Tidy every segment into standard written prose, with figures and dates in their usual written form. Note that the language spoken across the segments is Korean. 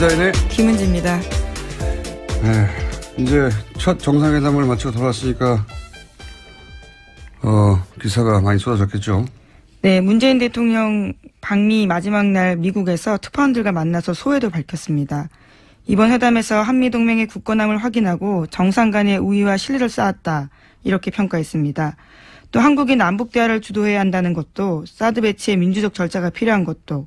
시사인의 김은지입니다. 네, 이제 첫 정상회담을 마치고 돌아왔으니까 기사가 많이 쏟아졌겠죠. 네, 문재인 대통령 방미 마지막 날 미국에서 특파원들과 만나서 소회도 밝혔습니다. 이번 회담에서 한미동맹의 굳건함을 확인하고 정상 간의 우위와 신뢰를 쌓았다, 이렇게 평가했습니다. 또 한국이 남북 대화를 주도해야 한다는 것도, 사드 배치의 민주적 절차가 필요한 것도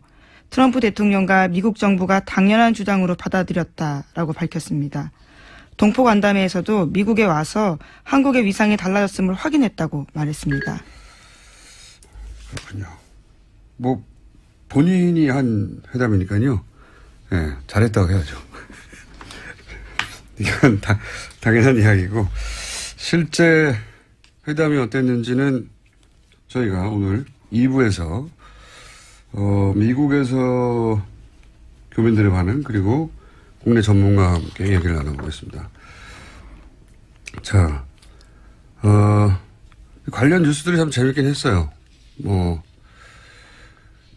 트럼프 대통령과 미국 정부가 당연한 주장으로 받아들였다라고 밝혔습니다. 동포 간담회에서도 미국에 와서 한국의 위상이 달라졌음을 확인했다고 말했습니다. 그렇군요. 뭐 본인이 한 회담이니까요. 네, 잘했다고 해야죠. 이건 당연한 이야기고, 실제 회담이 어땠는지는 저희가 오늘 2부에서 미국에서 교민들의 반응, 그리고 국내 전문가와 함께 얘기를 나눠보겠습니다. 자, 관련 뉴스들이 참 재밌긴 했어요. 뭐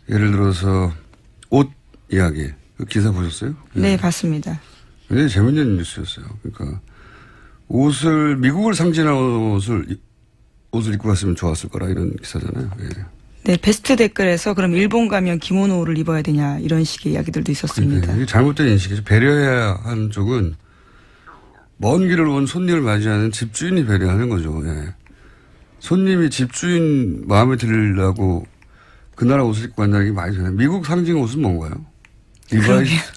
예를 들어서 옷 이야기, 그 기사 보셨어요? 네, 봤습니다. 굉장히 재밌는 뉴스였어요. 그러니까 미국을 상징하는 옷을 입고 갔으면 좋았을 거라, 이런 기사잖아요. 예. 네, 베스트 댓글에서 그럼 일본 가면 기모노를 입어야 되냐, 이런 식의 이야기들도 있었습니다. 그러니까 이게 잘못된 인식이죠. 배려해야 하는 쪽은 먼 길을 온 손님을 맞이하는 집주인이 배려하는 거죠. 예. 손님이 집주인 마음에 들으려고 그 나라 옷을 입고 간다는 게 많이 되나요? 미국 상징 옷은 뭔가요?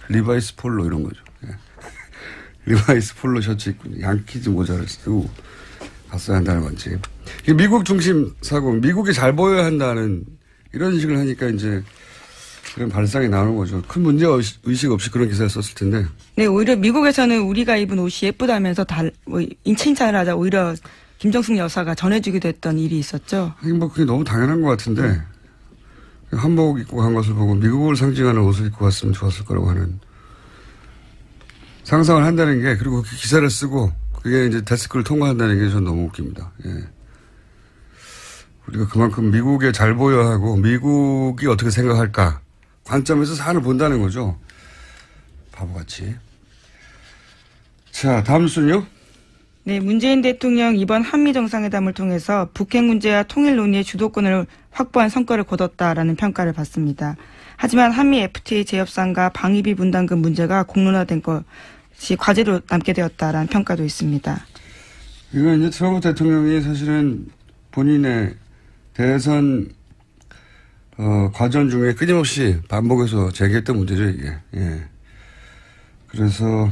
리바이스 폴로 이런 거죠. 예. 리바이스 폴로 셔츠 입고 양키즈 모자를 쓰고 갔어야 한다는 건지. 미국 중심 사고, 미국이 잘 보여야 한다는 이런 식을 하니까 이제 그런 발상이 나오는 거죠. 큰 문제 의식 없이 그런 기사를 썼을 텐데. 네, 오히려 미국에서는 우리가 입은 옷이 예쁘다면서 칭찬을 하자 오히려 김정숙 여사가 전해주기도 했던 일이 있었죠. 뭐 그게 너무 당연한 것 같은데, 한복 입고 간 것을 보고 미국을 상징하는 옷을 입고 갔으면 좋았을 거라고 하는 상상을 한다는 게, 그리고 그 기사를 쓰고 그게 이제 데스크를 통과한다는 게 전 너무 웃깁니다. 예. 우리가 그만큼 미국에 잘 보여야 하고 미국이 어떻게 생각할까 관점에서 사안을 본다는 거죠. 바보같이. 자, 다음 뉴스는요? 네, 문재인 대통령 이번 한미 정상회담을 통해서 북핵 문제와 통일 논의의 주도권을 확보한 성과를 거뒀다라는 평가를 받습니다. 하지만 한미 FTA 재협상과 방위비 분담금 문제가 공론화된 것이 과제로 남게 되었다라는 평가도 있습니다. 이건 이제 트럼프 대통령이 사실은 본인의 대선 과정 중에 끊임없이 반복해서 제기했던 문제죠, 이게. 예. 그래서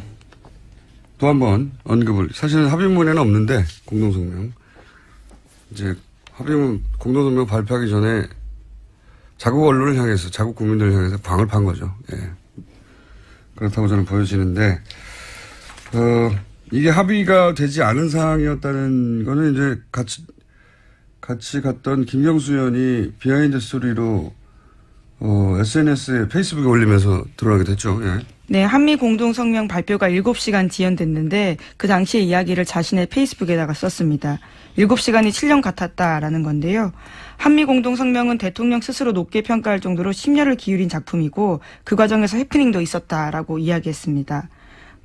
또 한 번 언급을, 사실은 합의문에는 없는데, 공동성명. 이제 합의문, 공동성명 발표하기 전에 자국 언론을 향해서, 자국 국민들을 향해서 방을 판 거죠. 예. 그렇다고 저는 보여지는데, 이게 합의가 되지 않은 상황이었다는 거는 이제 같이 갔던 김경수 의원이 비하인드 스토리로 SNS에 페이스북에 올리면서 드러나게 됐죠. 예. 네, 한미 공동성명 발표가 7시간 지연됐는데 그 당시의 이야기를 자신의 페이스북에다가 썼습니다. 7시간이 7년 같았다라는 건데요. 한미 공동성명은 대통령 스스로 높게 평가할 정도로 심려를 기울인 작품이고 그 과정에서 해프닝도 있었다라고 이야기했습니다.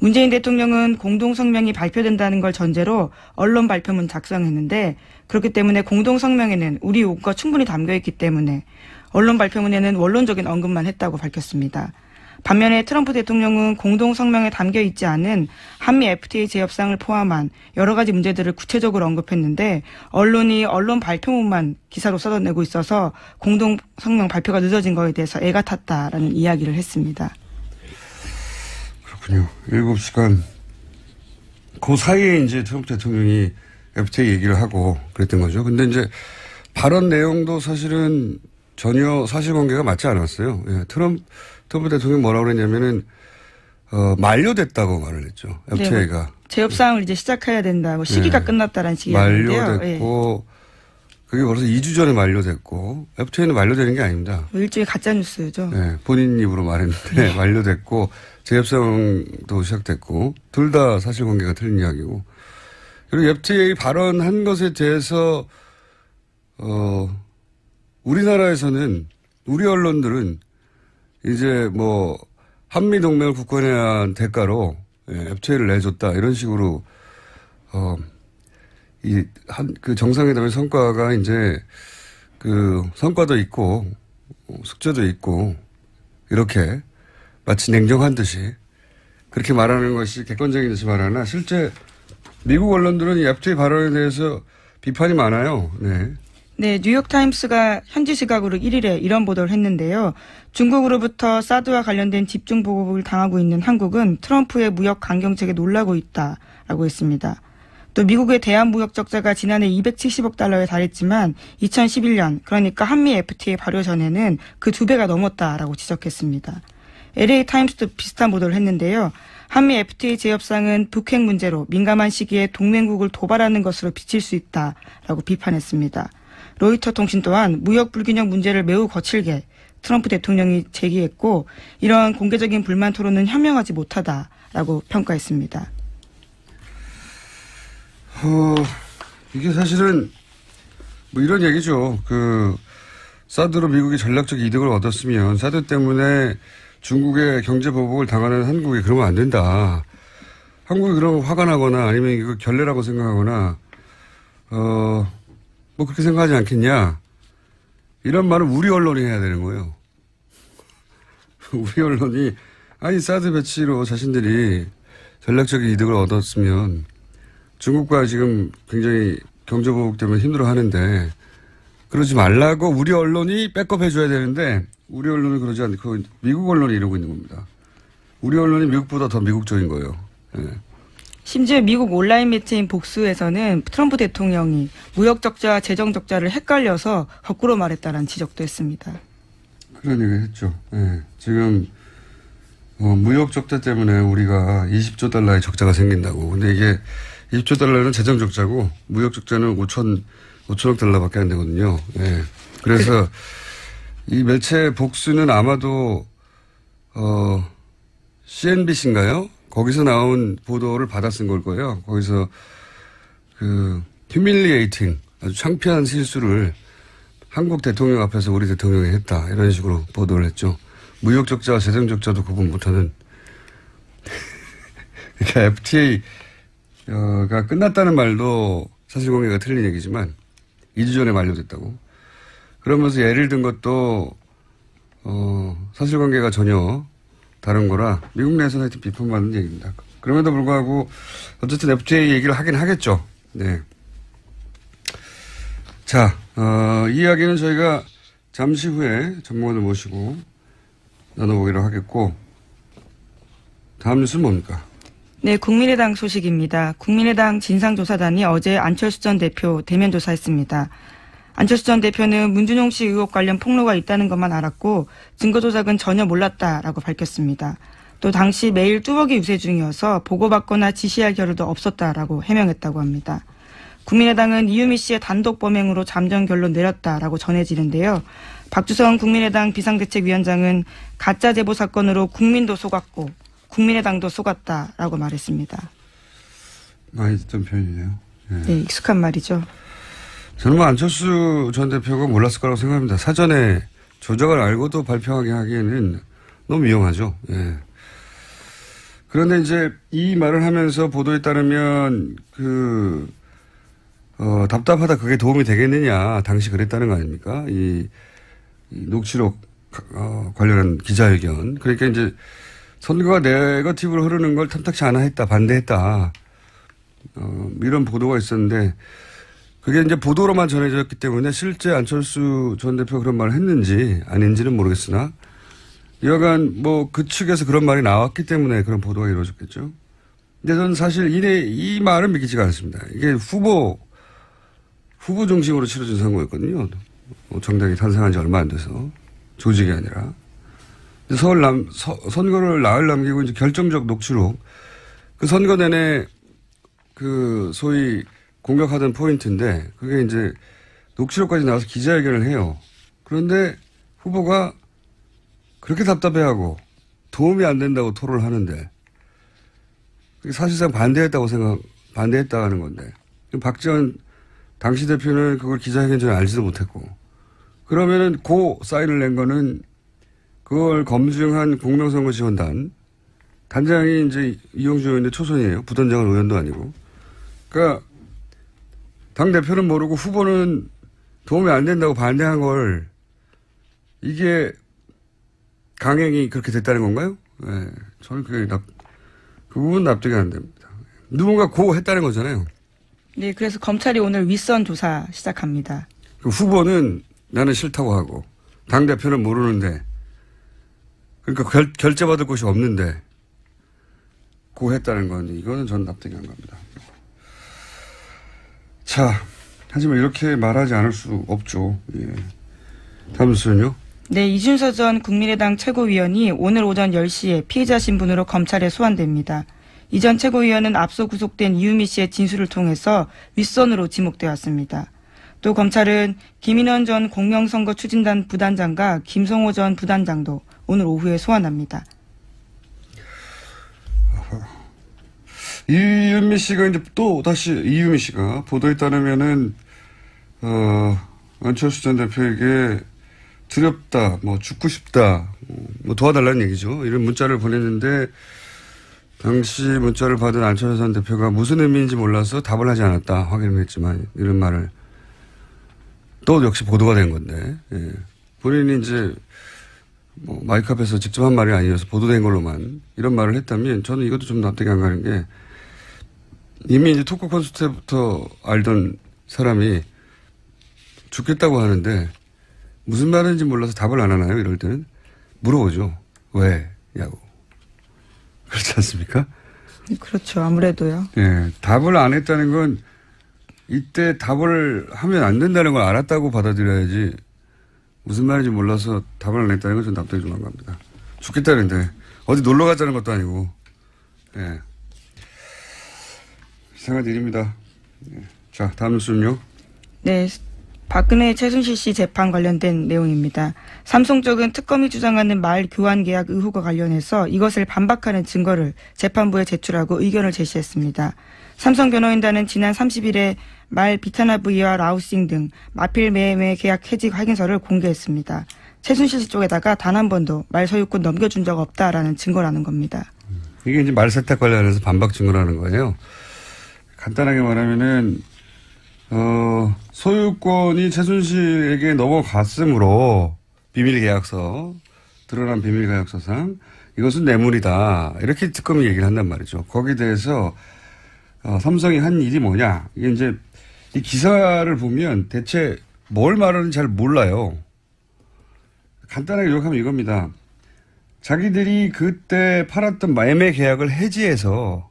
문재인 대통령은 공동성명이 발표된다는 걸 전제로 언론 발표문 작성했는데, 그렇기 때문에 공동성명에는 우리 요구가 충분히 담겨있기 때문에 언론 발표문에는 원론적인 언급만 했다고 밝혔습니다. 반면에 트럼프 대통령은 공동성명에 담겨있지 않은 한미 FTA 재협상을 포함한 여러 가지 문제들을 구체적으로 언급했는데, 언론이 언론 발표문만 기사로 써내고 있어서 공동성명 발표가 늦어진 거에 대해서 애가 탔다라는 이야기를 했습니다. 그렇군요. 7시간. 그 사이에 이제 트럼프 대통령이 FTA 얘기를 하고 그랬던 거죠. 근데 이제 발언 내용도 사실은 전혀 사실관계가 맞지 않았어요. 예, 트럼프 대통령이 뭐라고 그랬냐면은, 만료됐다고 말을 했죠. FTA가. 네, 재협상을 이제 시작해야 된다고, 시기가 끝났다라는 식이었는데요. 만료됐고, 그게 벌써 2주 전에 만료됐고, FTA는 만료되는 게 아닙니다. 일종의 가짜뉴스죠. 네, 본인 입으로 말했는데, 만료됐고, 재협상도 시작됐고, 둘 다 사실관계가 틀린 이야기고, 그리고 FTA 발언한 것에 대해서, 우리나라에서는, 우리 언론들은 이제 한미동맹을 굳건해야 한 대가로 FTA를 내줬다. 이런 식으로, 그 정상회담의 성과가 이제 그 성과도 있고, 숙제도 있고, 이렇게 마치 냉정한 듯이 그렇게 말하는 것이 객관적인 듯이 말하나 실제 미국 언론들은 이 FTA 발언에 대해서 비판이 많아요. 네. 네, 뉴욕타임스가 현지 시각으로 1일에 이런 보도를 했는데요. 중국으로부터 사드와 관련된 집중 보복을 당하고 있는 한국은 트럼프의 무역 강경책에 놀라고 있다라고 했습니다. 또 미국의 대한무역 적자가 지난해 270억 달러에 달했지만 2011년 그러니까 한미 FTA 발효 전에는 그 2배가 넘었다라고 지적했습니다. LA타임스도 비슷한 보도를 했는데요. 한미 FTA 재협상은 북핵 문제로 민감한 시기에 동맹국을 도발하는 것으로 비칠 수 있다라고 비판했습니다. 로이터 통신 또한 무역 불균형 문제를 매우 거칠게 트럼프 대통령이 제기했고 이러한 공개적인 불만 토론은 현명하지 못하다라고 평가했습니다. 이게 사실은 뭐 이런 얘기죠. 그 사드로 미국이 전략적 이득을 얻었으면 사드 때문에 중국의 경제 보복을 당하는 한국이 그러면 안 된다. 한국이 그러면 화가 나거나 아니면 이거 결례라고 생각하거나 뭐 그렇게 생각하지 않겠냐. 이런 말은 우리 언론이 해야 되는 거예요. 우리 언론이 아니 사드 배치로 자신들이 전략적인 이득을 얻었으면 중국과 지금 굉장히 경제보복 때문에 힘들어하는데 그러지 말라고 우리 언론이 백업 해줘야 되는데 우리 언론은 그러지 않고 미국 언론이 이러고 있는 겁니다. 우리 언론이 미국보다 더 미국적인 거예요. 네. 심지어 미국 온라인 매체인 복수에서는 트럼프 대통령이 무역 적자와 재정 적자를 헷갈려서 거꾸로 말했다는 지적도 했습니다. 그런 얘기 했죠. 네. 지금 무역 적자 때문에 우리가 20조 달러의 적자가 생긴다고. 근데 이게 20조 달러는 재정 적자고 무역 적자는 5천억 달러밖에 안 되거든요. 네. 그래서 이 매체 복수는 아마도 CNBC인가요? 거기서 나온 보도를 받아 쓴 걸 거예요. 거기서 그 humiliating 아주 창피한 실수를 한국 대통령 앞에서 우리 대통령이 했다. 이런 식으로 보도를 했죠. 무역 적자와 재정 적자도 구분 못하는. 그러니까 FTA가 끝났다는 말도 사실관계가 틀린 얘기지만 2주 전에 만료됐다고. 그러면서 예를 든 것도 사실관계가 전혀 다른 거라 미국 내에서는 하여튼 비판받는 얘기입니다. 그럼에도 불구하고 어쨌든 FTA 얘기를 하긴 하겠죠. 네. 자, 이 이야기는 저희가 잠시 후에 전문가들 모시고 나눠보기로 하겠고 다음 뉴스는 뭡니까? 네, 국민의당 소식입니다. 국민의당 진상조사단이 어제 안철수 전 대표 대면 조사했습니다. 안철수 전 대표는 문준용 씨 의혹 관련 폭로가 있다는 것만 알았고 증거 조작은 전혀 몰랐다라고 밝혔습니다. 또 당시 매일 뚜벅이 유세 중이어서 보고받거나 지시할 겨를도 없었다라고 해명했다고 합니다. 국민의당은 이유미 씨의 단독 범행으로 잠정 결론 내렸다라고 전해지는데요. 박주성 국민의당 비상대책위원장은 가짜 제보 사건으로 국민도 속았고 국민의당도 속았다라고 말했습니다. 많이 듣던 표현이네요. 네. 네, 익숙한 말이죠. 저는 뭐 안철수 전 대표가 몰랐을 거라고 생각합니다. 사전에 조작을 알고도 발표하게 하기에는 너무 위험하죠. 예. 그런데 이제 이 말을 하면서 보도에 따르면 답답하다 그게 도움이 되겠느냐. 당시 그랬다는 거 아닙니까? 이 녹취록 관련한 기자회견. 그러니까 이제 선거가 네거티브로 흐르는 걸 탐탁치 않아 했다. 반대했다. 이런 보도가 있었는데 그게 이제 보도로만 전해졌기 때문에 실제 안철수 전 대표가 그런 말을 했는지 아닌지는 모르겠으나 여간 뭐 그 측에서 그런 말이 나왔기 때문에 그런 보도가 이루어졌겠죠. 근데 저는 사실 이 말은 믿기지가 않습니다. 이게 후보 중심으로 치러진 선거였거든요. 정당이 탄생한 지 얼마 안 돼서 조직이 아니라. 선거를 나흘 남기고 이제 결정적 녹취록 그 선거 내내 그 소위 공격하던 포인트인데 그게 이제 녹취록까지 나와서 기자회견을 해요. 그런데 후보가 그렇게 답답해하고 도움이 안 된다고 토론을 하는데 사실상 반대했다는 건데 박지원 당시 대표는 그걸 기자회견 전에 알지도 못했고 그러면은 사인을 낸 거는 그걸 검증한 공명선거지원단. 단장이 이제 이용주 의원인데 초선이에요. 부단장은 의원도 아니고. 그러니까 당대표는 모르고 후보는 도움이 안 된다고 반대한 걸 이게 강행이 그렇게 됐다는 건가요? 네, 저는 그 부분 납득이 안 됩니다. 누군가 고했다는 거잖아요. 네, 그래서 검찰이 오늘 윗선 조사 시작합니다. 그 후보는 나는 싫다고 하고 당대표는 모르는데 그러니까 결재받을 곳이 없는데 고했다는 건 이거는 전 납득이 안 갑니다. 자, 하지만 이렇게 말하지 않을 수 없죠. 예. 다음 순요. 네, 이준서 전 국민의당 최고위원이 오늘 오전 10시에 피해자 신분으로 검찰에 소환됩니다. 이 전 최고위원은 앞서 구속된 이유미 씨의 진술을 통해서 윗선으로 지목되었습니다. 또 검찰은 김인원 전 공명선거 추진단 부단장과 김성호 전 부단장도 오늘 오후에 소환합니다. 이유미 씨가 이제 또 다시 이유미 씨가 보도에 따르면은 안철수 전 대표에게 두렵다, 뭐 죽고 싶다, 뭐 도와달라는 얘기죠. 이런 문자를 보냈는데 당시 문자를 받은 안철수 전 대표가 무슨 의미인지 몰라서 답을 하지 않았다 확인을 했지만 이런 말을 또 역시 보도가 된 건데 예. 본인이 이제 뭐 마이크 앞에서 직접 한 말이 아니어서 보도된 걸로만 이런 말을 했다면 저는 이것도 좀 납득이 안 가는 게 이미 이제 토크 콘서트 때부터 알던 사람이 죽겠다고 하는데 무슨 말인지 몰라서 답을 안 하나요? 이럴 때는 물어보죠. 왜냐고. 그렇지 않습니까? 그렇죠. 아무래도요. 예, 답을 안 했다는 건 이때 답을 하면 안 된다는 걸 알았다고 받아들여야지 무슨 말인지 몰라서 답을 안 했다는 건 좀 납득이 좀 안 갑니다. 죽겠다는데 어디 놀러 가자는 것도 아니고 예. 이상한 일입니다. 예. 자, 다음 뉴스는요. 네, 박근혜 최순실 씨 재판 관련된 내용입니다. 삼성 쪽은 특검이 주장하는 말 교환 계약 의혹과 관련해서 이것을 반박하는 증거를 재판부에 제출하고 의견을 제시했습니다. 삼성 변호인단은 지난 30일에 말 비타나 V와 라우싱 등 마필 매매 계약 해지 확인서를 공개했습니다. 최순실 씨 쪽에다가 단 한 번도 말 소유권 넘겨준 적 없다라는 증거라는 겁니다. 이게 이제 말 세탁 관련해서 반박 증거라는 거예요. 간단하게 말하면은 소유권이 최순실에게 넘어갔으므로 비밀계약서, 드러난 비밀계약서상 이것은 뇌물이다. 이렇게 특검이 얘기를 한단 말이죠. 거기에 대해서 삼성이 한 일이 뭐냐. 이게 이제 이 기사를 보면 대체 뭘 말하는지 잘 몰라요. 간단하게 요약하면 이겁니다. 자기들이 그때 팔았던 매매 계약을 해지해서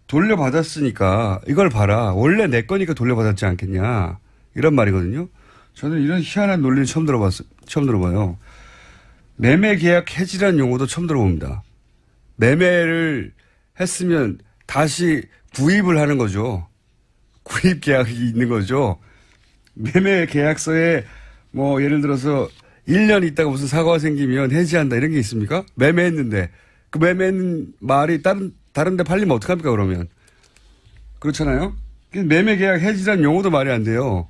돌려받았으니까 이걸 봐라. 원래 내 거니까 돌려받았지 않겠냐. 이런 말이거든요. 저는 이런 희한한 논리는 처음 들어봐요. 매매 계약 해지라는 용어도 처음 들어봅니다. 매매를 했으면 다시 구입을 하는 거죠. 구입 계약이 있는 거죠. 매매 계약서에 뭐 예를 들어서 1년 있다가 무슨 사고가 생기면 해지한다 이런 게 있습니까? 매매했는데 그 매매는 말이 다른 데 팔리면 어떡합니까 그러면? 그렇잖아요? 매매 계약 해지란 용어도 말이 안 돼요.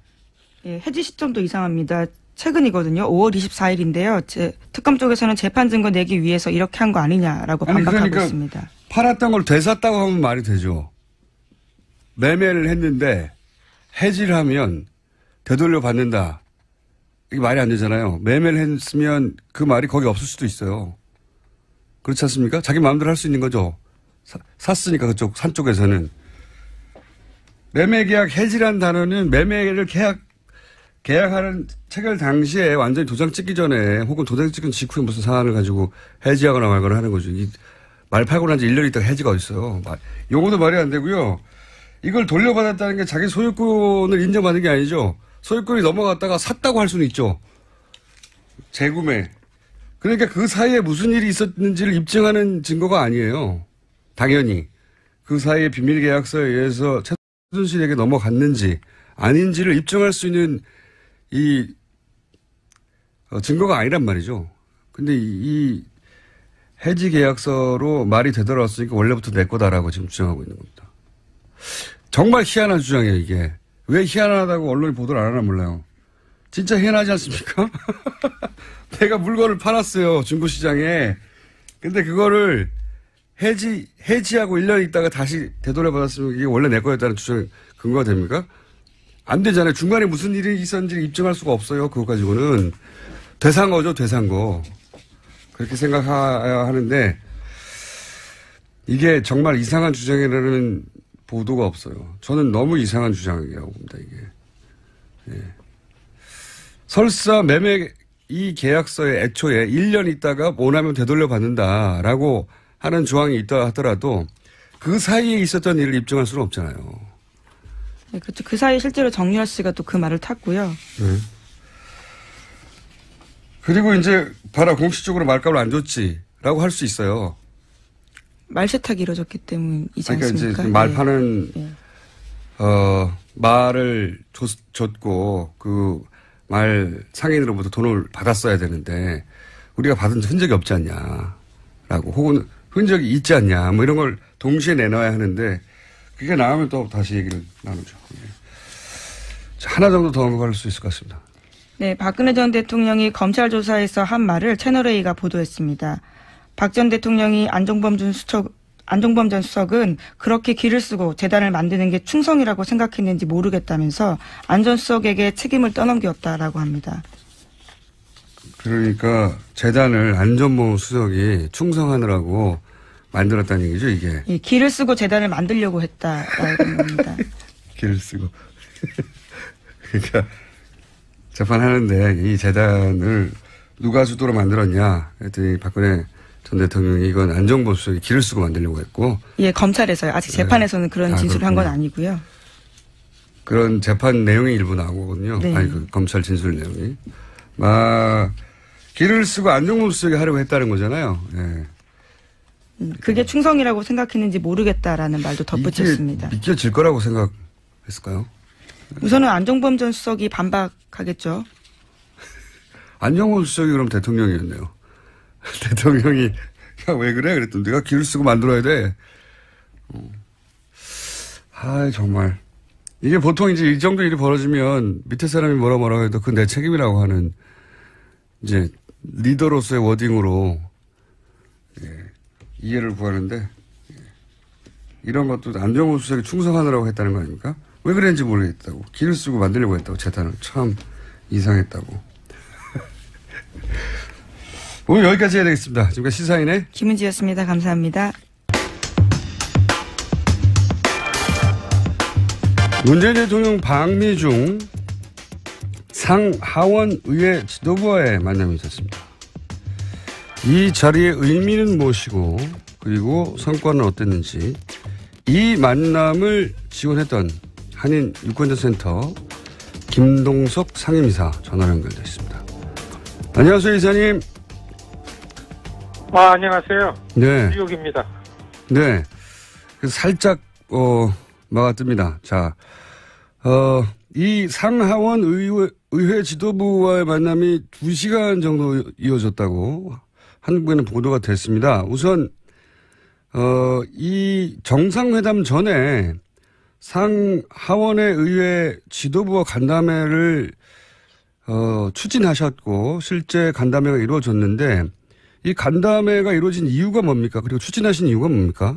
예, 해지 시점도 이상합니다. 최근이거든요. 5월 24일인데요. 특검 쪽에서는 재판 증거 내기 위해서 이렇게 한 거 아니냐라고 반박하고 그러니까 있습니다. 팔았던 걸 되샀다고 하면 말이 되죠. 매매를 했는데 해지를 하면 되돌려 받는다. 이게 말이 안 되잖아요. 매매를 했으면 그 말이 거기 없을 수도 있어요. 그렇지 않습니까? 자기 마음대로 할 수 있는 거죠. 샀으니까 그쪽 산 쪽에서는. 매매 계약 해지란 단어는 매매를 계약하는 체결 당시에 완전히 도장 찍기 전에 혹은 도장 찍은 직후에 무슨 사안을 가지고 해지하거나 말거나 하는 거죠. 말 팔고 난 지 1년 있다가 해지가 어딨어요. 용어도 말이 안 되고요. 이걸 돌려받았다는 게 자기 소유권을 인정받는 게 아니죠. 소유권이 넘어갔다가 샀다고 할 수는 있죠. 재구매. 그러니까 그 사이에 무슨 일이 있었는지를 입증하는 증거가 아니에요. 당연히. 그 사이에 비밀계약서에 의해서 최순실에게 넘어갔는지 아닌지를 입증할 수 있는 증거가 아니란 말이죠. 근데 이 해지 계약서로 말이 되돌아왔으니까 원래부터 내 거다라고 지금 주장하고 있는 겁니다. 정말 희한한 주장이에요, 이게. 왜 희한하다고 언론이 보도를 안 하나 몰라요. 진짜 해나지 않습니까? 내가 물건을 팔았어요. 중고시장에. 근데 그거를 해지하고 1년 있다가 다시 되돌려받았으면 이게 원래 내 거였다는 주장 근거가 됩니까? 안 되잖아요. 중간에 무슨 일이 있었는지 입증할 수가 없어요. 그거 가지고는. 되산거죠, 되산거. 그렇게 생각해야 하는데 이게 정말 이상한 주장이라는 보도가 없어요. 저는 너무 이상한 주장이라고 봅니다, 이게. 예. 설사 매매 이 계약서에 애초에 1년 있다가 원하면 되돌려 받는다라고 하는 조항이 있다 하더라도 그 사이에 있었던 일을 입증할 수는 없잖아요. 네, 그렇죠. 그 사이에 실제로 정유라 씨가 또 그 말을 탔고요. 네. 그리고 이제 봐라 공식적으로 말값을 안 줬지라고 할 수 있어요. 말 세탁이 이루어졌기 때문이지 않습니까? 그러니까 이제 말 파는 네. 말을 줬고 그 말 상인으로부터 돈을 받았어야 되는데 우리가 받은 흔적이 없지 않냐라고 혹은 흔적이 있지 않냐 뭐 이런 걸 동시에 내놔야 하는데 그게 나오면 또 다시 얘기를 나누죠. 자, 하나 정도 더 언급할 수 있을 것 같습니다. 네, 박근혜 전 대통령이 검찰 조사에서 한 말을 채널A가 보도했습니다. 박 전 대통령이 안종범 전 수석은 그렇게 길을 쓰고 재단을 만드는 게 충성이라고 생각했는지 모르겠다면서 안 전 수석에게 책임을 떠넘겼다라고 합니다. 그러니까 재단을 안종범 수석이 충성하느라고 만들었다는 얘기죠, 이게. 예, 길을 쓰고 재단을 만들려고 했다라고 합니다. 길을 쓰고. 그러니까 재판하는데 이 재단을 누가 주도로 만들었냐 했더니 박근혜 전 대통령이 이건 안종범 수석이 길을 쓰고 만들려고 했고. 예, 검찰에서요. 아직 재판에서는 그런 진술을 한 건 아니고요. 그런 재판 내용이 일부 나오거든요. 네. 아니, 그 검찰 진술 내용이. 길을 쓰고 안종범 수석이 하려고 했다는 거잖아요. 예. 그게 충성이라고 생각했는지 모르겠다라는 말도 덧붙였습니다. 이게 믿겨질 거라고 생각했을까요? 우선은 안종범 전 수석이 반박하겠죠. 안종범 수석이 그럼 대통령이었네요. 대통령이 야, 왜 그래? 그랬더니 내가 길을 쓰고 만들어야 돼. 정말. 이게 보통 이제 이 정도 일이 벌어지면 밑에 사람이 뭐라 해도 그건 내 책임이라고 하는 이제 리더로서의 워딩으로 이해를 구하는데 이런 것도 안종범 수석이 충성하느라고 했다는 거 아닙니까? 왜 그랬는지 모르겠다고. 길을 쓰고 만들려고 했다고. 재단을. 참 이상했다고. 오늘 여기까지 해야 되겠습니다. 지금까지 시사인의 김은지였습니다. 감사합니다. 문재인 대통령 방미 중 상하원 의회 지도부와의 만남이 있었습니다. 이 자리의 의미는 무엇이고 그리고 성과는 어땠는지 이 만남을 지원했던 한인 유권자센터 김동석 상임이사 전화로 연결되어 있습니다. 안녕하세요, 이사님. 안녕하세요. 네. 뉴욕입니다. 네. 그래서 살짝, 막아뜹니다. 자, 이 상하원 의회 지도부와의 만남이 2시간 정도 이어졌다고 한국에는 보도가 됐습니다. 우선, 이 정상회담 전에 상하원의 의회 지도부와 간담회를, 추진하셨고, 실제 간담회가 이루어졌는데, 이 간담회가 이루어진 이유가 뭡니까? 그리고 추진하신 이유가 뭡니까?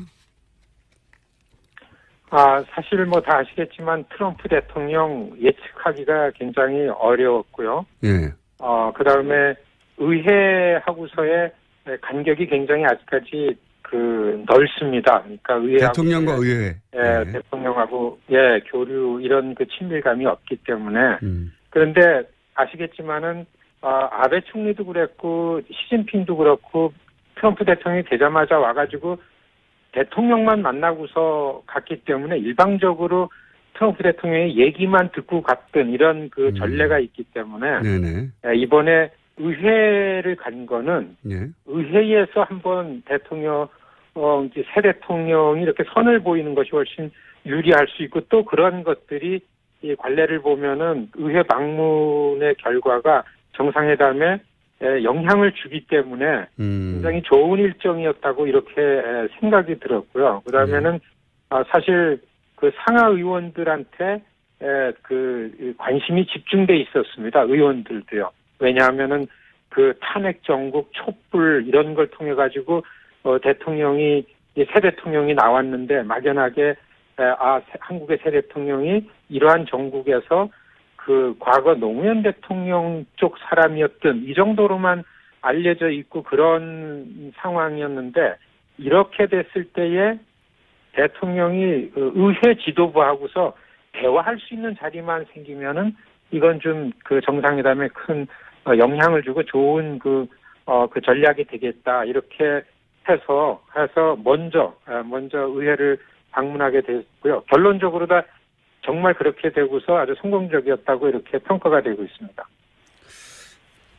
사실 뭐 다 아시겠지만 트럼프 대통령 예측하기가 굉장히 어려웠고요. 예. 그다음에 의회하고서의 간격이 굉장히 아직까지 넓습니다. 그러니까 의회하고 대통령과 의회. 예, 대통령하고 교류 이런 친밀감이 없기 때문에 그런데 아시겠지만은 아베 총리도 그랬고 시진핑도 그렇고 트럼프 대통령이 되자마자 와가지고 대통령만 만나고서 갔기 때문에 일방적으로 트럼프 대통령의 얘기만 듣고 갔던 이런 전례가 있기 때문에 네네. 이번에 의회를 간 거는 예. 의회에서 한번 새 대통령이 이렇게 선을 보이는 것이 훨씬 유리할 수 있고 또 그런 것들이 이 관례를 보면은 의회 방문의 결과가 정상회담에 영향을 주기 때문에 굉장히 좋은 일정이었다고 이렇게 생각이 들었고요. 그다음에는 사실 상하 의원들한테 그 관심이 집중돼 있었습니다. 의원들도요. 왜냐하면은 그 탄핵 정국 촛불 이런 걸 통해 가지고 대통령이 새 대통령이 나왔는데 막연하게 한국의 새 대통령이 이러한 정국에서 그 과거 노무현 대통령 쪽 사람이었던 이 정도로만 알려져 있고 그런 상황이었는데 이렇게 됐을 때에 대통령이 의회 지도부하고서 대화할 수 있는 자리만 생기면은 이건 좀 그 정상회담에 큰 영향을 주고 좋은 그 전략이 되겠다 이렇게 해서 먼저 의회를 방문하게 됐고요. 결론적으로 다 정말 그렇게 되고서 아주 성공적이었다고 이렇게 평가가 되고 있습니다.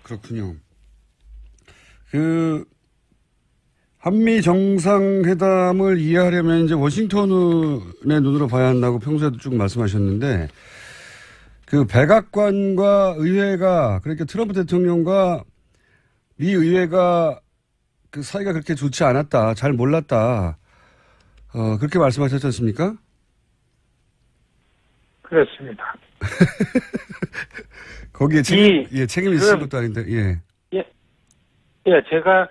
그렇군요. 그 한미 정상회담을 이해하려면 이제 워싱턴의 눈으로 봐야 한다고 평소에도 쭉 말씀하셨는데 그 백악관과 의회가 그러니까 트럼프 대통령과 미 의회가 그 사이가 그렇게 좋지 않았다, 잘 몰랐다, 그렇게 말씀하셨지 않습니까? 그렇습니다. 거기에 책임이 있을 것도 아닌데, 제가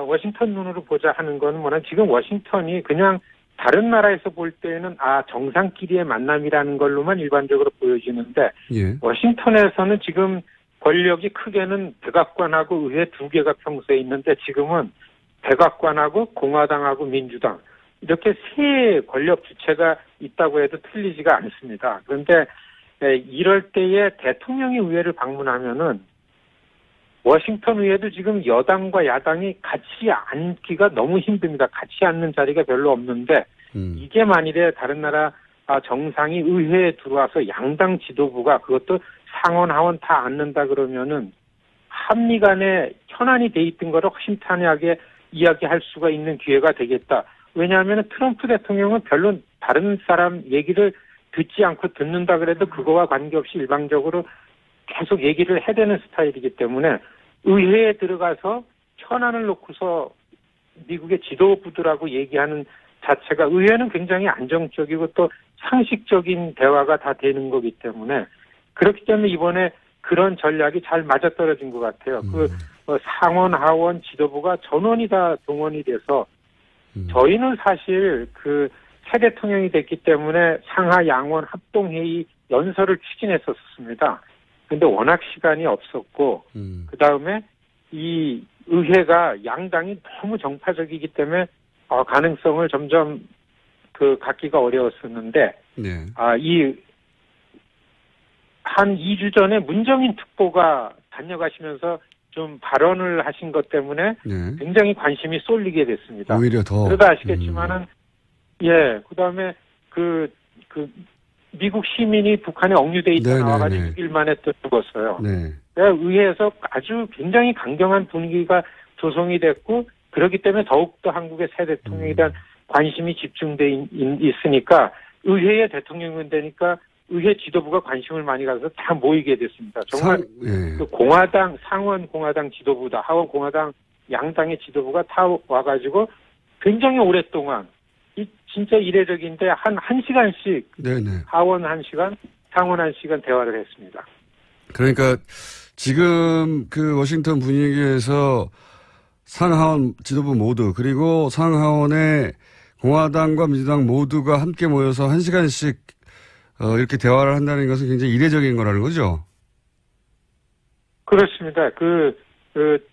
워싱턴 눈으로 보자 하는 건 지금 워싱턴이 그냥 다른 나라에서 볼 때는 정상끼리의 만남이라는 걸로만 일반적으로 보여지는데 워싱턴에서는 지금 권력이 크게는 백악관하고 의회 두 개가 평소에 있는데 지금은 백악관하고 공화당하고 민주당 이렇게 세 권력 주체가 있다고 해도 틀리지가 않습니다. 그런데 이럴 때에 대통령이 의회를 방문하면은 워싱턴 의회도 지금 여당과 야당이 같이 앉기가 너무 힘듭니다. 같이 앉는 자리가 별로 없는데 이게 만일에 다른 나라 정상이 의회에 들어와서 양당 지도부가 그것도 상원 하원 다 앉는다 그러면은 한미 간에 현안이 돼 있던 거를 허심탄회하게 이야기할 수가 있는 기회가 되겠다. 왜냐하면 트럼프 대통령은 별로 다른 사람 얘기를 듣지 않고 듣는다 그래도 그거와 관계없이 일방적으로 계속 얘기를 해대는 스타일이기 때문에 의회에 들어가서 현안을 놓고서 미국의 지도부들하고 얘기하는 자체가 의회는 굉장히 안정적이고 또 상식적인 대화가 다 되는 거기 때문에 그렇기 때문에 이번에 그런 전략이 잘 맞아떨어진 것 같아요. 상원, 하원 지도부가 전원이 다 동원이 돼서 저희는 사실 새 대통령이 됐기 때문에 상하 양원 합동회의 연설을 추진했었습니다. 근데 워낙 시간이 없었고, 그 다음에 이 의회가 양당이 너무 정파적이기 때문에 가능성을 점점 갖기가 어려웠었는데, 한 2주 전에 문정인 특보가 다녀가시면서 좀 발언을 하신 것 때문에 굉장히 관심이 쏠리게 됐습니다. 오히려 더. 그러다 아시겠지만은, 그 다음에 미국 시민이 북한에 억류돼 있다 나와가지고 6일 만에 또 죽었어요. 의회에서 아주 굉장히 강경한 분위기가 조성이 됐고 그렇기 때문에 더욱더 한국의 새 대통령에 대한 관심이 집중돼 있으니까 의회의 대통령이 되니까 의회 지도부가 관심을 많이 가서 다 모이게 됐습니다. 정말 공화당, 상원 공화당 지도부다, 하원 공화당 양당의 지도부가 다 와가지고 굉장히 오랫동안 진짜 이례적인데 한 시간씩 하원 1시간, 상원 1시간 대화를 했습니다. 그러니까 지금 워싱턴 분위기에서 상하원 지도부 모두 그리고 상하원의 공화당과 민주당 모두가 함께 모여서 1시간씩 이렇게 대화를 한다는 것은 굉장히 이례적인 거라는 거죠? 그렇습니다.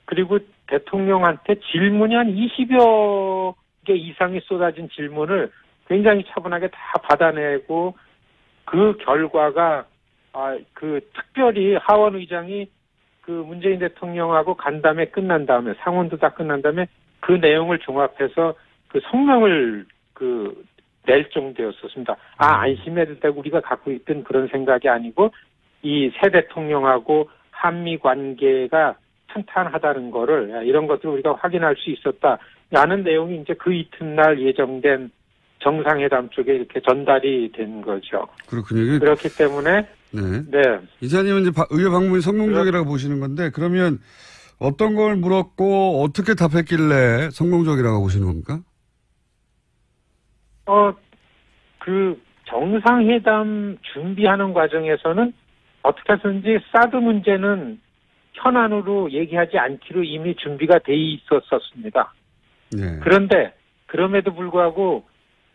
그리고 대통령한테 질문이 한 20여 개 이상이 쏟아진 질문을 굉장히 차분하게 다 받아내고 그 결과가 특별히 하원 의장이 문재인 대통령하고 간담회 끝난 다음에 상원도 다 끝난 다음에 그 내용을 종합해서 성명을 낼 정도였었습니다. 안심해도 되고 우리가 갖고 있던 그런 생각이 아니고 이 새 대통령하고 한미 관계가 탄탄하다는 거를 이런 것들을 우리가 확인할 수 있었다라는 내용이 이제 그 이튿날 예정된 정상회담 쪽에 이렇게 전달이 된 거죠. 그렇군요. 그렇기 때문에 이사님은 이제 의회 방문이 성공적이라고 보시는 건데 그러면 어떤 걸 물었고 어떻게 답했길래 성공적이라고 보시는 겁니까? 정상회담 준비하는 과정에서는 어떻게 해서든지 사드 문제는 현안으로 얘기하지 않기로 이미 준비가 돼 있었습니다. 네. 그런데 그럼에도 불구하고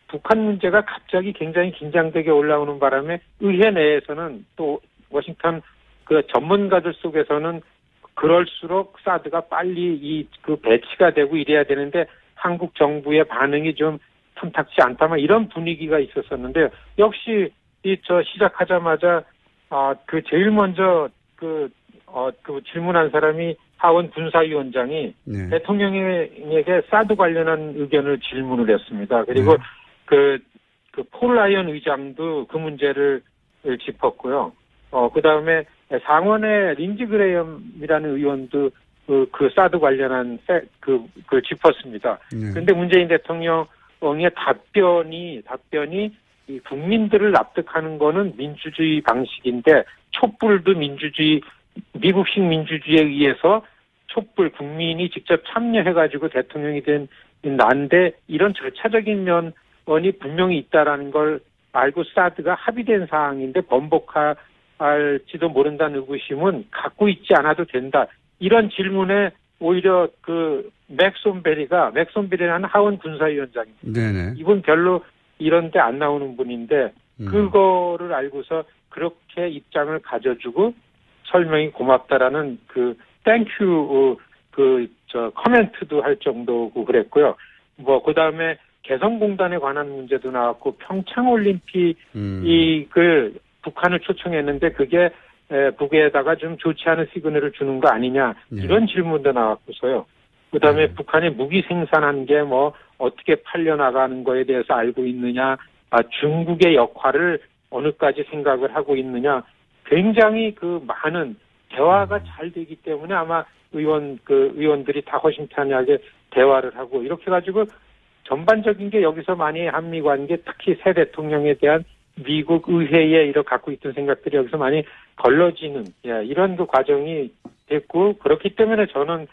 북한 문제가 갑자기 굉장히 긴장되게 올라오는 바람에 의회 내에서는 또 워싱턴 그 전문가들 속에서는 그럴수록 사드가 빨리 그 배치가 되고 이래야 되는데 한국 정부의 반응이 좀 탐탁지 않다만 이런 분위기가 있었었는데요. 역시 시작하자마자 그 제일 먼저 그 질문한 사람이 하원 군사위원장이 네. 대통령에게 사드 관련한 의견을 질문을 했습니다. 그리고 그 폴 라이언 의장도 그 문제를 짚었고요. 그 다음에 상원의 린지 그레이엄이라는 의원도 그 사드 관련한 그걸 짚었습니다. 그런데 문재인 대통령의 답변이 이 국민들을 납득하는 거는 민주주의 방식인데 촛불도 미국식 민주주의에 의해서 촛불 국민이 직접 참여해가지고 대통령이 된 난데 이런 절차적인 면이 분명히 있다라는 걸 알고 사드가 합의된 사항인데 번복할지도 모른다는 의구심은 갖고 있지 않아도 된다. 이런 질문에 오히려 그 맥손베리라는 하원 군사위원장입니다. 네네. 이분 별로 이런데 안 나오는 분인데 그거를 알고서 그렇게 입장을 가져주고 설명이 고맙다라는 그 땡큐 커멘트도 할 정도고 그랬고요. 그 다음에 개성공단에 관한 문제도 나왔고 평창올림픽이 북한을 초청했는데 그게 북에다가 좀 좋지 않은 시그널을 주는 거 아니냐 이런 질문도 나왔고서요. 그 다음에 북한이 무기 생산한 게 어떻게 팔려나가는 거에 대해서 알고 있느냐, 중국의 역할을 어느까지 생각을 하고 있느냐, 굉장히 그 많은 대화가 잘 되기 때문에 아마 의원들이 다 허심탄회하게 대화를 하고 이렇게 가지고 전반적인 게 여기서 많이 한미 관계 특히 새 대통령에 대한 미국 의회에 이렇게 갖고 있던 생각들이 여기서 많이 걸러지는 이런 그 과정이 됐고 그렇기 때문에 저는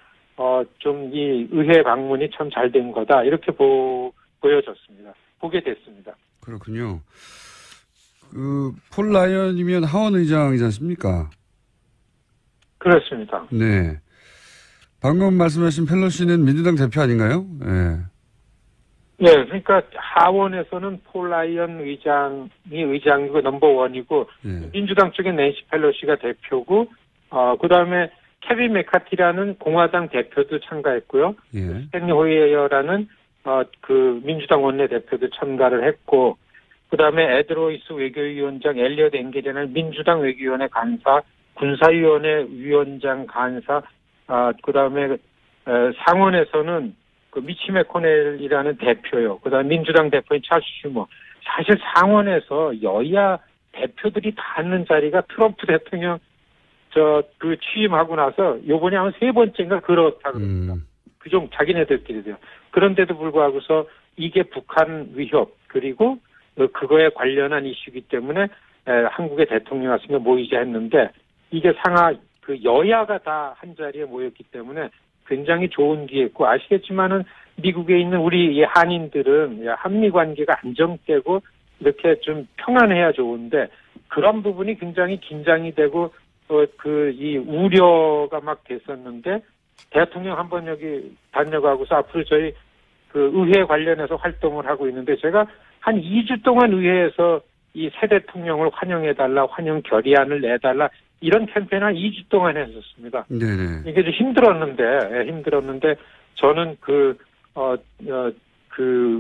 좀 이 의회 방문이 참 잘 된 거다 이렇게 보여졌습니다. 보게 됐습니다. 그렇군요. 폴 라이언이면 하원 의장이지 않습니까? 그렇습니다. 네. 방금 말씀하신 펠로시는 민주당 대표 아닌가요? 네. 네, 그러니까 하원에서는 폴 라이언 의장이고 넘버원이고 민주당 쪽에 낸시 펠로시가 대표고 그 다음에 케빈 메카티라는 공화당 대표도 참가했고요. 스탠리 호이어라는 그 민주당 원내대표도 참가를 했고 그 다음에 에드 로이스 외교위원장, 엘리엇 앵겔이라는 민주당 외교위원회 간사, 군사위원회 위원장 간사, 그 다음에 상원에서는 그 미치 매코넬이라는 대표요. 그 다음에 민주당 대표인 찰스 슈머. 사실 상원에서 여야 대표들이 다 앉는 자리가 트럼프 대통령 취임하고 나서 요번에 아마 3번째인가 그렇다 그럽니다. 그좀 자기네들끼리도요. 그런데도 불구하고서 이게 북한 위협 그리고 그거에 관련한 이슈이기 때문에 한국의 대통령 왔으면 모이자 했는데 이게 여야가 다 한 자리에 모였기 때문에 굉장히 좋은 기회고 아시겠지만은 미국에 있는 우리 한인들은 한미 관계가 안정되고 이렇게 좀 평안해야 좋은데 그런 부분이 굉장히 긴장이 되고 이 우려가 막 됐었는데 대통령 한번 여기 다녀가고서 앞으로 저희 그 의회 관련해서 활동을 하고 있는데 제가 한 2주 동안 의회에서 이 새 대통령을 환영해달라, 환영 결의안을 내달라 이런 캠페인을 한 2주 동안 했었습니다. 네네. 이게 좀 힘들었는데 저는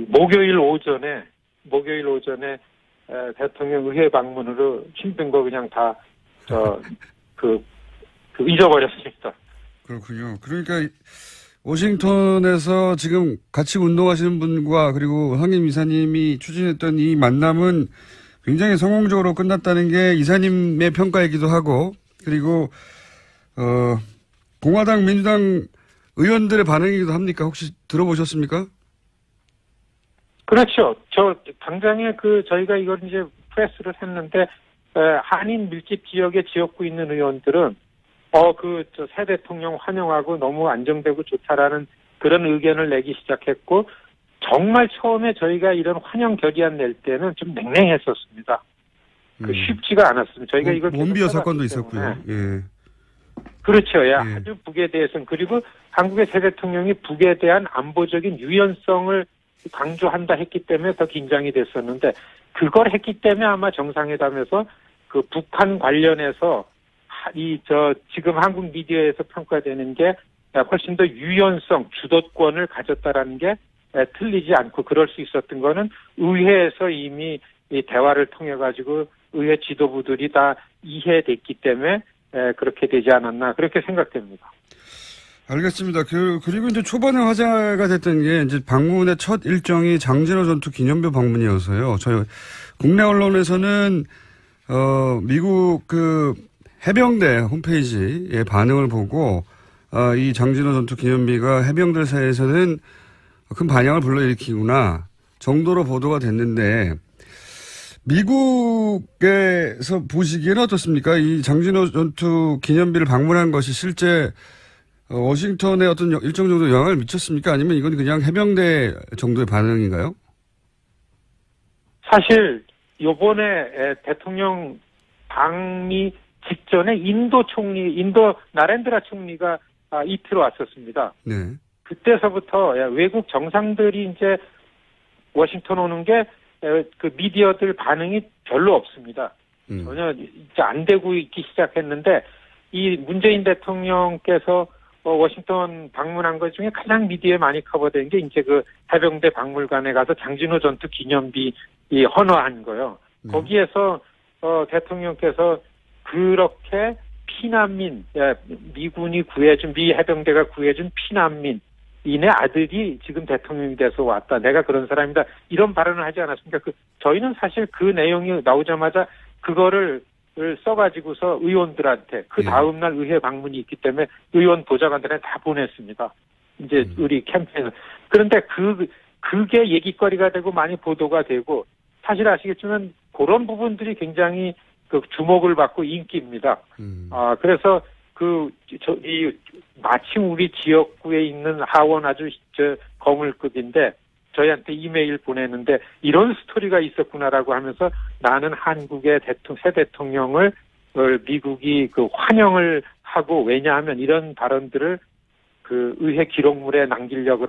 목요일 오전에 대통령 의회 방문으로 힘든 거 그냥 다 잊어버렸습니다. 그렇군요. 그러니까 워싱턴에서 지금 같이 운동하시는 분과 그리고 황임 이사님이 추진했던 이 만남은 굉장히 성공적으로 끝났다는 게 이사님의 평가이기도 하고 그리고 공화당 민주당 의원들의 반응이기도 합니까? 혹시 들어보셨습니까? 그렇죠. 당장에 저희가 이걸 이제 프레스를 했는데 한인 밀집 지역에 지역구 있는 의원들은 새 대통령 환영하고 너무 안정되고 좋다라는 그런 의견을 내기 시작했고 정말 처음에 저희가 이런 환영 결의안 낼 때는 좀 냉랭했었습니다. 쉽지가 않았습니다. 저희가 이걸 원비어 사건도 있었고요. 예. 그렇죠. 예. 아주 북에 대해서는 그리고 한국의 새 대통령이 북에 대한 안보적인 유연성을 강조한다 했기 때문에 더 긴장이 됐었는데 그걸 했기 때문에 아마 정상회담에서 그 북한 관련해서 지금 한국 미디어에서 평가되는 게 훨씬 더 유연성, 주도권을 가졌다라는 게 틀리지 않고 그럴 수 있었던 거는 의회에서 이미 이 대화를 통해 가지고 의회 지도부들이 다 이해됐기 때문에 그렇게 되지 않았나 그렇게 생각됩니다. 알겠습니다. 그리고 이제 초반에 화제가 됐던 게 이제 방문의 첫 일정이 장진호 전투 기념비 방문이어서요. 저희 국내 언론에서는 미국 그 해병대 홈페이지의 반응을 보고 이 장진호 전투 기념비가 해병대 사이에서는 큰 반향을 불러일으키구나 정도로 보도가 됐는데 미국에서 보시기에는 어떻습니까? 이 장진호 전투 기념비를 방문한 것이 실제 워싱턴에 어떤 일정 정도 영향을 미쳤습니까? 아니면 이건 그냥 해병대 정도의 반응인가요? 사실 요번에 대통령 방미 직전에 인도 나렌드라 총리가 이틀 왔었습니다. 네. 그때서부터 외국 정상들이 이제 워싱턴 오는 게 그 미디어들 반응이 별로 없습니다. 전혀 이제 안 되고 있기 시작했는데 이 문재인 대통령께서 워싱턴 방문한 것 중에 가장 미디어에 많이 커버된 게 이제 그 해병대 박물관에 가서 장진호 전투 기념비 헌화한 거요. 거기에서 대통령께서 그렇게 피난민, 미군이 구해준, 미 해병대가 구해준 피난민, 이네 아들이 지금 대통령이 돼서 왔다. 내가 그런 사람이다. 이런 발언을 하지 않았습니까? 저희는 사실 그 내용이 나오자마자 그거를 써가지고서 의원들한테 그 다음날 의회 방문이 있기 때문에 의원 보좌관들한테 다 보냈습니다. 이제 우리 캠페인을. 그런데 그게 얘기거리가 되고 많이 보도가 되고 사실 아시겠지만 그런 부분들이 굉장히 주목을 받고 인기입니다. 그래서 마침 우리 지역구에 있는 하원 아주 거물급인데 저희한테 이메일 보내는데 이런 스토리가 있었구나라고 하면서 나는 한국의 새 대통령을 미국이 환영을 하고 왜냐하면 이런 발언들을 의회 기록물에 남기려고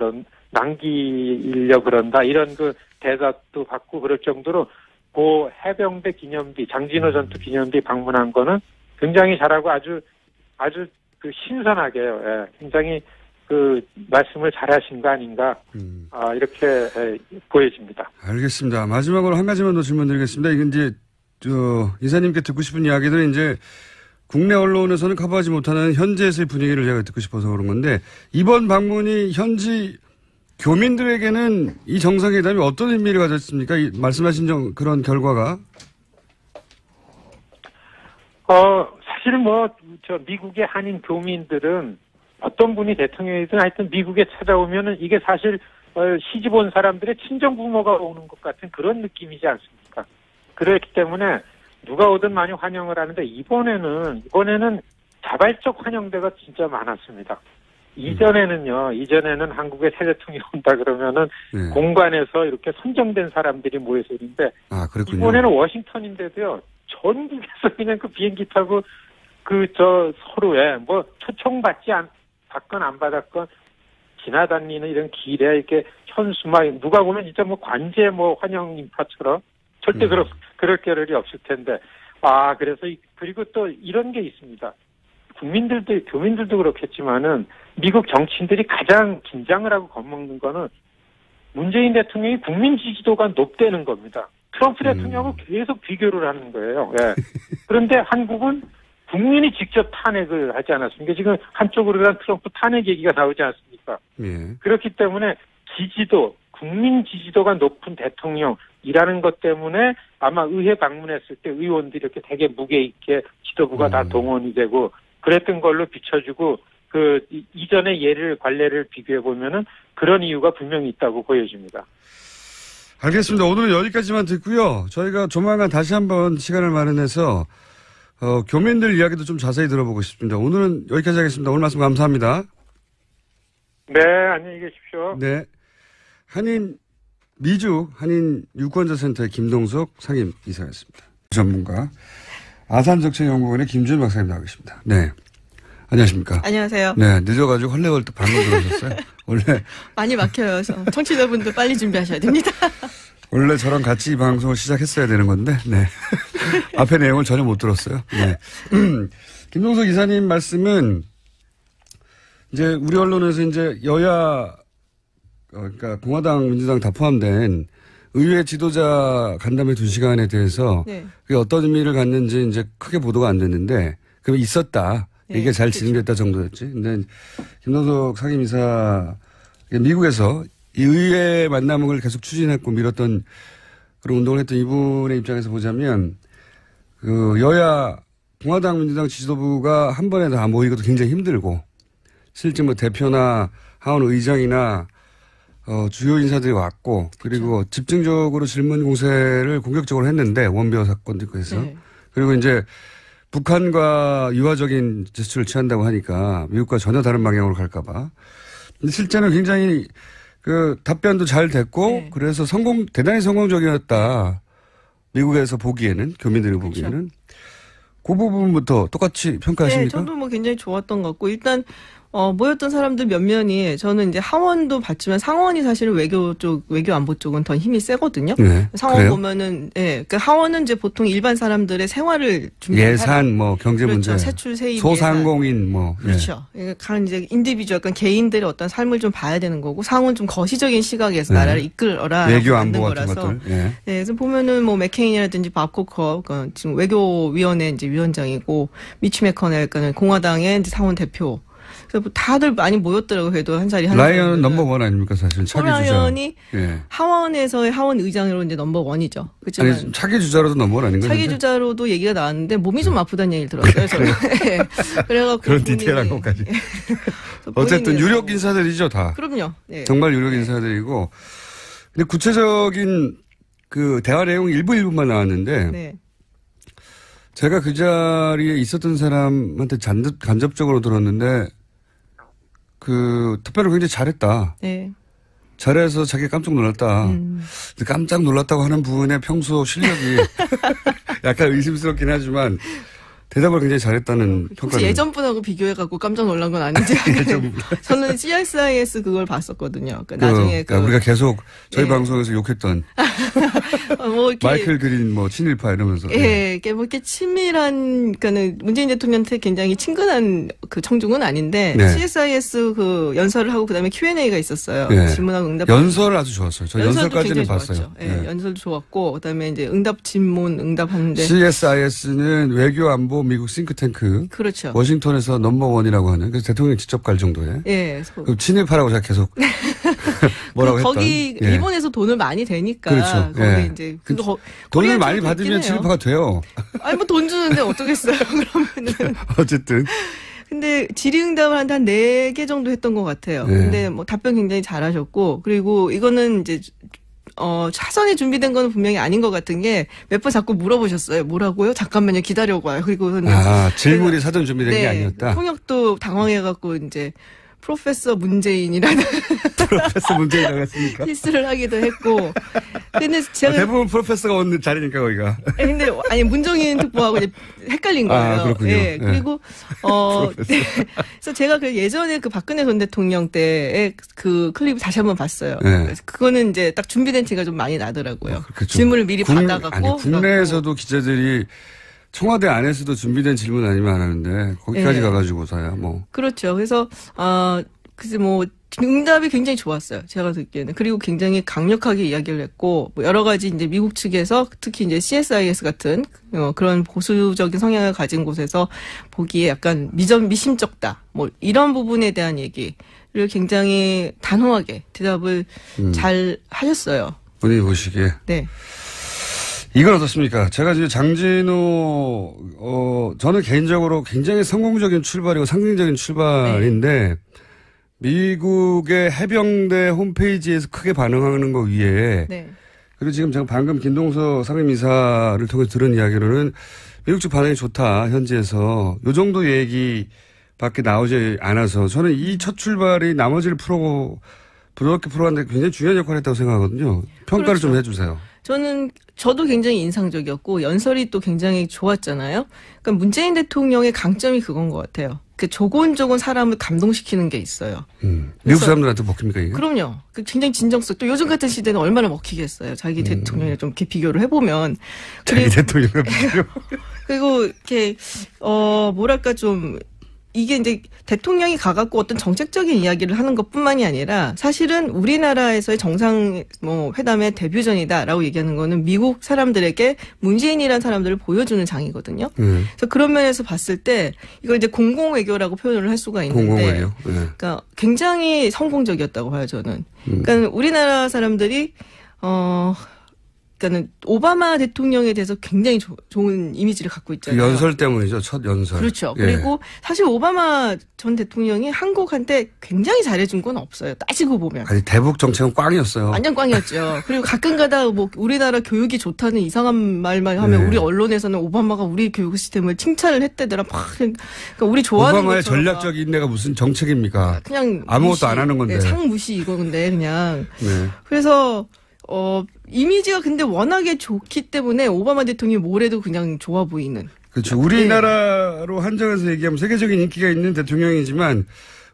그런다 이런 대답도 받고 그럴 정도로 해병대 기념비 장진호 전투 기념비 방문한 거는 굉장히 잘하고 아주 신선하게요. 굉장히 말씀을 잘하신 거 아닌가 이렇게 보여집니다. 알겠습니다. 마지막으로 한 가지만 더 질문드리겠습니다. 이건 이제 이사님께 듣고 싶은 이야기들은 이제 국내 언론에서는 커버하지 못하는 현지에서의 분위기를 제가 듣고 싶어서 그런 건데 이번 방문이 현지 교민들에게는 이 정상회담이 어떤 의미를 가졌습니까? 말씀하신 그런 결과가? 사실 미국의 한인 교민들은 어떤 분이 대통령이든 하여튼 미국에 찾아오면은 이게 사실 시집 온 사람들의 친정 부모가 오는 것 같은 그런 느낌이지 않습니까? 그렇기 때문에 누가 오든 많이 환영을 하는데 이번에는 자발적 환영대가 진짜 많았습니다. 이전에는 한국에 새 대통령이 온다 그러면은 공관에서 이렇게 선정된 사람들이 모여서 있는데 이번에는 워싱턴인데도요. 전국에서 그냥 비행기 타고 서로에 초청 받건 안 받았건 지나다니는 이런 길에 이렇게 현수막 누가 보면 진짜 관제 환영 인파처럼 절대 그럴 겨를이 없을 텐데 그래서 그리고 또 이런 게 있습니다. 교민들도 그렇겠지만은 미국 정치인들이 가장 긴장을 하고 겁먹는 거는 문재인 대통령이 국민 지지도가 높다는 겁니다. 트럼프 대통령하고 계속 비교를 하는 거예요. 그런데 한국은 국민이 직접 탄핵을 하지 않았습니까? 지금 한쪽으로는 트럼프 탄핵 얘기가 나오지 않습니까? 그렇기 때문에 국민 지지도가 높은 대통령이라는 것 때문에 아마 의회 방문했을 때 의원들이 이렇게 되게 무게 있게 지도부가 다 동원이 되고 그랬던 걸로 비춰주고 이전의 관례를 비교해 보면은 그런 이유가 분명히 있다고 보여집니다. 알겠습니다. 오늘은 여기까지만 듣고요. 저희가 조만간 다시 한번 시간을 마련해서 교민들 이야기도 좀 자세히 들어보고 싶습니다. 오늘은 여기까지 하겠습니다. 오늘 말씀 감사합니다. 네, 안녕히 계십시오. 네. 한인 미주 한인 유권자센터의 김동석 상임이사였습니다. 전문가 아산정책연구원의 김준 박사님 나와 계십니다. 네. 안녕하십니까. 안녕하세요. 네. 늦어가지고 헐레벌떡 방금 들어오셨어요. 원래. 많이 막혀요. 청취자분들 빨리 준비하셔야 됩니다. 원래 저랑 같이 이 방송을 시작했어야 되는 건데, 네. 앞에 내용을 전혀 못 들었어요. 네. 김동석 이사님 말씀은 이제 우리 언론에서 이제 여야, 그러니까 공화당, 민주당 다 포함된 의회 지도자 간담회 2시간에 대해서 네. 그게 어떤 의미를 갖는지 이제 크게 보도가 안 됐는데, 그게 있었다. 네, 이게 잘 진행됐다 정도였지. 근데 김동석 상임이사 미국에서 이 의회 만남을 계속 추진했고 밀었던 그런 운동을 했던 이분의 입장에서 보자면 그 여야 공화당 민주당 지도부가 한 번에 다 모이기도 굉장히 힘들고 실제 뭐 대표나 하원 의장이나 주요 인사들이 왔고 그리고 그렇죠. 집중적으로 질문 공세를 공격적으로 했는데 원베어 사건도 있고 해서 네. 그리고 이제 북한과 유화적인 제스처를 취한다고 하니까 미국과 전혀 다른 방향으로 갈까 봐. 근데 실제는 굉장히 그 답변도 잘 됐고 네. 그래서 대단히 성공적이었다. 미국에서 보기에는 교민들이 보기에는. 그렇죠. 그 부분부터 똑같이 평가하십니까? 네, 저도 뭐 굉장히 좋았던 것 같고 일단 모였던 사람들 몇몇이 저는 이제 하원도 봤지만 상원이 사실은 외교 안보 쪽은 더 힘이 세거든요. 네, 상원 그래요? 보면은 예, 그 하원은 이제 보통 일반 사람들의 생활을 준비하는 예산 뭐 경제 그렇죠. 문제, 세출 세입 소상공인 뭐 그렇죠. 예. 간 이제 인디비주얼 약간 개인들의 어떤 삶을 좀 봐야 되는 거고 상원 좀 거시적인 시각에서 네. 나라를 이끌어라 외교 안보 같은 것들. 예. 네, 그래서 보면은 뭐 맥케인이라든지 밥 코커 지금 외교위원회 이제 위원장이고 미치 매커넬 공화당의 이제 상원 대표. 다들 많이 모였더라고요. 그래도 한 자리 라이언은 넘버원 아닙니까 사실 차기 주자. 라이언이 예. 하원에서의 하원 의장으로 이제 넘버원이죠. 그렇지만 아니 차기 주자로도 넘버원 아닌가요? 차기 주자로도 얘기가 나왔는데 몸이 좀 아프다는 얘기를 들었어요. 저는. 네. 그래갖고 그런 디테일한 것까지. 어쨌든 유력 인사들이죠 다. 그럼요. 네. 정말 유력 인사들이고. 근데 구체적인 그 대화 내용 일부만 나왔는데. 네. 제가 그 자리에 있었던 사람한테 간접적으로 들었는데. 그 투표를 굉장히 잘했다. 네. 잘해서 자기 깜짝 놀랐다. 근데 깜짝 놀랐다고 하는 부분에 평소 실력이 약간 의심스럽긴 하지만 대답을 굉장히 잘했다는 평가. 혹시 예전 분하고 비교해갖고 깜짝 놀란 건 아닌지. 저는 CSIS 그걸 봤었거든요. 그러니까 나중에 우리가 계속 저희 방송에서 욕했던 뭐 마이클 그린 뭐 친일파 이러면서. 예, 뭐 이렇게 친밀한 그러니까는 문재인 대통령한테 굉장히 친근한 그 청중은 아닌데 네. CSIS 그 연설을 하고 그다음에 Q&A가 있었어요. 네. 질문하고 응답. 연설을 아주 좋았어요. 저 연설까지는 봤어요. 예, 네. 연설도 좋았고 그다음에 이제 응답 질문 응답하는데. CSIS는 외교 안보 미국 싱크탱크. 그렇죠. 워싱턴에서 넘버원이라고 하는. 그래서 대통령이 직접 갈 정도에. 예. 그럼 친일파라고 제가 계속 뭐라고 했던. 거기 예. 일본에서 돈을 많이 되니까. 그렇죠. 거기 예. 이제 돈을 많이 받으면 친일파가 돼요. 아니 뭐 돈 주는데 어쩌겠어요. 그러면은. 어쨌든. 근데 질의응답을 한 4개 정도 했던 것 같아요. 예. 근데 뭐 답변 굉장히 잘하셨고 그리고 이거는 이제 사전에 준비된 건 분명히 아닌 것 같은 게 몇 번 자꾸 물어보셨어요. 뭐라고요? 잠깐만요. 기다려봐요. 그리고는 질문이 사전 준비된 게 아니었다. 통역도 당황해갖고 이제 프로페서 문재인이라는 프로페서 문재인 나갔습니까? 실수를 하기도 했고. 근데 제가 대부분 프로페서가 오는 자리니까 거기가. 근데 아니 문정인 특보하고 이제 헷갈린 거예요. 그렇군요. 예. 그리고 그래서 제가 그 예전에 그 박근혜 전 대통령 때의 그 클립을 다시 한번 봤어요. 네. 그거는 이제 딱 준비된 티가 좀 많이 나더라고요. 질문을 미리 받아갖고. 국내에서도 기자들이 청와대 안에서도 준비된 질문 아니면 안 하는데 거기까지 네. 가가지고서야 뭐. 그렇죠. 그래서 그래서 뭐 응답이 굉장히 좋았어요. 제가 듣기에는. 그리고 굉장히 강력하게 이야기를 했고 뭐 여러 가지 이제 미국 측에서 특히 이제 CSIS 같은 그런 보수적인 성향을 가진 곳에서 보기에 약간 미심쩍다. 뭐 이런 부분에 대한 얘기를 굉장히 단호하게 대답을 잘 하셨어요. 본인이 보시기에. 네. 이건 어떻습니까? 제가 이제 장진호, 저는 개인적으로 굉장히 성공적인 출발이고 상징적인 출발인데, 네. 미국의 해병대 홈페이지에서 크게 반응하는 거 위에, 네. 그리고 지금 제가 방금 김동석 상임이사를 통해 들은 이야기로는 미국 측 반응이 좋다, 현지에서. 요 정도 얘기밖에 나오지 않아서 저는 이 첫 출발이 나머지를 부드럽게 풀어갔는데 굉장히 중요한 역할을 했다고 생각하거든요. 평가를 그렇죠. 좀 해주세요. 저도 굉장히 인상적이었고 연설이 또 굉장히 좋았잖아요. 그러니까 문재인 대통령의 강점이 그건 것 같아요. 그 조곤조곤 사람을 감동시키는 게 있어요. 미국 사람들한테 먹힙니까 이게? 그럼요. 굉장히 진정성. 또 요즘 같은 시대는 얼마나 먹히겠어요. 자기 대통령이랑 좀 이렇게 비교를 해보면. 자기 대통령과 비교. 그리고 이렇게 뭐랄까 좀 이게 이제 대통령이 가갖고 어떤 정책적인 이야기를 하는 것뿐만이 아니라 사실은 우리나라에서의 정상 회담의 데뷔전이다라고 얘기하는 거는 미국 사람들에게 문재인이라는 사람들을 보여주는 장이거든요. 그래서 그런 면에서 봤을 때 이걸 이제 공공외교라고 표현을 할 수가 있는데, 공공외교. 그러니까 굉장히 성공적이었다고 봐요 저는. 그러니까 우리나라 사람들이 그러니까는 오바마 대통령에 대해서 굉장히 좋은 이미지를 갖고 있잖아요. 그 연설 때문이죠. 첫 연설. 그렇죠. 예. 그리고 사실 오바마 전 대통령이 한국한테 굉장히 잘해준 건 없어요. 따지고 보면. 아니 대북 정책은 꽝이었어요. 완전 꽝이었죠. 그리고 가끔가다 뭐 우리나라 교육이 좋다는 이상한 말만 하면 네. 우리 언론에서는 오바마가 우리 교육 시스템을 칭찬을 했대더라. 그러니까 우리 좋아하는 오바마의 것처럼 전략적 인내가 무슨 정책입니까? 그냥 아무것도 무시, 안 하는 건데. 네, 상무시 이거근데 그냥. 네. 그래서 이미지가 근데 워낙에 좋기 때문에 오바마 대통령이 뭘 해도 그냥 좋아 보이는. 그렇죠. 우리나라로 한정해서 얘기하면 세계적인 인기가 있는 대통령이지만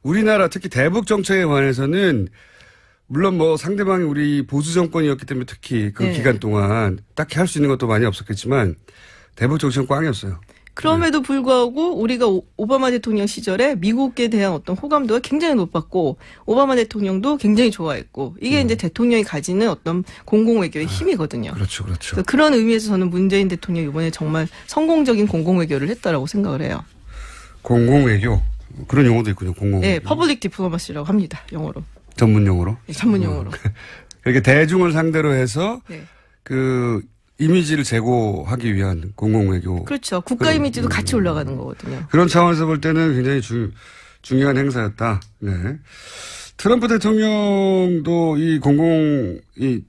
우리나라 특히 대북 정책에 관해서는 물론 뭐 상대방이 우리 보수 정권이었기 때문에 특히 그 네. 기간 동안 딱히 할 수 있는 것도 많이 없었겠지만 대북 정책은 꽝이었어요. 그럼에도 불구하고 우리가 오바마 대통령 시절에 미국에 대한 어떤 호감도가 굉장히 높았고 오바마 대통령도 굉장히 좋아했고 이게 이제 대통령이 가지는 어떤 공공외교의 힘이거든요. 그렇죠. 그렇죠. 그래서 그런 의미에서 저는 문재인 대통령이 이번에 정말 성공적인 공공외교를 했다라고 생각을 해요. 공공외교. 그런 용어도 있군요. 공공외교. 네, 퍼블릭 디플로마시라고 합니다. 영어로. 전문 용어로. 네, 전문 용어로. 이렇게 대중을 상대로 해서 네. 그 이미지를 제고하기 위한 공공외교. 그렇죠. 국가 이미지도 같이 올라가는 거거든요. 그런 차원에서 볼 때는 굉장히 중요한 행사였다. 네. 트럼프 대통령도 이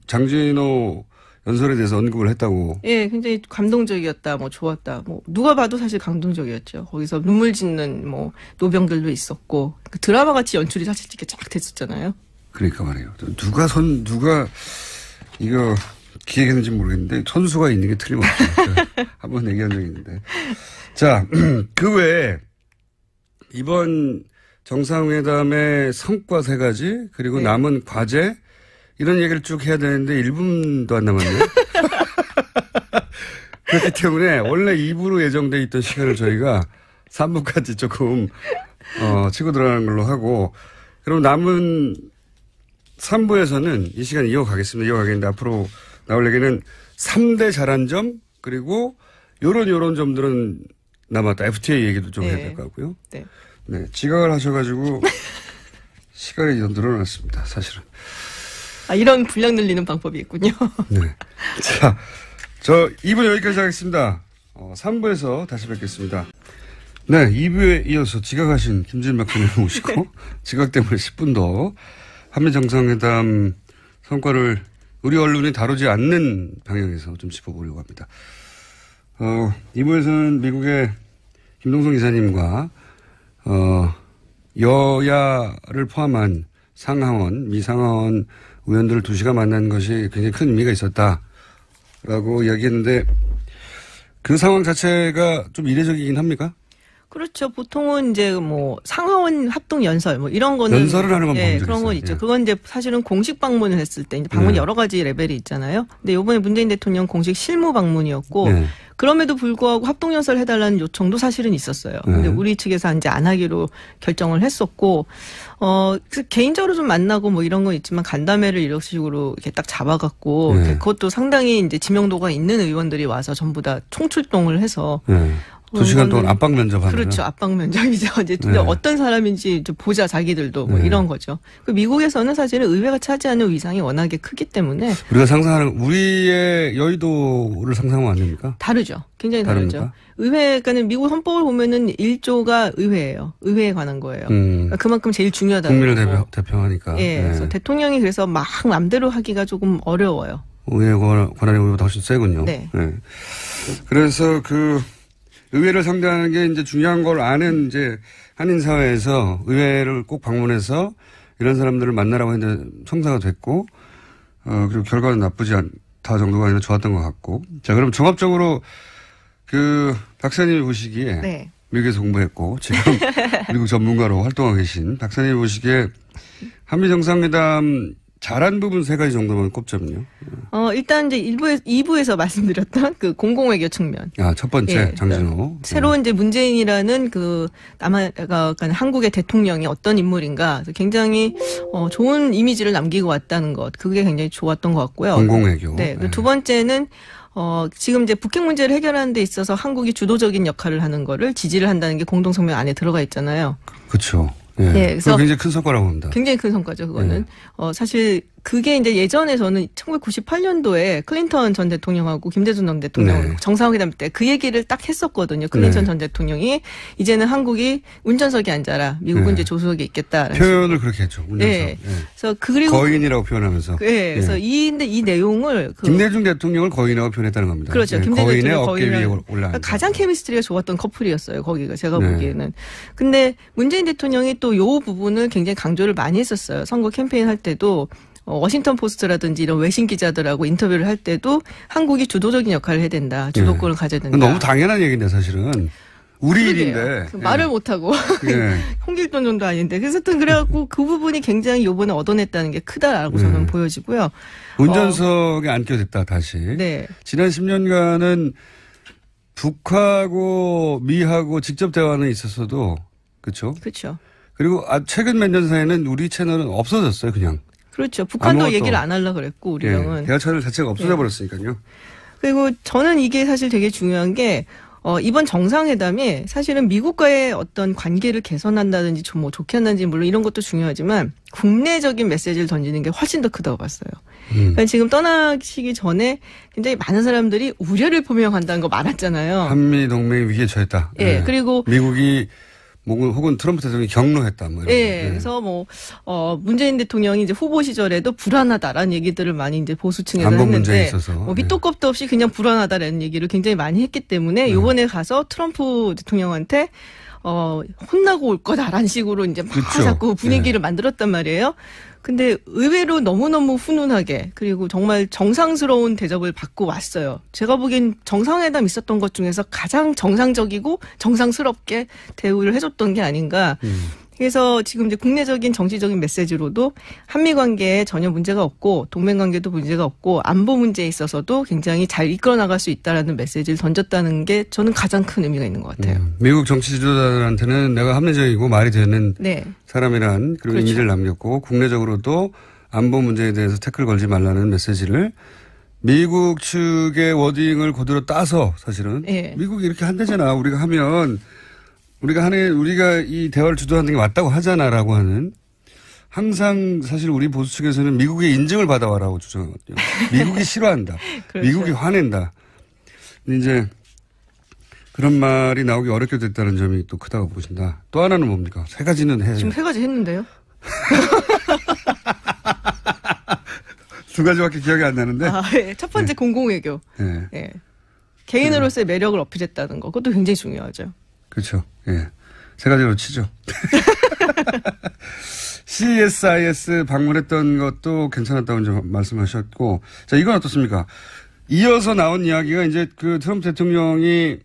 장진호 연설에 대해서 언급을 했다고. 예, 굉장히 감동적이었다, 좋았다. 누가 봐도 사실 감동적이었죠. 거기서 눈물 짓는 노병들도 있었고, 그 드라마 같이 연출이 사실 이렇게 쫙 됐었잖아요. 그러니까 말이에요. 누가 이거 기획했는지 모르겠는데, 선수가 있는 게 틀림없어요. 한번 얘기한 적이 있는데. 자, 그 외에, 이번 정상회담의 성과 3가지, 그리고 네. 남은 과제, 이런 얘기를 쭉 해야 되는데 1분도 안 남았네요. 그렇기 때문에 원래 2부로 예정돼 있던 시간을 저희가 3부까지 조금 치고 들어가는 걸로 하고 그럼 남은 3부에서는 이 시간 이어가겠는데 앞으로 나올 얘기는 3대 잘한 점 그리고 요런 점들은 남았다. FTA 얘기도 좀 해야 될 것 같고요. 네. 네, 지각을 하셔가지고 시간이 늘어났습니다. 사실은. 이런 분량 늘리는 방법이 있군요. 네. 자, 저 2부 여기까지 하겠습니다. 3부에서 다시 뵙겠습니다. 네, 2부에 이어서 지각하신 김진일 박사님 모시고 지각 때문에 10분 더 한미 정상회담 성과를 우리 언론이 다루지 않는 방향에서 좀 짚어보려고 합니다. 2부에서는 미국의 김동성 이사님과 여야를 포함한 상하원, 미상하원 의원들을 2시간 만난 것이 굉장히 큰 의미가 있었다라고 이야기했는데 그 상황 자체가 좀 이례적이긴 합니까? 그렇죠. 보통은 이제 상하원 합동 연설 이런 거는 연설을 하는 건 본 적 그런 건 있어요. 있죠. 예. 그건 이제 사실은 공식 방문을 했을 때 이제 방문 여러 가지 레벨이 있잖아요. 근데 이번에 문재인 대통령 공식 실무 방문이었고 네. 그럼에도 불구하고 합동 연설 해달라는 요청도 사실은 있었어요. 근데 우리 측에서 이제 안 하기로 결정을 했었고 개인적으로 좀 만나고 이런 건 있지만 간담회를 이런 식으로 이렇게 딱 잡아갖고 네. 그것도 상당히 이제 지명도가 있는 의원들이 와서 전부 다 총출동을 해서. 네. 2시간 동안 압박 면접하는. 그렇죠. 압박 면접이죠. 이제 네. 어떤 사람인지 좀 보자 자기들도 이런 거죠. 미국에서는 사실은 의회가 차지하는 위상이 워낙에 크기 때문에 우리가 상상하는 우리의 여의도를 상상하면 안 됩니까? 다르죠. 굉장히 다르죠. 다릅니까? 의회가는 미국 헌법을 보면은 1조가 의회예요. 의회에 관한 거예요. 그러니까 그만큼 제일 중요하다고. 국민을 대표하니까. 예. 네. 그래서 대통령이 그래서 막 맘대로 하기가 조금 어려워요. 의회 권한이 우리보다 훨씬 세군요. 네. 네. 그래서 의회를 상대하는 게 이제 중요한 걸 아는 이제 한인 사회에서 의회를 꼭 방문해서 이런 사람들을 만나라고 했는데 성사가 됐고, 그리고 결과는 나쁘지 않다 정도가 아니라 좋았던 것 같고. 자, 그럼 종합적으로 박사님이 보시기에. 네. 미국에서 공부했고, 지금 미국 전문가로 활동하고 계신 박사님이 보시기에 한미 정상회담 잘한 부분 3가지 정도만 꼽자면요. 일단 이제 2부에서 말씀드렸던 그 공공외교 측면. 첫 번째, 예, 장진호. 새로운 이제 문재인이라는 한국의 대통령이 어떤 인물인가. 굉장히, 좋은 이미지를 남기고 왔다는 것. 그게 굉장히 좋았던 것 같고요. 공공외교. 네. 네. 두 번째는, 지금 이제 북핵 문제를 해결하는 데 있어서 한국이 주도적인 역할을 하는 거를 지지를 한다는 게 공동성명 안에 들어가 있잖아요. 그렇죠. 예. 네, 그래서 굉장히 큰 성과라고 봅니다. 굉장히 큰 성과죠, 그거는. 사실 그게 이제 예전에서는 1998년도에 클린턴 전 대통령하고 김대중 전 대통령 네. 정상회담 때 그 얘기를 딱 했었거든요. 클린턴 네. 전 대통령이 이제는 한국이 운전석에 앉아라. 미국은 네. 이제 조수석에 있겠다. 표현을 그렇게 했죠. 운전석. 네. 네. 그래서 그리고 거인이라고 표현하면서. 네. 그래서 이 내용을 김대중 대통령을 거인이라고 표현했다는 겁니다. 그렇죠. 네. 김대중 거인의 어깨 위에 올라. 가장 케미스트리가 좋았던 커플이었어요. 거기가 제가 네. 보기에는. 근데 문재인 대통령이 또 요 부분을 굉장히 강조를 많이 했었어요. 선거 캠페인 할 때도. 워싱턴 포스트라든지 이런 외신 기자들하고 인터뷰를 할 때도 한국이 주도적인 역할을 해야 된다. 주도권을 가져야 된다. 너무 당연한 얘기인데 사실은. 우리 일인데. 말을 못하고. 홍길동 정도 아닌데. 그래서 그래갖고 그 부분이 굉장히 요번에 얻어냈다는 게 크다라고 저는 보여지고요. 운전석에 앉게 됐다 다시. 네. 지난 10년간은 북하고 미하고 직접 대화는 있었어도 그렇죠. 그렇죠. 그리고 최근 몇 년 사이에는 우리 채널은 없어졌어요 그냥. 그렇죠. 북한도 얘기를 안 하려고 그랬고, 우리랑은. 대화 채널 자체가 없어져 버렸으니까요. 그리고 저는 이게 사실 되게 중요한 게, 이번 정상회담이 사실은 미국과의 어떤 관계를 개선한다든지 좀 좋게 한다든지 물론 이런 것도 중요하지만 국내적인 메시지를 던지는 게 훨씬 더 크다고 봤어요. 그러니까 지금 떠나시기 전에 굉장히 많은 사람들이 우려를 표명한다는 거 많았잖아요. 한미 동맹이 위기에 처했다. 예. 네. 그리고 미국이 혹은 트럼프 대통령이 경로했다. 뭐 이런. 예. 그래서 문재인 대통령이 이제 후보 시절에도 불안하다라는 얘기들을 많이 이제 보수층에서 안보 했는데 문제에 있어서. 밑도 끝도 없이 그냥 불안하다라는 얘기를 굉장히 많이 했기 때문에 이번에 가서 트럼프 대통령한테 혼나고 올 거다라는 식으로 이제 막 그렇죠. 자꾸 분위기를 만들었단 말이에요. 근데 의외로 너무너무 훈훈하게 그리고 정말 정상스러운 대접을 받고 왔어요. 제가 보기엔 정상회담 있었던 것 중에서 가장 정상적이고 정상스럽게 대우를 해줬던 게 아닌가. 그래서 지금 이제 국내적인 정치적인 메시지로도 한미 관계에 전혀 문제가 없고 동맹 관계도 문제가 없고 안보 문제에 있어서도 굉장히 잘 이끌어 나갈 수 있다라는 메시지를 던졌다는 게 저는 가장 큰 의미가 있는 것 같아요. 미국 정치 지도자들한테는 내가 합리적이고 말이 되는 네. 사람이란 그런 그렇죠. 이미지를 남겼고 국내적으로도 안보 문제에 대해서 태클 걸지 말라는 메시지를 미국 측의 워딩을 그대로 따서 사실은 네. 미국이 이렇게 한다잖아. 우리가 하면 우리가 이 대화를 주도하는 게 맞다고 하잖아라고 하는 항상 사실 우리 보수 측에서는 미국의 인증을 받아와라고 주장하거든요. 미국이 싫어한다. 그렇죠. 미국이 화낸다. 근데 이제 그런 말이 나오기 어렵게 됐다는 점이 또 크다고 보신다. 또 하나는 뭡니까? 3가지는 해야죠. 지금 3가지 했는데요. 2가지밖에 기억이 안 나는데. 네. 첫 번째 네. 공공외교. 네. 네. 개인으로서의 매력을 어필했다는 거. 그것도 굉장히 중요하죠. 그렇죠. 예. 3가지로 치죠. CSIS 방문했던 것도 괜찮았다고 이제 말씀하셨고. 자, 이건 어떻습니까? 이어서 나온 이야기가 이제 그 트럼프 대통령이,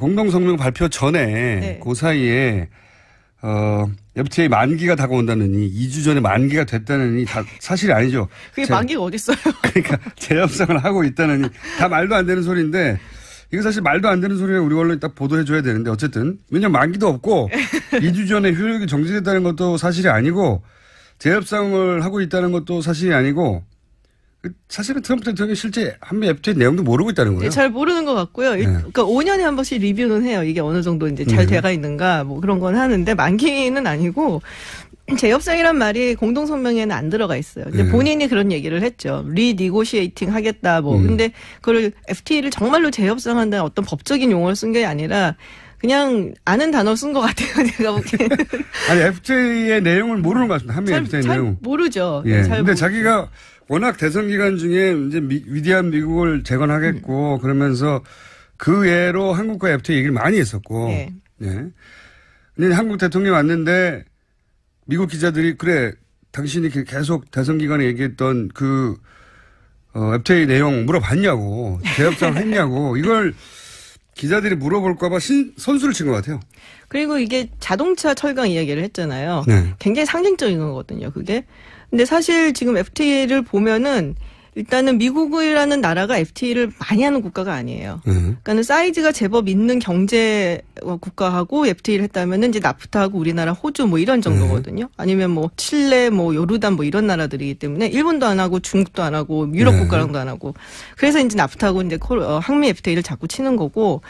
공동성명 발표 전에, 네. 그 사이에, FTA 만기가 다가온다느니, 2주 전에 만기가 됐다느니, 다 사실이 아니죠. 그게 만기가 어딨어요? 그러니까 재협상을 하고 있다느니, 다 말도 안 되는 소리인데, 이거 사실 말도 안 되는 소리를 우리 언론이 딱 보도해줘야 되는데 어쨌든 왜냐면 만기도 없고 2주 전에 효력이 정지됐다는 것도 사실이 아니고 재협상을 하고 있다는 것도 사실이 아니고 사실은 트럼프 대통령이 실제 한미 FTA 내용도 모르고 있다는 거예요. 네, 잘 모르는 것 같고요. 네. 그러니까 5년에 한 번씩 리뷰는 해요. 이게 어느 정도 이제 잘 돼가 있는가 뭐 그런 건 하는데 만기는 아니고 재협상이란 말이 공동성명에는 안 들어가 있어요. 근데 본인이 그런 얘기를 했죠. 리니고시에이팅 하겠다 뭐. 근데 그걸 FTA를 정말로 재협상한다는 어떤 법적인 용어를 쓴 게 아니라 그냥 아는 단어 쓴 것 같아요. 제가 보기에는. 아니 FTA의 내용을 모르는 것 같습니다. 한미 FTA 잘 내용. 모르죠. 예. 근데 자기가 워낙 대선 기간 중에 이제 위대한 미국을 재건하겠고 그러면서 그 외로 한국과 FTA 얘기를 많이 했었고. 예. 예. 근데 한국 대통령이 왔는데 미국 기자들이 그래 당신이 계속 대선 기간에 얘기했던 그 FTA 내용 물어봤냐고 재협상 했냐고 이걸 기자들이 물어볼까 봐 선수를 친 것 같아요. 그리고 이게 자동차 철강 이야기를 했잖아요. 네. 굉장히 상징적인 거거든요, 그게. 근데 사실 지금 FTA를 보면은 일단은 미국이라는 나라가 FTA를 많이 하는 국가가 아니에요. 그러니까는 사이즈가 제법 있는 경제 국가하고 FTA를 했다면은 이제 나프타하고 우리나라, 호주 뭐 이런 정도거든요. 아니면 뭐 칠레, 뭐 요르단 뭐 이런 나라들이기 때문에 일본도 안 하고 중국도 안 하고 유럽 국가랑도 안 하고 그래서 이제 나프타하고 이제 항미 FTA를 자꾸 치는 거고.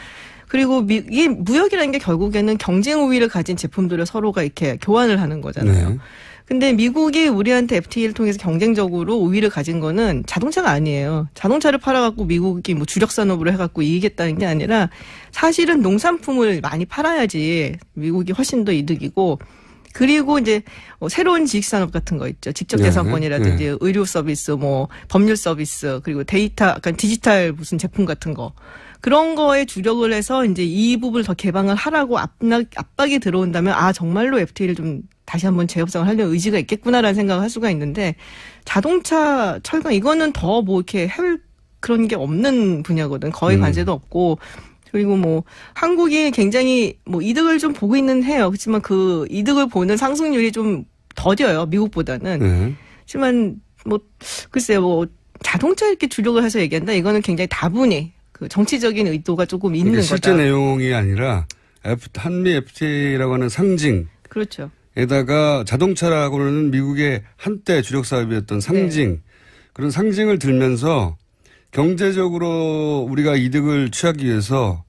그리고 이게 무역이라는 게 결국에는 경쟁 우위를 가진 제품들을 서로가 이렇게 교환을 하는 거잖아요. 네. 근데 미국이 우리한테 FTA를 통해서 경쟁적으로 우위를 가진 거는 자동차가 아니에요. 자동차를 팔아갖고 미국이 뭐 주력 산업으로 해갖고 이기겠다는 게 아니라 사실은 농산품을 많이 팔아야지 미국이 훨씬 더 이득이고 그리고 이제 새로운 지식산업 같은 거 있죠. 직접대상권이라든지 의료 서비스, 뭐 법률 서비스, 그리고 데이터, 약간 디지털 무슨 제품 같은 거. 그런 거에 주력을 해서 이제 이 부분을 더 개방을 하라고 압박이 들어온다면 아 정말로 FTA를 좀 다시 한번 재협상을 하려는 의지가 있겠구나라는 생각을 할 수가 있는데 자동차, 철강 이거는 더 뭐 이렇게 해올 그런 게 없는 분야거든. 거의 관세도 없고 그리고 뭐 한국이 굉장히 뭐 이득을 좀 보고 있는 해요. 그렇지만 그 이득을 보는 상승률이 좀 더뎌요. 미국보다는. 하지만 뭐 글쎄요. 뭐 자동차 이렇게 주력을 해서 얘기한다. 이거는 굉장히 다분히 그 정치적인 의도가 조금 있는 거다. 실제 내용이 아니라 한미 FTA라고 하는 상징. 그렇죠. 에다가 자동차라고는 미국의 한때 주력 사업이었던 상징. 네. 그런 상징을 들면서 경제적으로 우리가 이득을 취하기 위해서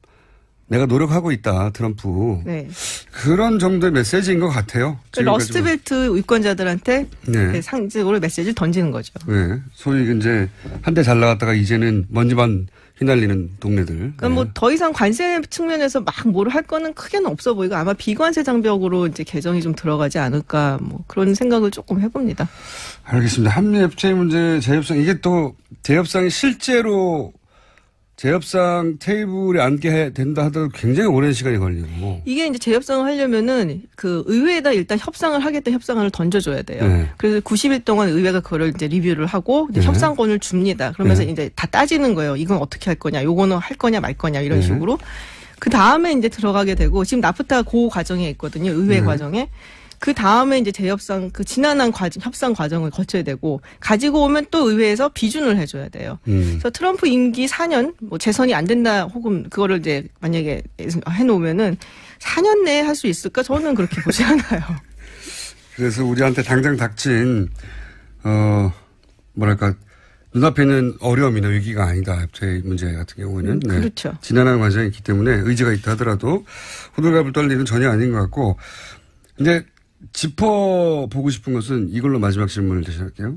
내가 노력하고 있다. 트럼프. 네. 그런 정도의 메시지인 것 같아요. 그 러스트벨트 유권자들한테 네. 상징으로 메시지를 던지는 거죠. 네. 소위 이제 한때 잘 나갔다가 이제는 먼지만 휘날리는 동네들. 그러니까 네. 뭐 더 이상 관세 측면에서 막 뭐를 할 거는 크게는 없어 보이고 아마 비관세 장벽으로 이제 개정이 좀 들어가지 않을까 뭐 그런 생각을 조금 해봅니다. 알겠습니다. 한미 FTA 문제 재협상 이게 또 재협상이 실제로 재협상 테이블에 앉게 된다 하더라도 굉장히 오랜 시간이 걸리고. 이게 이제 재협상을 하려면은 그 의회에다 일단 협상을 하겠다 협상안을 던져줘야 돼요. 네. 그래서 90일 동안 의회가 그걸 이제 리뷰를 하고 이제 네. 협상권을 줍니다. 그러면서 네. 이제 다 따지는 거예요. 이건 어떻게 할 거냐, 요거는 할 거냐 말 거냐 이런 네. 식으로. 그 다음에 이제 들어가게 되고 지금 나프타 그 과정에 있거든요. 의회 과정에. 그 다음에 이제 재협상 그 지난한 협상 과정을 거쳐야 되고 가지고 오면 또 의회에서 비준을 해줘야 돼요. 그래서 트럼프 임기 4년 뭐 재선이 안 된다 혹은 그거를 이제 만약에 해놓으면은 4년 내에 할 수 있을까? 저는 그렇게 보지 않아요. 그래서 우리한테 당장 닥친 뭐랄까 눈앞에 있는 어려움이나 위기가 아니다. FTA 문제 같은 경우는 네. 그렇죠. 지난한 과정이 있기 때문에 의지가 있다 하더라도 호들갑을 떨 일은 전혀 아닌 것 같고 이제. 짚어보고 싶은 것은 이걸로 마지막 질문을 다시 할게요.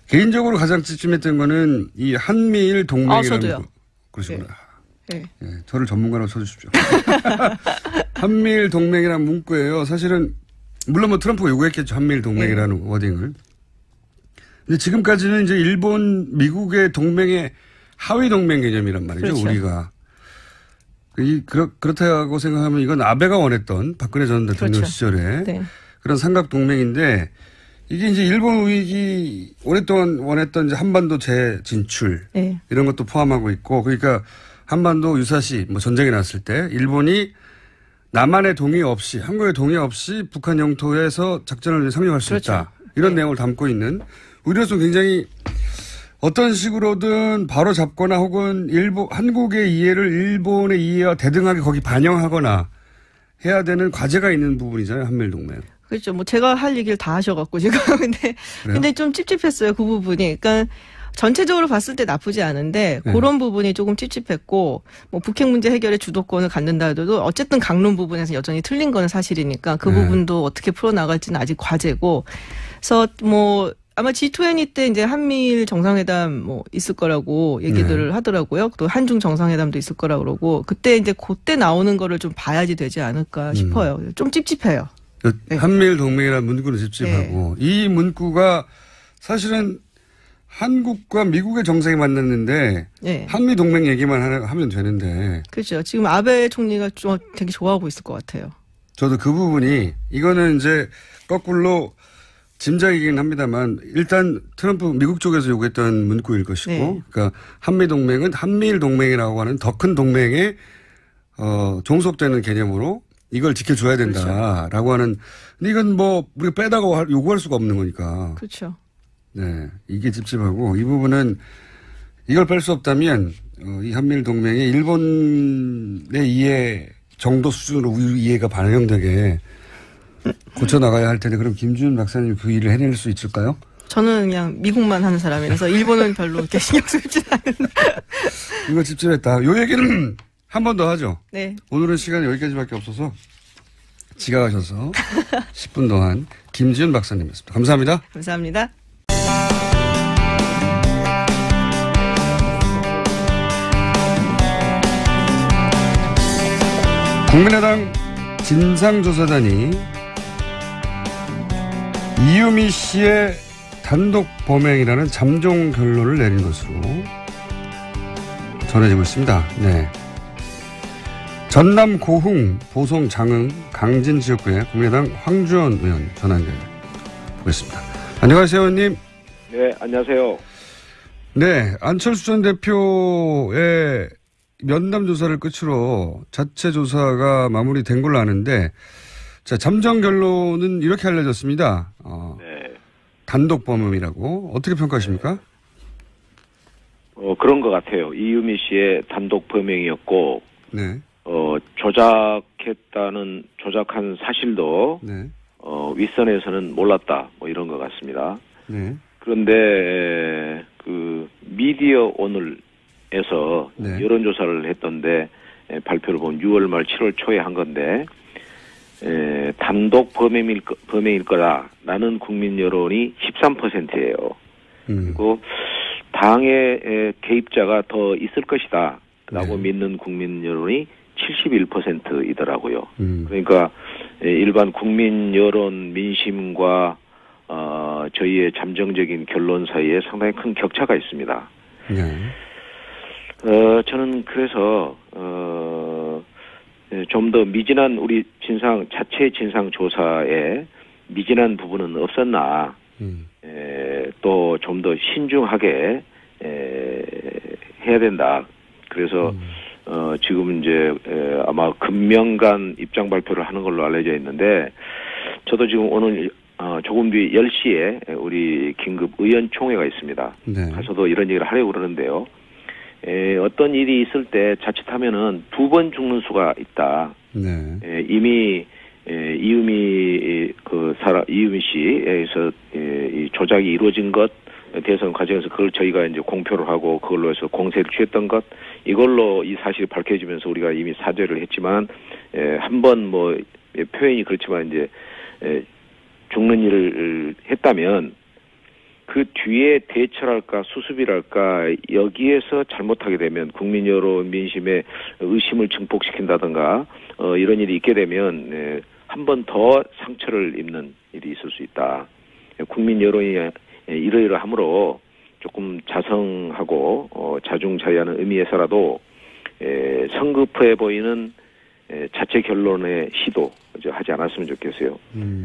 개인적으로 가장 찝찝했던 거는 이 한미일 동맹이라는 저도요. 그러시구나. 네. 네, 저를 전문가로 쳐주십시오. 한미일 동맹이라는 문구예요. 사실은 물론 뭐 트럼프가 요구했겠죠. 한미일 동맹이라는 네. 워딩을. 근데 지금까지는 이제 일본, 미국의 동맹의 하위 동맹 개념이란 말이죠. 그렇죠. 우리가. 그렇다고 생각하면 이건 아베가 원했던 박근혜 전 대통령 그렇죠. 시절에 네. 그런 삼각 동맹인데 이게 이제 일본 우익이 오랫동안 원했던 이제 한반도 재진출 네. 이런 것도 포함하고 있고 그러니까 한반도 유사시 뭐 전쟁이 났을 때 일본이 남한의 동의 없이 한국의 동의 없이 북한 영토에서 작전을 상륙할 수 그렇죠. 있다. 이런 네. 내용을 담고 있는 우리로서 굉장히 어떤 식으로든 바로 잡거나 혹은 한국의 이해를 일본의 이해와 대등하게 거기 반영하거나 해야 되는 과제가 있는 부분이잖아요. 한미일동맹. 그렇죠. 뭐 제가 할 얘기를 다 하셔갖고 지금 근데 좀 찝찝했어요. 그 부분이. 그러니까 전체적으로 봤을 때 나쁘지 않은데 네. 그런 부분이 조금 찝찝했고 뭐 북핵 문제 해결에 주도권을 갖는다 해도 어쨌든 강론 부분에서 여전히 틀린 건 사실이니까 그 네. 부분도 어떻게 풀어나갈지는 아직 과제고 그래서 뭐 아마 G20 때 이제 한미일 정상회담 뭐 있을 거라고 얘기들을 네. 하더라고요. 또 한중 정상회담도 있을 거라고 그러고 그때 이제 그때 나오는 거를 좀 봐야지 되지 않을까 싶어요. 좀 찝찝해요. 네. 한미일 동맹이라는 문구는 찝찝하고 네. 이 문구가 사실은 한국과 미국의 정상이 만났는데 네. 한미 동맹 얘기만 하면 되는데. 그렇죠. 지금 아베 총리가 좀 되게 좋아하고 있을 것 같아요. 저도 그 부분이 이거는 이제 거꾸로 짐작이긴 합니다만 일단 트럼프 미국 쪽에서 요구했던 문구일 것이고 네. 그러니까 한미동맹은 한미일 동맹이라고 하는 더 큰 동맹에 종속되는 개념으로 이걸 지켜줘야 된다라고 그렇죠. 하는 근데 이건 뭐 우리가 빼다가 요구할 수가 없는 거니까. 그렇죠. 네. 이게 찝찝하고 이 부분은 이걸 뺄 수 없다면 이 한미일 동맹이 일본의 이해 정도 수준으로 우리 이해가 반영되게 고쳐나가야 할 텐데 그럼 김준우 박사님 그 일을 해낼 수 있을까요? 저는 그냥 미국만 하는 사람이라서 일본은 별로 이렇게 신경 쓰지 않는. 이거 찝찝했다. 요 얘기는 한 번 더 하죠. 네. 오늘은 시간이 여기까지밖에 없어서 지각하셔서 10분 동안 김지은 박사님이었습니다. 감사합니다. 감사합니다. 국민의당 진상조사단이 이유미 씨의 단독 범행이라는 잠정 결론을 내린 것으로 전해지고 있습니다. 네. 전남 고흥, 보성 장흥, 강진 지역구의 국민의당 황주원 의원 전화 연결 보겠습니다. 안녕하세요, 의원님. 네, 안녕하세요. 네, 안철수 전 대표의 면담 조사를 끝으로 자체 조사가 마무리된 걸로 아는데, 자, 잠정 결론은 이렇게 알려졌습니다. 네. 단독 범행이라고 어떻게 평가하십니까? 그런 것 같아요. 이유미 씨의 단독 범행이었고, 네. 조작한 사실도, 네. 윗선에서는 몰랐다, 뭐 이런 것 같습니다. 네. 그런데, 미디어 오늘에서 네. 여론조사를 했던데, 발표를 보면 6월 말 7월 초에 한 건데, 단독 범행일 거다라는 국민 여론이 13%예요. 그리고 당의 개입자가 더 있을 것이다라고 믿는 국민 여론이 71%이더라고요. 그러니까 일반 국민 여론 민심과 저희의 잠정적인 결론 사이에 상당히 큰 격차가 있습니다. 네. 저는 그래서 좀 더 미진한 우리 자체 진상 조사에 미진한 부분은 없었나, 또 좀 더 신중하게 해야 된다. 그래서 지금 이제 아마 금명간 입장 발표를 하는 걸로 알려져 있는데, 저도 지금 오늘 조금 뒤 10시에 우리 긴급 의원총회가 있습니다. 네. 가서도 이런 얘기를 하려고 그러는데요. 어떤 일이 있을 때 자칫하면은 2번 죽는 수가 있다. 네. 이미 이유미 씨에서 이 조작이 이루어진 것, 대선 과정에서 그걸 저희가 이제 공표를 하고 그걸로 해서 공세를 취했던 것, 이걸로 이 사실이 밝혀지면서 우리가 이미 사죄를 했지만, 한번 뭐 표현이 그렇지만 이제 죽는 일을 했다면 그 뒤에 대처랄까 수습이랄까 여기에서 잘못하게 되면 국민 여론 민심의 의심을 증폭시킨다든가 이런 일이 있게 되면 한 번 더 상처를 입는 일이 있을 수 있다. 국민 여론이 이러이러함으로 조금 자성하고 자중자애하는 의미에서라도 성급해 보이는 자체 결론의 시도 하지 않았으면 좋겠어요.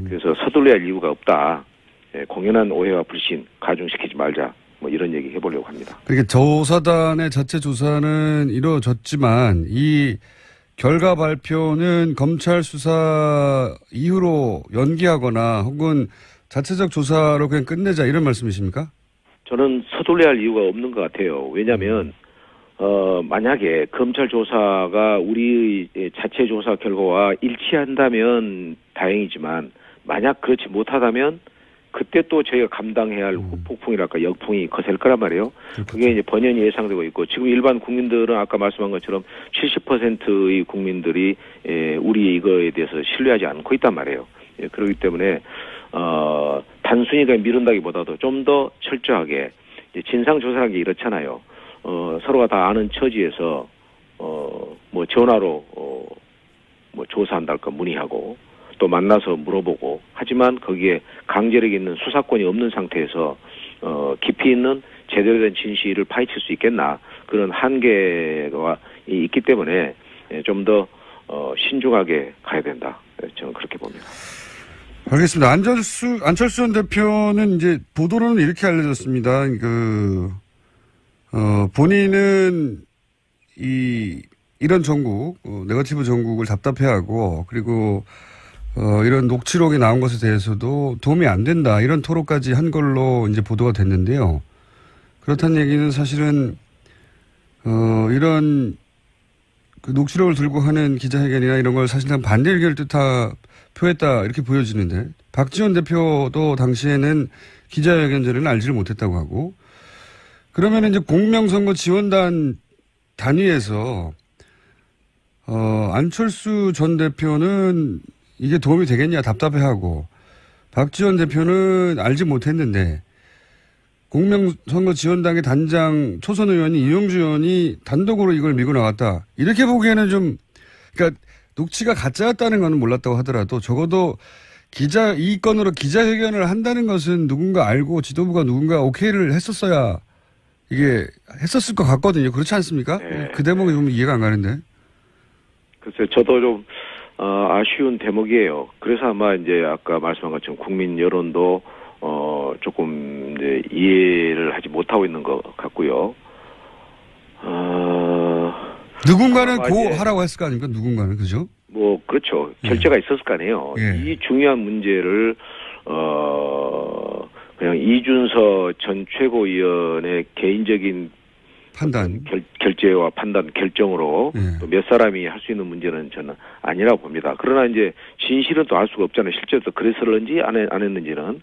그래서 서둘러야 할 이유가 없다. 공연한 오해와 불신 가중시키지 말자. 뭐 이런 얘기 해보려고 합니다. 그러니까 조사단의 자체 조사는 이루어졌지만 이 결과 발표는 검찰 수사 이후로 연기하거나 혹은 자체적 조사로 그냥 끝내자 이런 말씀이십니까? 저는 서둘러야 할 이유가 없는 것 같아요. 왜냐하면 만약에 검찰 조사가 우리의 자체 조사 결과와 일치한다면 다행이지만 만약 그렇지 못하다면 그때 또 저희가 감당해야 할 후폭풍이랄까 역풍이 거셀 거란 말이에요. 그게 이제 번연히 예상되고 있고 지금 일반 국민들은 아까 말씀한 것처럼 70%의 국민들이 우리 이거에 대해서 신뢰하지 않고 있단 말이에요. 그렇기 때문에 단순히 그냥 미룬다기보다도 좀 더 철저하게 진상조사라는 게 이렇잖아요. 서로가 다 아는 처지에서 뭐 전화로 뭐 조사한달까 문의하고 또 만나서 물어보고 하지만 거기에 강제력 있는 수사권이 없는 상태에서 깊이 있는 제대로 된 진실을 파헤칠 수 있겠나 그런 한계가 있기 때문에 좀 더 신중하게 가야 된다 저는 그렇게 봅니다. 알겠습니다. 안철수 전 대표는 이제 보도로는 이렇게 알려졌습니다. 본인은 이런 정국, 네거티브 정국을 답답해하고, 그리고 이런 녹취록이 나온 것에 대해서도 도움이 안 된다, 이런 토로까지 한 걸로 이제 보도가 됐는데요. 그렇다는 얘기는 사실은 이런 그 녹취록을 들고 하는 기자회견이나 이런 걸 사실상 반대 의견을 표했다, 이렇게 보여지는데, 박지원 대표도 당시에는 기자회견 전에는 알지를 못했다고 하고, 그러면 이제 공명선거 지원단 단위에서 안철수 전 대표는 이게 도움이 되겠냐 답답해하고, 박지원 대표는 알지 못했는데 공명선거 지원당의 단장 초선 의원이 이용주 의원이 단독으로 이걸 밀고 나갔다, 이렇게 보기에는 좀, 그러니까 녹취가 가짜였다는 건 몰랐다고 하더라도 적어도 이 건으로 기자회견을 한다는 것은 누군가 알고 지도부가 누군가 오케이를 했었어야 이게 했었을 것 같거든요. 그렇지 않습니까? 네. 그 대목이 좀 이해가 안 가는데. 글쎄요, 저도 좀 아쉬운 대목이에요. 그래서 아마 이제 아까 말씀한 것처럼 국민 여론도 조금 이제 이해를 하지 못하고 있는 것 같고요. 누군가는 하라고 했을 거 아닙니까? 누군가는, 그죠? 뭐 그렇죠. 결제가 있었을 거 아니에요. 이 중요한 문제를 그냥 이준서 전 최고위원의 개인적인 판단, 결재와 판단, 결정으로 또 몇 사람이 할 수 있는 문제는 저는 아니라고 봅니다. 그러나 이제 진실은 또 알 수가 없잖아요. 실제로 또 그랬을는지 안 했는지는.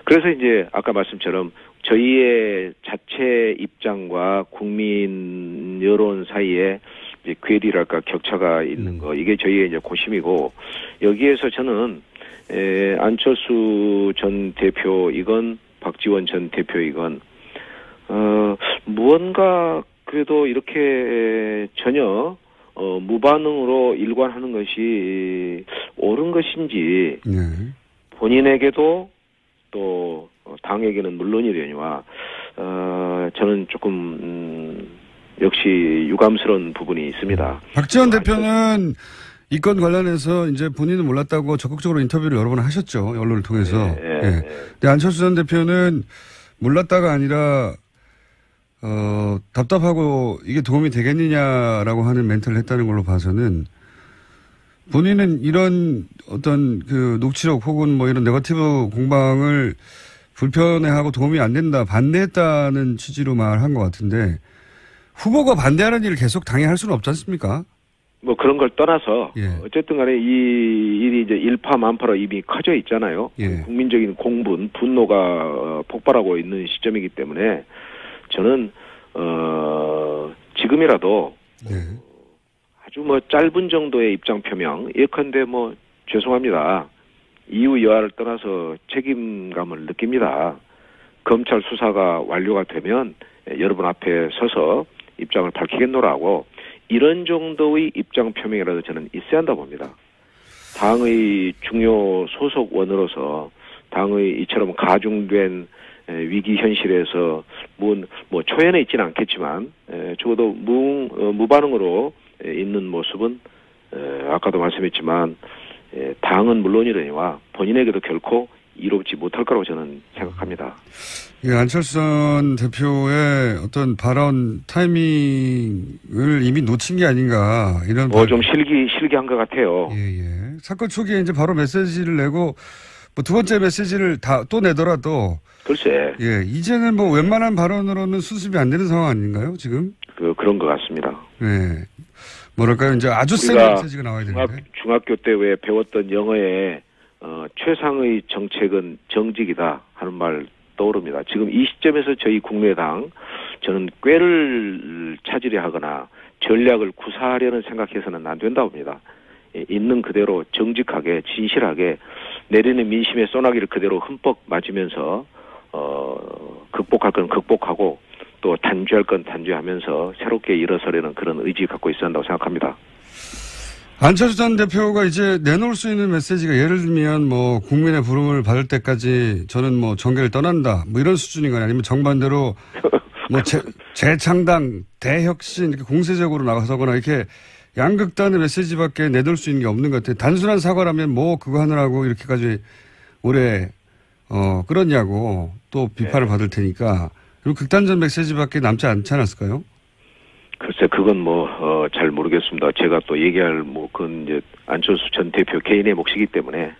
그래서 이제 아까 말씀처럼 저희의 자체 입장과 국민 여론 사이에 이제 괴리랄까 격차가 있는 거, 이게 저희의 이제 고심이고, 여기에서 저는 안철수 전 대표이건 박지원 전 대표이건 무언가 그래도 이렇게 전혀 무반응으로 일관하는 것이 옳은 것인지, 본인에게도 또 당에게는 물론이려니와 저는 조금 역시 유감스러운 부분이 있습니다. 박지원 대표는 이 건 관련해서 이제 본인은 몰랐다고 적극적으로 인터뷰를 여러 번 하셨죠. 언론을 통해서. 근데 안철수 전 대표는 몰랐다가 아니라 답답하고 이게 도움이 되겠느냐라고 하는 멘트를 했다는 걸로 봐서는, 본인은 이런 어떤 그 녹취록 혹은 뭐 이런 네거티브 공방을 불편해하고 도움이 안 된다, 반대했다는 취지로 말한 것 같은데, 후보가 반대하는 일을 계속 당에 할 수는 없지 않습니까? 뭐 그런 걸 떠나서 어쨌든 간에 이 일이 이제 일파만파로 이미 커져 있잖아요. 국민적인 공분, 분노가 폭발하고 있는 시점이기 때문에 저는 지금이라도 아주 뭐 짧은 정도의 입장 표명, 예컨대 뭐 죄송합니다, 이유 여하를 떠나서 책임감을 느낍니다. 검찰 수사가 완료가 되면 여러분 앞에 서서 입장을 밝히겠노라고, 이런 정도의 입장 표명이라도 저는 있어야 한다고 봅니다. 당의 중요 소속원으로서 당의 이처럼 가중된 위기 현실에서 뭐 초연해 있지는 않겠지만 적어도 무반응으로 있는 모습은 아까도 말씀했지만 당은 물론이려니와 본인에게도 결코 이롭지 못할 거라고 저는 생각합니다. 안철수 전 대표의 어떤 발언 타이밍을 이미 놓친 게 아닌가, 이런. 좀 실기한 것 같아요. 사건 초기에 이제 바로 메시지를 내고, 뭐 두 번째 메시지를 또 내더라도. 글쎄. 이제는 뭐 웬만한 발언으로는 수습이 안 되는 상황 아닌가요, 지금? 그런 것 같습니다. 뭐랄까요, 이제 아주 센 메시지가 나와야 되는데. 중학교 때 왜 배웠던 영어에 최상의 정책은 정직이다 하는 말 떠오릅니다. 지금 이 시점에서 저희 국민의당, 저는 꾀를 찾으려 하거나 전략을 구사하려는 생각해서는 안 된다고 봅니다. 있는 그대로 정직하게 진실하게 내리는 민심의 소나기를 그대로 흠뻑 맞으면서 극복할 건 극복하고 또 단죄할 건 단죄하면서 새롭게 일어서려는 그런 의지 갖고 있어야 한다고 생각합니다. 안철수 전 대표가 이제 내놓을 수 있는 메시지가, 예를 들면 뭐 국민의 부름을 받을 때까지 저는 뭐 정계를 떠난다, 뭐 이런 수준인가요? 아니면 정반대로 뭐 재창당, 대혁신 이렇게 공세적으로 나가서거나 이렇게 양극단의 메시지밖에 내돌 수 있는 게 없는 것 같아요. 단순한 사과라면 뭐 그거 하느라고 이렇게까지 오래 끌었냐고 또 비판을 받을 테니까 그리고 극단적 메시지밖에 남지 않지 않았을까요? 글쎄 그건 잘 모르겠습니다. 제가 또 얘기할 그건 이제 안철수 전 대표 개인의 몫이기 때문에.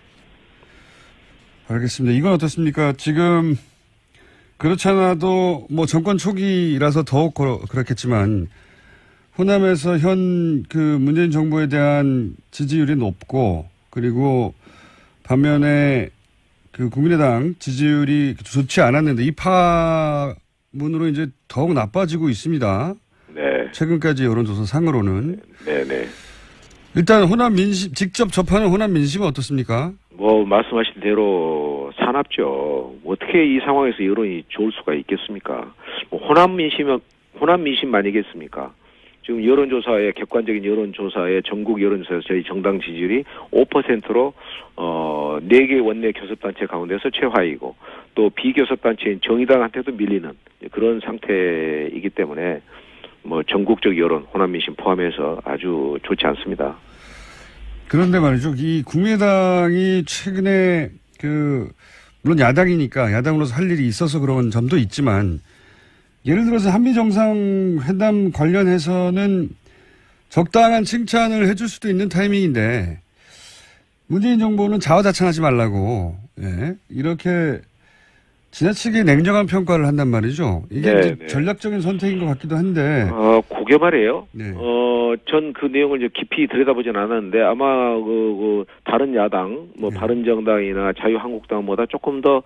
알겠습니다. 이건 어떻습니까? 지금 그렇지 않아도 정권 초기라서 더욱 그렇겠지만 호남에서 현 문재인 정부에 대한 지지율이 높고 그리고 반면에 국민의당 지지율이 좋지 않았는데 이 파문으로 이제 더욱 나빠지고 있습니다. 네. 최근까지 여론조사 상으로는. 네네. 일단 호남 민심, 직접 접하는 호남 민심은 어떻습니까? 말씀하신 대로 사납죠. 어떻게 이 상황에서 여론이 좋을 수가 있겠습니까? 호남 민심만이겠습니까? 지금 여론조사에, 객관적인 여론조사에, 전국 여론조사에서 저희 정당 지지율이 5%로, 4개 원내 교섭단체 가운데서 최하위고, 또 비교섭단체인 정의당한테도 밀리는 그런 상태이기 때문에, 전국적 여론, 호남 민심 포함해서 아주 좋지 않습니다. 그런데 말이죠. 이 국민의당이 최근에 물론 야당이니까 야당으로서 할 일이 있어서 그런 점도 있지만 예를 들어서 한미정상회담 관련해서는 적당한 칭찬을 해줄 수도 있는 타이밍인데 문재인 정부는 자화자찬하지 말라고 이렇게 지나치게 냉정한 평가를 한단 말이죠. 이게 이제 전략적인 선택인 것 같기도 한데. 그게 말이에요. 네. 전 그 내용을 이제 깊이 들여다보진 않았는데 아마 다른 야당, 바른정당이나 자유한국당보다 조금 더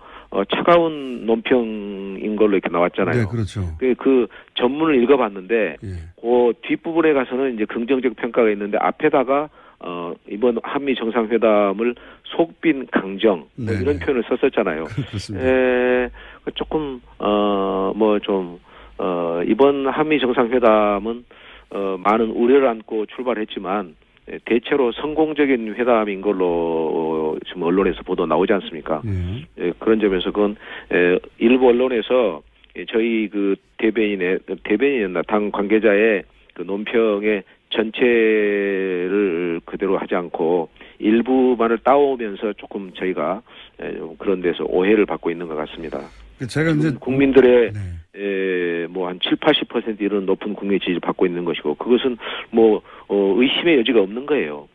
차가운 논평인 걸로 이렇게 나왔잖아요. 네, 그렇죠. 그 전문을 읽어봤는데 그 뒷부분에 가서는 이제 긍정적 평가가 있는데 앞에다가 이번 한미 정상회담을 속빈 강정 이런 표현을 썼었잖아요. 그렇습니다. 조금 이번 한미 정상회담은 많은 우려를 안고 출발했지만 대체로 성공적인 회담인 걸로 지금 언론에서 보도 나오지 않습니까? 그런 점에서 그건 일부 언론에서 저희 대변인이었나 당 관계자의 논평의 전체를 그대로 하지 않고 일부만을 따오면서 조금 저희가 그런 데서 오해를 받고 있는 것 같습니다. 제가 이제 국민들의 한 70-80% 이런 높은 국민 지지를 받고 있는 것이고 그것은 의심의 여지가 없는 거예요.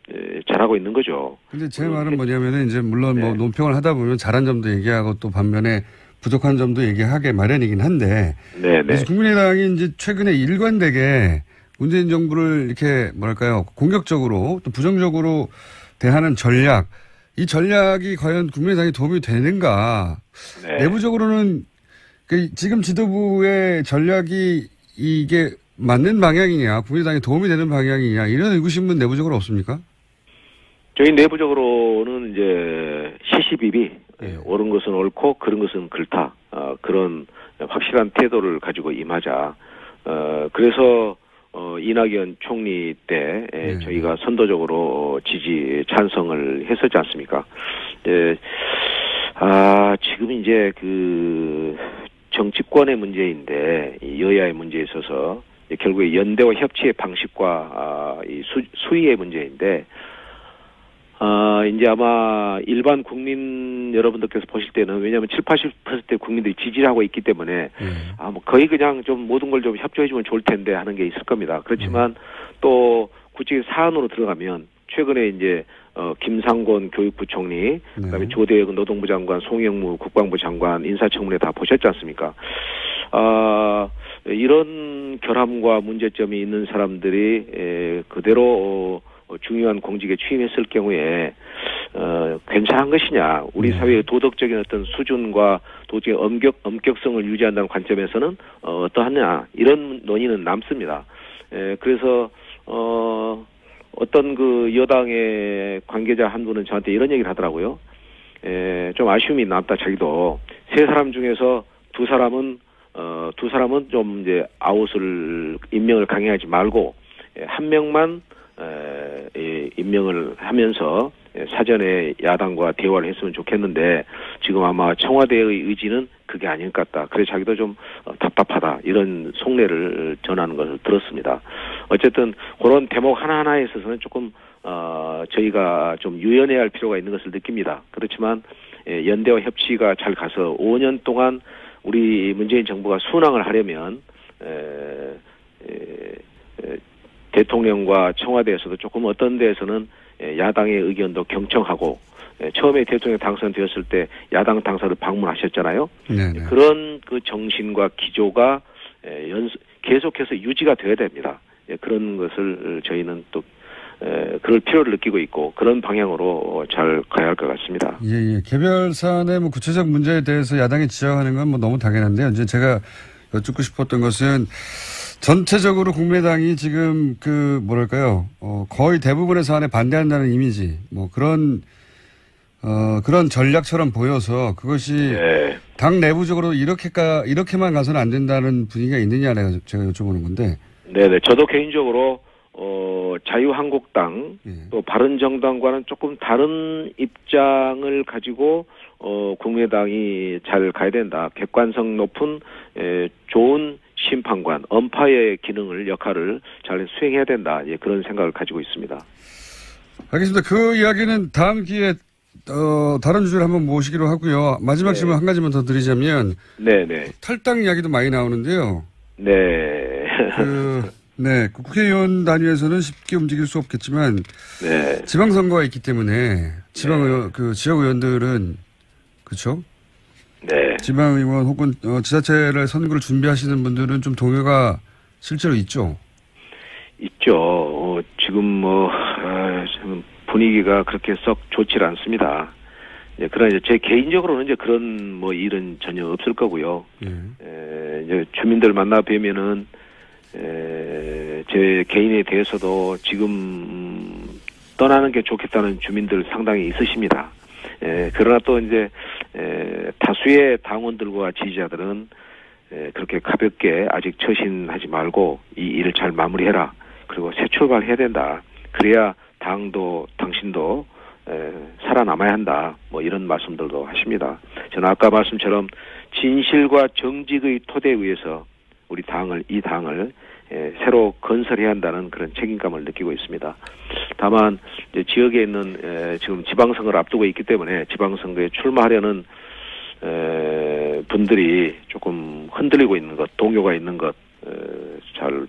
잘하고 있는 거죠. 근데 제 말은 뭐냐면은 이제 물론 논평을 하다 보면 잘한 점도 얘기하고 또 반면에 부족한 점도 얘기하게 마련이긴 한데. 그래서 국민의당이 이제 최근에 일관되게 문재인 정부를 이렇게 공격적으로 또 부정적으로 대하는 전략, 이 전략이 과연 국민의당에 도움이 되는가? 내부적으로는 지금 지도부의 전략이 이게 맞는 방향이냐, 국민의당에 도움이 되는 방향이냐 이런 의구심은 내부적으로 없습니까? 저희 내부적으로는 이제 시시비비 옳은 것은 옳고 그런 것은 그렇다 그런 확실한 태도를 가지고 임하자. 그래서 이낙연 총리 때 저희가 선도적으로 지지 찬성을 했었지 않습니까? 지금 이제 정치권의 문제인데 여야의 문제에 있어서 결국에 연대와 협치의 방식과 이 수위의 문제인데 이제 아마 일반 국민 여러분들께서 보실 때는 왜냐하면 70-80% 국민들이 지지를 하고 있기 때문에 거의 그냥 좀 모든 걸 좀 협조해주면 좋을 텐데 하는 게 있을 겁니다. 그렇지만 또 구체적인 사안으로 들어가면 최근에 이제 김상곤 교육부 총리, 그다음에 조대혁 노동부 장관, 송영무 국방부 장관 인사청문회 다 보셨지 않습니까? 이런 결함과 문제점이 있는 사람들이 그대로 중요한 공직에 취임했을 경우에 괜찮은 것이냐, 우리 사회의 도덕적인 어떤 수준과 도저히 엄격성을 유지한다는 관점에서는 어떠하냐, 이런 논의는 남습니다. 그래서 어떤 여당의 관계자 한 분은 저한테 이런 얘기를 하더라고요. 좀 아쉬움이 남다. 자기도 세 사람 중에서 두 사람은 좀 이제 아웃을 임명을 강행하지 말고 한 명만 임명을 하면서 사전에 야당과 대화를 했으면 좋겠는데 지금 아마 청와대의 의지는 그게 아닐 것 같다. 그래서 자기도 좀 답답하다. 이런 속내를 전하는 것을 들었습니다. 어쨌든 그런 대목 하나하나에 있어서는 조금 저희가 좀 유연해야 할 필요가 있는 것을 느낍니다. 그렇지만 연대와 협치가 잘 가서 5년 동안 우리 문재인 정부가 순항을 하려면 대통령과 청와대에서도 조금 어떤 데에서는 야당의 의견도 경청하고 처음에 대통령 당선되었을 때 야당 당사를 방문하셨잖아요. 네네. 그런 그 정신과 기조가 계속해서 유지가 돼야 됩니다. 그런 것을 저희는 또 그럴 필요를 느끼고 있고 그런 방향으로 잘 가야 할 것 같습니다. 예. 개별 사안의 뭐 구체적 문제에 대해서 야당이 지적하는 건 뭐 너무 당연한데요. 이제 제가 여쭙고 싶었던 것은 전체적으로 국민의당이 지금 뭐랄까요, 거의 대부분의 사안에 반대한다는 이미지, 뭐 그런 전략처럼 보여서 그것이 네. 당 내부적으로 이렇게만 가서는 안 된다는 분위기가 있느냐 제가 여쭤보는 건데. 네네. 저도 개인적으로 자유한국당 또 바른정당과는 조금 다른 입장을 가지고 국민의당이 잘 가야 된다. 객관성 높은 좋은 심판관, 엄파의 역할을 잘 수행해야 된다. 그런 생각을 가지고 있습니다. 알겠습니다. 그 이야기는 다음 기회에 다른 주제를 한번 모시기로 하고요. 마지막 질문 한 가지만 더 드리자면, 네네. 탈당 이야기도 많이 나오는데요. 네. 국회의원 단위에서는 쉽게 움직일 수 없겠지만, 네. 지방선거가 있기 때문에 지역 의원들은 그렇죠? 네. 지방의원 혹은 지자체를 선거를 준비하시는 분들은 좀 동요가 실제로 있죠. 있죠. 지금 지금 분위기가 그렇게 썩 좋지 않습니다. 그러나 제 개인적으로는 그런 일은 전혀 없을 거고요. 이제 주민들 만나 뵈면은 제 개인에 대해서도 지금 떠나는 게 좋겠다는 주민들 상당히 있으십니다. 그러나 또 이제 다수의 당원들과 지지자들은 그렇게 가볍게 아직 처신하지 말고 이 일을 잘 마무리해라. 그리고 새 출발해야 된다. 그래야 당도 당신도 살아남아야 한다. 이런 말씀들도 하십니다. 저는 아까 말씀처럼 진실과 정직의 토대에 의해서 이 당을 새로 건설해야 한다는 그런 책임감을 느끼고 있습니다. 다만 이제 지역에 있는 지금 지방선거를 앞두고 있기 때문에 지방선거에 출마하려는 분들이 조금 흔들리고 있는 것, 동요가 있는 것 잘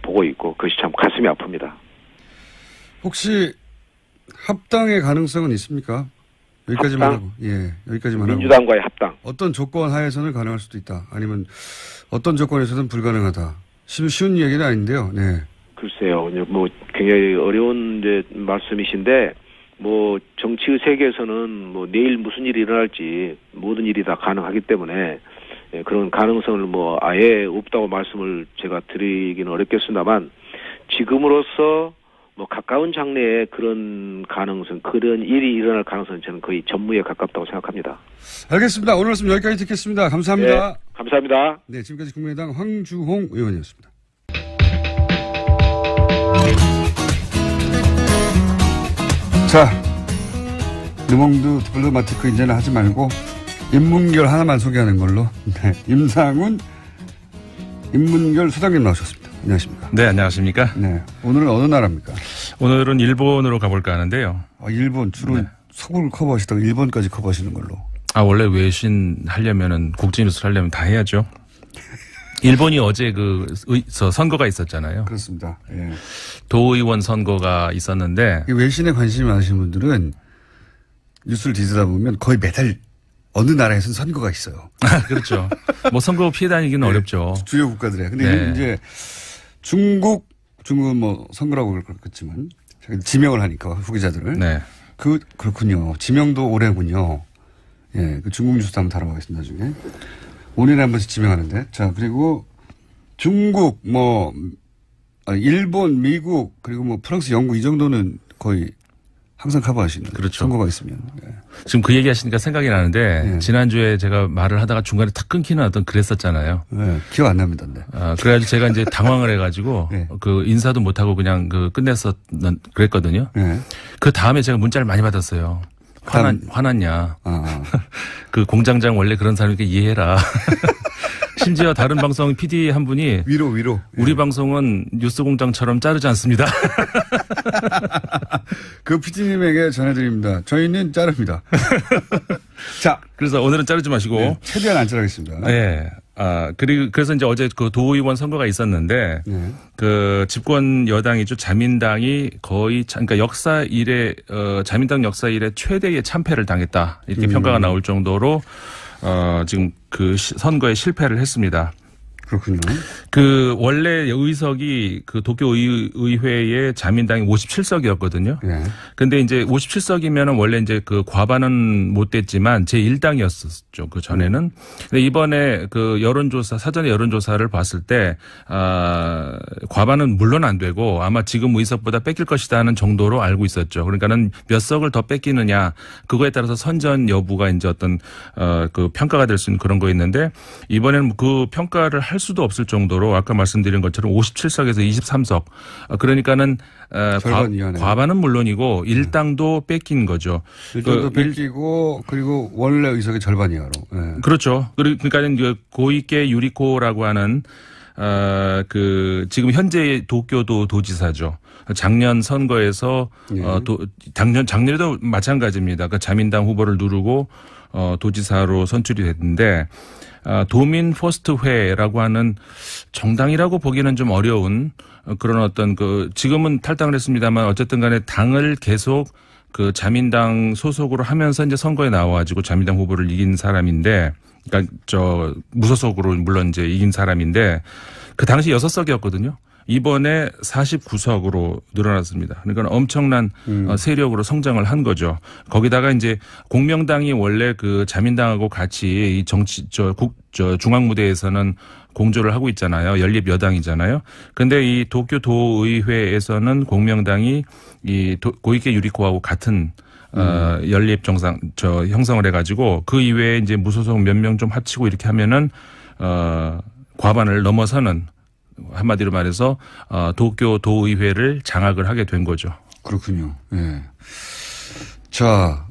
보고 있고 그것이 참 가슴이 아픕니다. 혹시 합당의 가능성은 있습니까? 여기까지만 하고. 여기까지만 하고. 민주당과의 합당. 어떤 조건 하에서는 가능할 수도 있다. 아니면 어떤 조건에서는 불가능하다. 쉬운 얘기는 아닌데요. 네. 글쎄요. 굉장히 어려운 말씀이신데 정치의 세계에서는 내일 무슨 일이 일어날지 모든 일이 다 가능하기 때문에 그런 가능성을 아예 없다고 말씀을 제가 드리기는 어렵겠습니다만 지금으로서 가까운 장래에 그런 일이 일어날 가능성은 저는 거의 전무에 가깝다고 생각합니다. 알겠습니다. 오늘 말씀 여기까지 듣겠습니다. 감사합니다. 네, 감사합니다. 네, 지금까지 국민의당 황주홍 의원이었습니다. 자, 르몽드 디플로마티크 이제는 하지 말고 인문결 하나만 소개하는 걸로. 네, 인문결 소장님 나오셨습니다. 안녕하십니까? 네, 안녕하십니까? 네, 오늘은 어느 나라입니까? 오늘은 일본으로 가볼까 하는데요. 일본 주로 서구를 커버하시다가 일본까지 커버하시는 걸로. 원래 외신 하려면은 국제뉴스 하려면 다 해야죠. 일본이 어제 선거가 있었잖아요. 그렇습니다. 예. 도의원 선거가 있었는데. 외신에 관심이 많으신 분들은 뉴스를 뒤지다 보면 거의 매달 어느 나라에서는 선거가 있어요. 그렇죠. 선거 피해 다니기는 네. 어렵죠. 주요 국가들에. 근데 이제 중국은 선거라고 그렇겠지만 지명을 하니까 후기자들을. 네. 그렇군요. 지명도 오래군요. 예, 중국 뉴스도 한번 다뤄보겠습니다, 나중에. 5년에 한 번씩 지명하는데. 자, 그리고 중국, 일본, 미국, 그리고 프랑스, 영국 이 정도는 거의 항상 커버하시는. 그렇죠. 선거가 있으면. 네. 지금 그 얘기 하시니까 생각이 나는데, 네. 지난주에 제가 말을 하다가 중간에 탁 끊기는 그랬었잖아요. 네, 기억 안 납니다. 네. 그래가지고 제가 이제 당황을 해가지고, 네. 인사도 못하고 그냥 그랬거든요. 네. 그 다음에 제가 문자를 많이 받았어요. 화났냐. 그 공장장 원래 그런 사람이니까 이해해라. 심지어 다른 방송 PD 한 분이 위로. 우리 방송은 뉴스공장처럼 자르지 않습니다. 그 PD님에게 전해드립니다. 저희는 자릅니다. 자, 그래서 오늘은 자르지 마시고 네, 최대한 안 자르겠습니다. 네. 그래서 이제 어제 그 도의원 선거가 있었는데, 그 집권 여당이죠. 자민당이 거의, 그러니까 자민당 역사 이래 최대의 참패를 당했다. 이렇게 평가가 나올 정도로, 지금 그 선거에 실패를 했습니다. 그렇군요. 그 원래 의석이 그 도쿄의회의 자민당이 57석이었거든요. 네. 근데 이제 57석이면은 원래 이제 그 과반은 못 됐지만 제1당이었었죠. 그 전에는. 근데 이번에 그 사전에 여론조사를 봤을 때, 과반은 물론 안 되고 아마 지금 의석보다 뺏길 것이다 하는 정도로 알고 있었죠. 그러니까는 몇 석을 더 뺏기느냐, 그거에 따라서 선전 여부가 이제 어떤, 그 평가가 될 수 있는 그런 거였는데, 이번에는 그 평가를 할 수도 없을 정도로 아까 말씀드린 것처럼 57석에서 23석. 그러니까는 과반은 물론이고 일당도 뺏긴 거죠. 일당도 뺏기고 그리고 원래 의석의 절반 이하로. 네. 그렇죠. 그러니까는 고이케 유리코라고 하는 그 지금 현재 도쿄도 도지사죠. 작년 선거에서 작년에도 마찬가지입니다. 그 자민당 후보를 누르고 도지사로 선출이 됐는데 도민 퍼스트회라고 하는 정당이라고 보기는 좀 어려운 그런 어떤 지금은 탈당을 했습니다만 어쨌든 간에 당을 계속 그 자민당 소속으로 하면서 이제 선거에 나와가지고 자민당 후보를 이긴 사람인데, 그러니까 무소속으로 물론 이제 이긴 사람인데 그 당시 6석이었거든요. 이번에 49석으로 늘어났습니다. 그러니까 엄청난 세력으로 성장을 한 거죠. 거기다가 이제 공명당이 원래 그 자민당하고 같이 이 중앙 무대에서는 공조를 하고 있잖아요. 연립 여당이잖아요. 근데 이 도쿄 도의회에서는 공명당이 이 고이케 유리코하고 같은 연립 형성을 해가지고 그 이외에 이제 무소속 몇 명 좀 합치고 이렇게 하면은 과반을 넘어서는, 한마디로 말해서 도쿄 도의회를 장악을 하게 된 거죠. 그렇군요. 예. 자,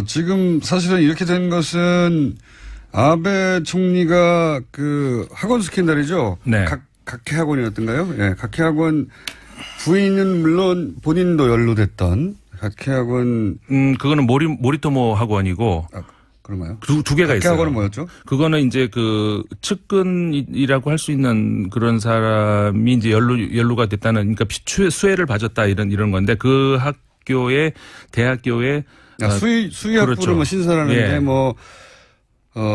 지금 사실은 이렇게 된 것은 아베 총리가 그 학원 스캔들이죠. 네. 각해학원이었던가요? 예. 각해학원 부인은 물론 본인도 연루됐던 각해학원. 그거는 모리토모 학원이고. 그런가요? 두 개가 있어요. 각해학원은 뭐였죠? 그거는 이제 그 측근이라고 할 수 있는 그런 사람이 이제 연루가 됐다는, 그러니까 수혜를 봐줬다 이런 건데, 그 대학교에 수의학부를 그렇죠. 뭐 신설하는데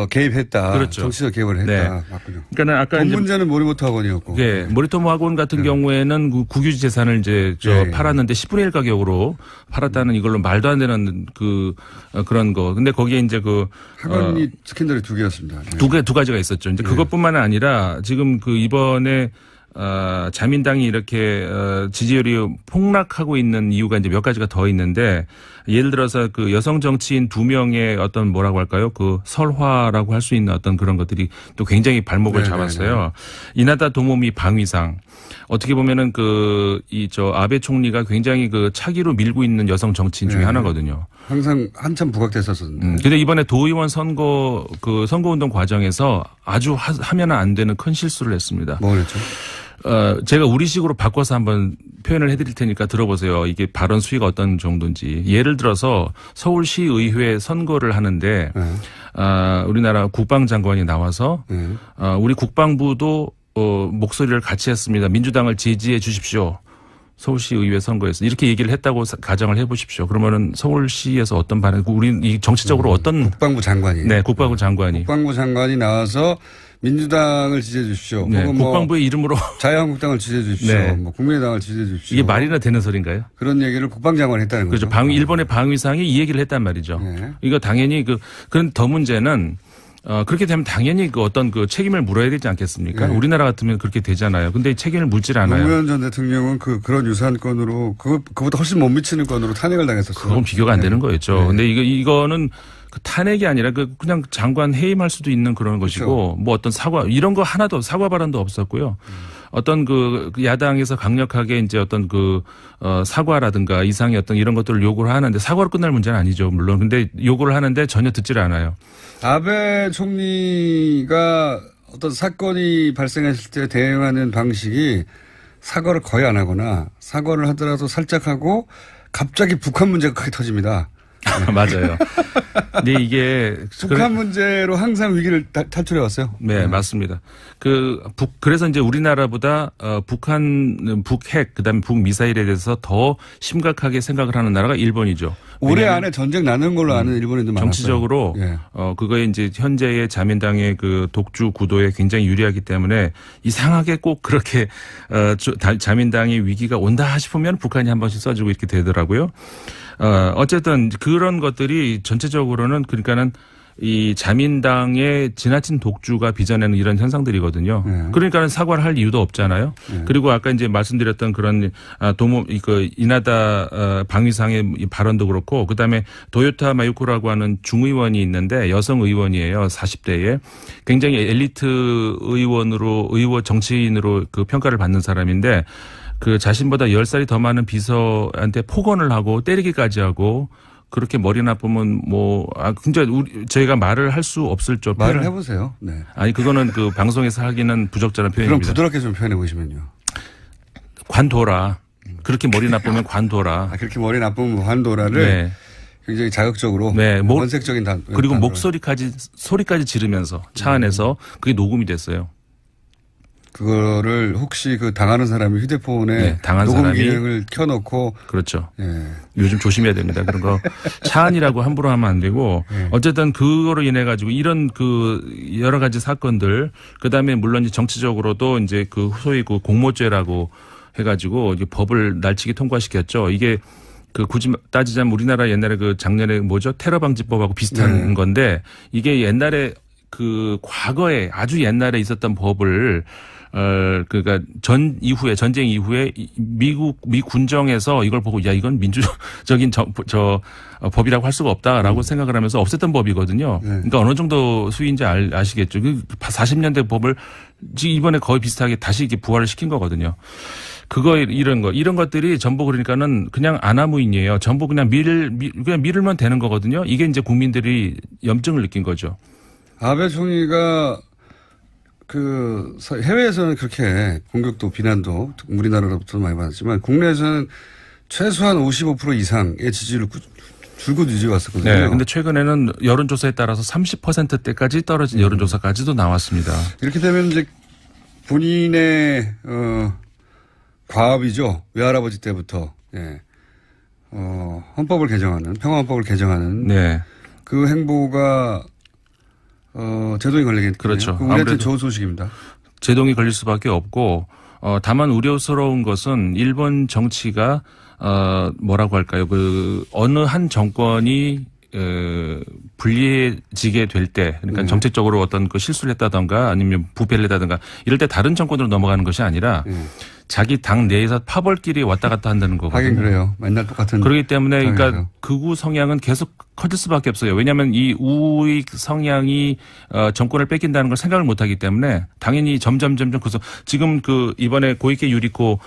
개입했다. 그렇죠. 정치적 개입을 했다. 네. 맞군요. 그러니까 아까 본 문제는 모리모토 학원이었고. 네. 모리토모 학원 같은 경우에는 그 국유지 재산을 이제 팔았는데 10분의 1 가격으로 팔았다는 이걸로 말도 안 되는 그런 거. 근데 거기에 이제 학원이 스캔들이 2개였습니다. 네. 두 가지가 있었죠. 이제 그것뿐만 아니라 지금 이번에 자민당이 이렇게 지지율이 폭락하고 있는 이유가 이제 몇 가지가 더 있는데, 예를 들어서 그 여성 정치인 2명의 어떤 뭐라고 할까요? 그 설화라고 할 수 있는 어떤 그런 것들이 또 굉장히 발목을 잡았어요. 이나다 도모미 방위상. 어떻게 보면은 아베 총리가 굉장히 차기로 밀고 있는 여성 정치인 중에 하나거든요. 항상 한참 부각됐었었는데. 근데 이번에 도의원 선거운동 과정에서 아주 하면 안 되는 큰 실수를 했습니다. 뭐였죠? 제가 우리식으로 바꿔서 한번 표현을 해드릴 테니까 들어보세요. 이게 발언 수위가 어떤 정도인지. 예를 들어서 서울시의회 선거를 하는데, 우리나라 국방장관이 나와서, 우리 국방부도 목소리를 같이 했습니다. 민주당을 지지해 주십시오. 서울시의회 선거에서 이렇게 얘기를 했다고 가정을 해보십시오. 그러면은 서울시에서 어떤 반응? 우리 정치적으로 어떤 국방부 장관이 국방부 장관이 나와서 민주당을 지지해 주십시오. 네, 국방부의 이름으로 자유한국당을 지지해 주십시오. 네. 국민의당을 지지해 주십시오. 이게 말이나 되는 소린가요? 그런 얘기를 국방장관이 했다는 거죠. 그렇죠. 일본의 방위상이 이 얘기를 했단 말이죠. 네. 이거 당연히 그런 더 문제는. 그렇게 되면 당연히 어떤 책임을 물어야 되지 않겠습니까? 네. 우리나라 같으면 그렇게 되잖아요. 근데 책임을 묻질 않아요. 노무현 전 대통령은 그런 유사한 건으로 그보다 훨씬 못 미치는 건으로 탄핵을 당했었어요. 그건 비교가 안 되는 거였죠. 네. 근데 이거는 탄핵이 아니라 그냥 장관 해임할 수도 있는 그런 것이고, 그렇죠. 뭐 어떤 사과 이런 거 하나도 사과 발언도 없었고요. 어떤 야당에서 강력하게 이제 어떤 사과라든가 이상의 어떤 이런 것들을 요구를 하는데, 사과로 끝날 문제는 아니죠, 물론. 근데 요구를 하는데 전혀 듣질 않아요. 아베 총리가 어떤 사건이 발생했을 때 대응하는 방식이 사과를 거의 안 하거나 사과를 하더라도 살짝 하고 갑자기 북한 문제가 크게 터집니다. 맞아요. 근데 이게 북한 문제로 항상 위기를 탈출해 왔어요. 네, 맞습니다. 그래서 이제 우리나라보다 북핵 그다음에 북미사일에 대해서 더 심각하게 생각을 하는 나라가 일본이죠. 올해 안에 전쟁 나는 걸로 아는 일본인도 많았어요. 정치적으로 예. 그거에 이제 현재의 자민당의 그 독주 구도에 굉장히 유리하기 때문에 이상하게 꼭 그렇게 자민당의 위기가 온다 싶으면 북한이 한 번씩 써주고 이렇게 되더라고요. 어쨌든 그런 것들이 전체적으로는 그러니까는 이 자민당의 지나친 독주가 빚어내는 이런 현상들이거든요. 그러니까는 사과를 할 이유도 없잖아요. 그리고 아까 이제 말씀드렸던 그런 이나다 방위상의 발언도 그렇고 그다음에 도요타 마유코라고 하는 중의원이 있는데 여성 의원이에요. 40대에 굉장히 엘리트 정치인으로 그 평가를 받는 사람인데 그 자신보다 10살이 더 많은 비서한테 폭언을 하고 때리기까지 하고 그렇게 머리 나쁘면 진짜 저희가 말을 할 수 없을 줄 말을 해보세요. 네. 아니 그거는 그 방송에서 하기는 부적절한 표현입니다. 그럼 부드럽게 좀 표현해 보시면요. 관둬라. 그렇게 머리 나쁘면 관둬라. 그렇게 머리 나쁘면 관둬라를 네. 굉장히 자극적으로 네. 원색적인 그리고 소리까지 지르면서 차 안에서 그게 녹음이 됐어요. 그거를 혹시 그 당하는 사람이 휴대폰에 녹음 기능을 켜놓고 그렇죠. 예. 요즘 조심해야 됩니다. 그런 거 차 안이라고 함부로 하면 안 되고 어쨌든 그거로 인해 가지고 이런 그 여러 가지 사건들 그다음에 물론 이제 정치적으로도 이제 그 소위 그 공모죄라고 해가지고 이제 법을 날치기 통과시켰죠. 이게 그 굳이 따지자면 우리나라 옛날에 그 작년에 테러 방지법하고 비슷한 건데 이게 옛날에 그 과거에 아주 옛날에 있었던 법을 그러니까 전쟁 이후에 미 군정에서 이걸 보고 야 이건 민주적인 법이라고 할 수가 없다라고 생각을 하면서 없앴던 법이거든요. 그러니까 어느 정도 수위인지 아시겠죠. 그 40년대 법을 지금 이번에 거의 비슷하게 다시 이렇게 부활을 시킨 거거든요. 이런 것들이 전부 그러니까는 그냥 아나무인이에요. 전부 그냥 밀으면 되는 거거든요. 이게 이제 국민들이 염증을 느낀 거죠. 아베 총리가 해외에서는 그렇게 공격도 비난도 우리나라로부터 많이 받았지만 국내에서는 최소한 55% 이상의 지지율을 줄곧 유지해왔었거든요. 네. 근데 최근에는 여론조사에 따라서 30%대까지 떨어진 여론조사까지도 나왔습니다. 이렇게 되면 이제 본인의, 과업이죠. 외할아버지 때부터, 예. 헌법을 개정하는, 평화헌법을 개정하는. 네. 그 행보가 제동이 걸리겠네요. 그렇죠. 우리한테 좋은 소식입니다. 제동이 걸릴 수밖에 없고 다만 우려스러운 것은 일본 정치가 뭐라고 할까요? 어느 한 정권이 불리해지게 될 때, 그러니까 정책적으로 어떤 그 실수를 했다던가 아니면 부패를 했다던가 이럴 때 다른 정권으로 넘어가는 것이 아니라 자기 당 내에서 파벌끼리 왔다 갔다 한다는 거거든요. 하긴 그래요. 맨날 똑같은. 그렇기 때문에 그러니까 극우 성향은 계속 커질 수밖에 없어요. 왜냐하면 이 우익 성향이 정권을 뺏긴다는 걸 생각을 못하기 때문에 당연히 점점 그래서 지금 이번에 고이케 유리코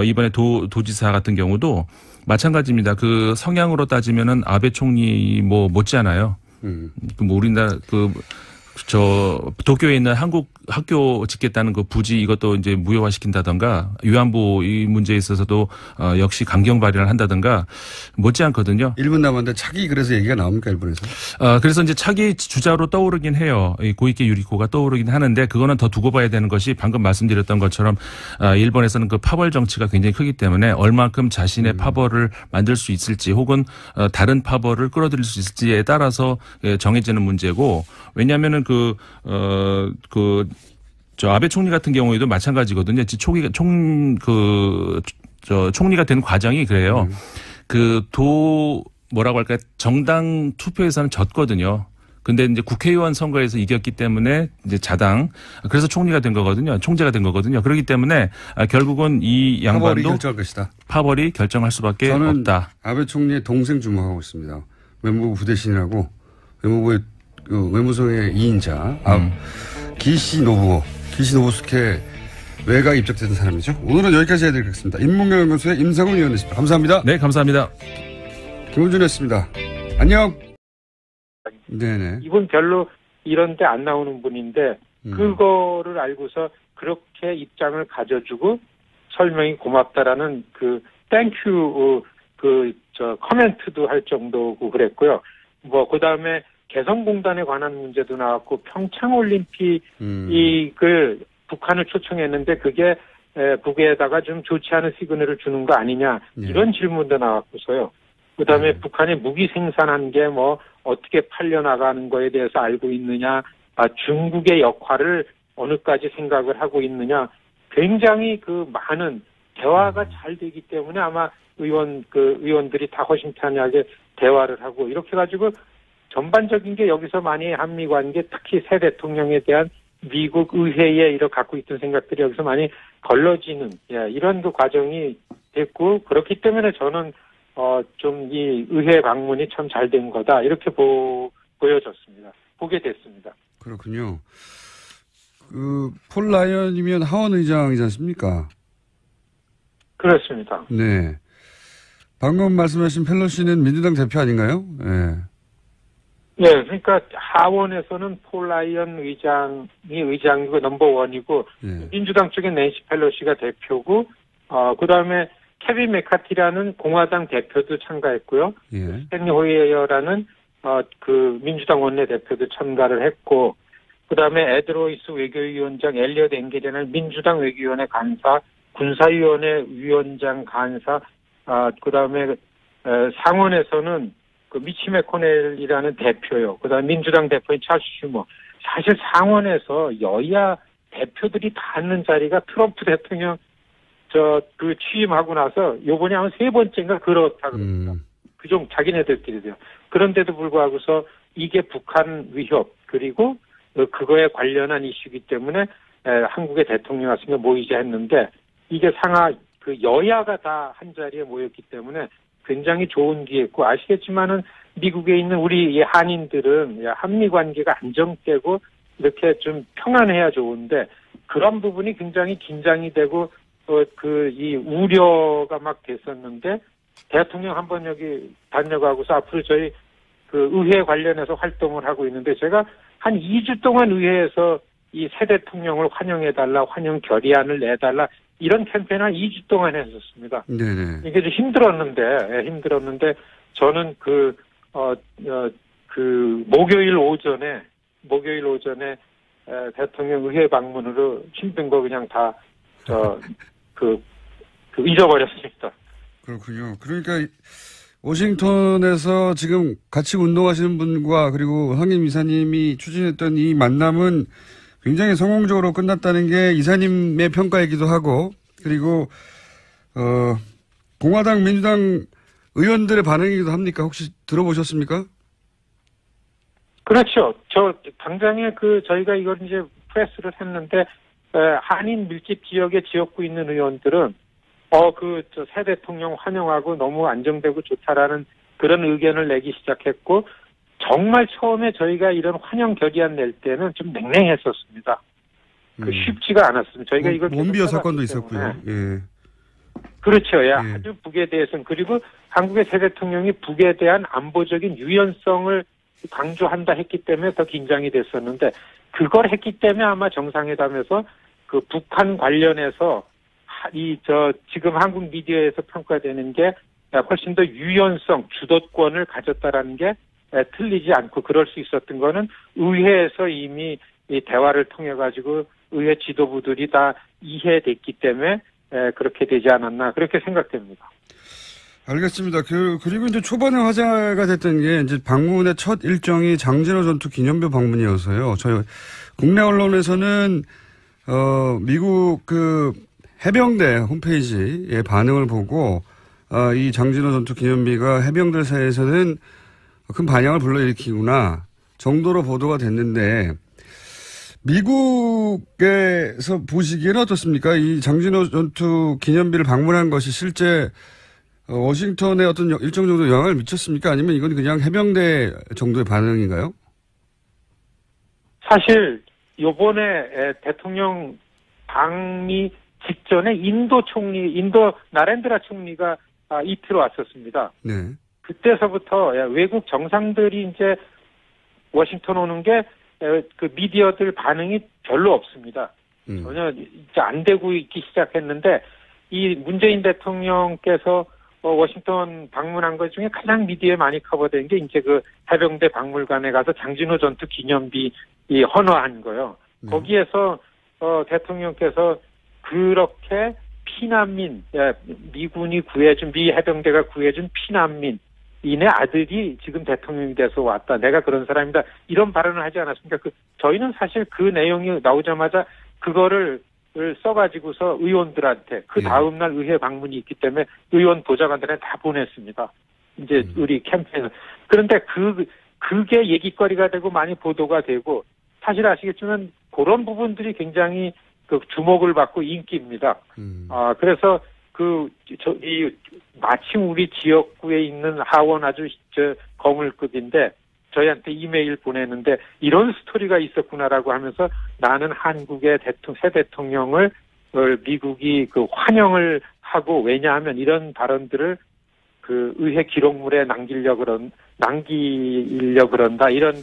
이번에 도지사 같은 경우도 마찬가지입니다. 그 성향으로 따지면은 아베 총리 못지않아요. 우리나라 도쿄에 있는 한국 학교 짓겠다는 그 부지 이것도 이제 무효화시킨다던가 위안부 이 문제에 있어서도 역시 강경 발의를 한다던가 못지않거든요. 1분 남았는데 차기 그래서 얘기가 나옵니까 일본에서? 그래서 이제 차기 주자로 떠오르긴 해요. 이 고이케 유리코가 떠오르긴 하는데 그거는 더 두고 봐야 되는 것이 방금 말씀드렸던 것처럼 일본에서는 그 파벌 정치가 굉장히 크기 때문에 얼마큼 자신의 파벌을 만들 수 있을지 혹은 다른 파벌을 끌어들일 수 있을지에 따라서 정해지는 문제고 왜냐하면은 아베 총리 같은 경우에도 마찬가지거든요. 총리가 된 과정이 그래요. 뭐라고 할까요? 정당 투표에서는 졌거든요. 근데 이제 국회의원 선거에서 이겼기 때문에 이제 그래서 총리가 된 거거든요. 총재가 된 거거든요. 그렇기 때문에 결국은 이 양반도 파벌이 결정할 것이다. 파벌이 결정할 수밖에 저는 없다. 아베 총리의 동생 주목하고 있습니다. 외무부 부대신이라고 외무부의 외무성의 2인자 기시노부스케 외가 입적된 사람이죠. 오늘은 여기까지 해드리겠습니다. 인문경연구소의 임상훈 위원이었습니다. 감사합니다. 네, 감사합니다. 김원준이었습니다. 안녕. 네네. 이분 별로 이런 데 안 나오는 분인데 그거를 알고서 그렇게 입장을 가져주고 설명이 고맙다라는 그 땡큐 커멘트도 할 정도고 그랬고요. 뭐 그다음에 개성공단에 관한 문제도 나왔고 평창올림픽이 북한을 초청했는데 그게 북에다가 좀 좋지 않은 시그널을 주는 거 아니냐 이런 질문도 나왔고서요. 그다음에 북한이 무기 생산한 게 뭐 어떻게 팔려나가는 거에 대해서 알고 있느냐, 중국의 역할을 어느까지 생각을 하고 있느냐, 굉장히 그 많은 대화가 잘 되기 때문에 아마 의원들이 다 허심탄회하게 대화를 하고 이렇게 가지고 전반적인 게 여기서 많이 한미 관계 특히 새 대통령에 대한 미국 의회에 이렇게 갖고 있던 생각들이 여기서 많이 걸러지는 이런 그 과정이 됐고 그렇기 때문에 저는 좀 이 의회 방문이 참 잘 된 거다 이렇게 보여졌습니다. 보게 됐습니다. 그렇군요. 폴 라이언이면 하원 의장이지 않습니까? 그렇습니다. 네. 방금 말씀하신 펠로시는 민주당 대표 아닌가요? 네. 네, 그러니까 하원에서는 폴 라이언 의장이고 넘버원이고 네. 민주당 쪽에 낸시 펠로시가 대표고 그다음에 케빈 메카티라는 공화당 대표도 참가했고요. 예. 스탠리 호이어라는 그 민주당 원내대표도 참가를 했고 그다음에 에드 로이스 외교위원장, 엘리엇 앵겔이라는 민주당 외교위원회 간사, 군사위원회 위원장 간사, 그다음에 상원에서는 그 미치 매코넬이라는 대표요. 그다음에 민주당 대표인 찰스 슈머. 사실 상원에서 여야 대표들이 다 앉는 자리가 트럼프 대통령 취임하고 나서 요번에 아마 3번째인가 그렇다 그럽니다. 그좀 자기네들끼리도요. 그런데도 불구하고서 이게 북한 위협 그리고 그거에 관련한 이슈이기 때문에 한국의 대통령 왔으니까 모이자 했는데 이게 그 여야가 다 한 자리에 모였기 때문에 굉장히 좋은 기회였고 아시겠지만은 미국에 있는 우리 한인들은 한미 관계가 안정되고 이렇게 좀 평안해야 좋은데 그런 부분이 굉장히 긴장이 되고 이 우려가 막 됐었는데 대통령 한번 여기 다녀가고서 앞으로 저희 그 의회 관련해서 활동을 하고 있는데 제가 한 2주 동안 의회에서 이 새 대통령을 환영해달라, 환영 결의안을 내달라 이런 캠페인을 한 2주 동안 했었습니다. 네네. 이게 좀 힘들었는데 저는 목요일 오전에 대통령 의회 방문으로 힘든 거 그냥 다 잊어버렸습니다. 그렇군요. 그러니까 워싱턴에서 지금 같이 운동하시는 분과 그리고 황임 이사님이 추진했던 이 만남은 굉장히 성공적으로 끝났다는 게 이사님의 평가이기도 하고 그리고 공화당 민주당 의원들의 반응이기도 합니까? 혹시 들어보셨습니까? 그렇죠. 당장에 저희가 이걸 이제 프레스를 했는데 한인 밀집 지역에 지역구 있는 의원들은 새 대통령 환영하고 너무 안정되고 좋다라는 그런 의견을 내기 시작했고 정말 처음에 저희가 이런 환영 결의안 낼 때는 좀 냉랭했었습니다. 쉽지가 않았습니다. 저희가 이걸 몬비어 사건도 있었고요. 예. 그렇죠. 예. 아주 북에 대해서는 그리고 한국의 새 대통령이 북에 대한 안보적인 유연성을 강조한다 했기 때문에 더 긴장이 됐었는데 그걸 했기 때문에 아마 정상회담에서 그 북한 관련해서 지금 한국 미디어에서 평가되는 게 훨씬 더 유연성, 주도권을 가졌다라는 게 틀리지 않고 그럴 수 있었던 거는 의회에서 이미 이 대화를 통해 가지고 의회 지도부들이 다 이해됐기 때문에 그렇게 되지 않았나 그렇게 생각됩니다. 알겠습니다. 그리고 이제 초반에 화제가 됐던 게 이제 방문의 첫 일정이 장진호 전투 기념비 방문이어서요. 저희 국내 언론에서는 미국 해병대 홈페이지의 반응을 보고 이 장진호 전투 기념비가 해병들 사이에서는 큰 반향을 불러일으키구나 정도로 보도가 됐는데 미국에서 보시기에는 어떻습니까? 이 장진호 전투 기념비를 방문한 것이 실제 워싱턴에 어떤 일정 정도 영향을 미쳤습니까? 아니면 이건 그냥 해병대 정도의 반응인가요? 사실 요번에 대통령 방미 직전에 인도 나렌드라 총리가 이틀 왔었습니다. 네. 그때서부터 외국 정상들이 이제 워싱턴 오는 게 그 미디어들 반응이 별로 없습니다. 전혀 이제 안 되고 있기 시작했는데 이 문재인 대통령께서 워싱턴 방문한 것 중에 가장 미디어에 많이 커버된 게 이제 그 해병대 박물관에 가서 장진호 전투 기념비 이 헌화한 거요. 거기에서 대통령께서 그렇게 피난민, 미군이 구해준, 미 해병대가 구해준 피난민, 이네 아들이 지금 대통령이 돼서 왔다. 내가 그런 사람이다. 이런 발언을 하지 않았습니까? 저희는 사실 그 내용이 나오자마자 그거를 써가지고서 의원들한테 그 다음날 의회 방문이 있기 때문에 의원 보좌관들한테 다 보냈습니다. 이제 우리 캠페인을. 그런데 그게 얘기거리가 되고 많이 보도가 되고 사실 아시겠지만 그런 부분들이 굉장히 그 주목을 받고 인기입니다. 그래서 마침 우리 지역구에 있는 하원 아주 거물급인데 저희한테 이메일 보내는데 이런 스토리가 있었구나라고 하면서 나는 한국의 새 대통령을 미국이 환영을 하고 왜냐하면 이런 발언들을 그 의회 기록물에 남기려고 그런다 이런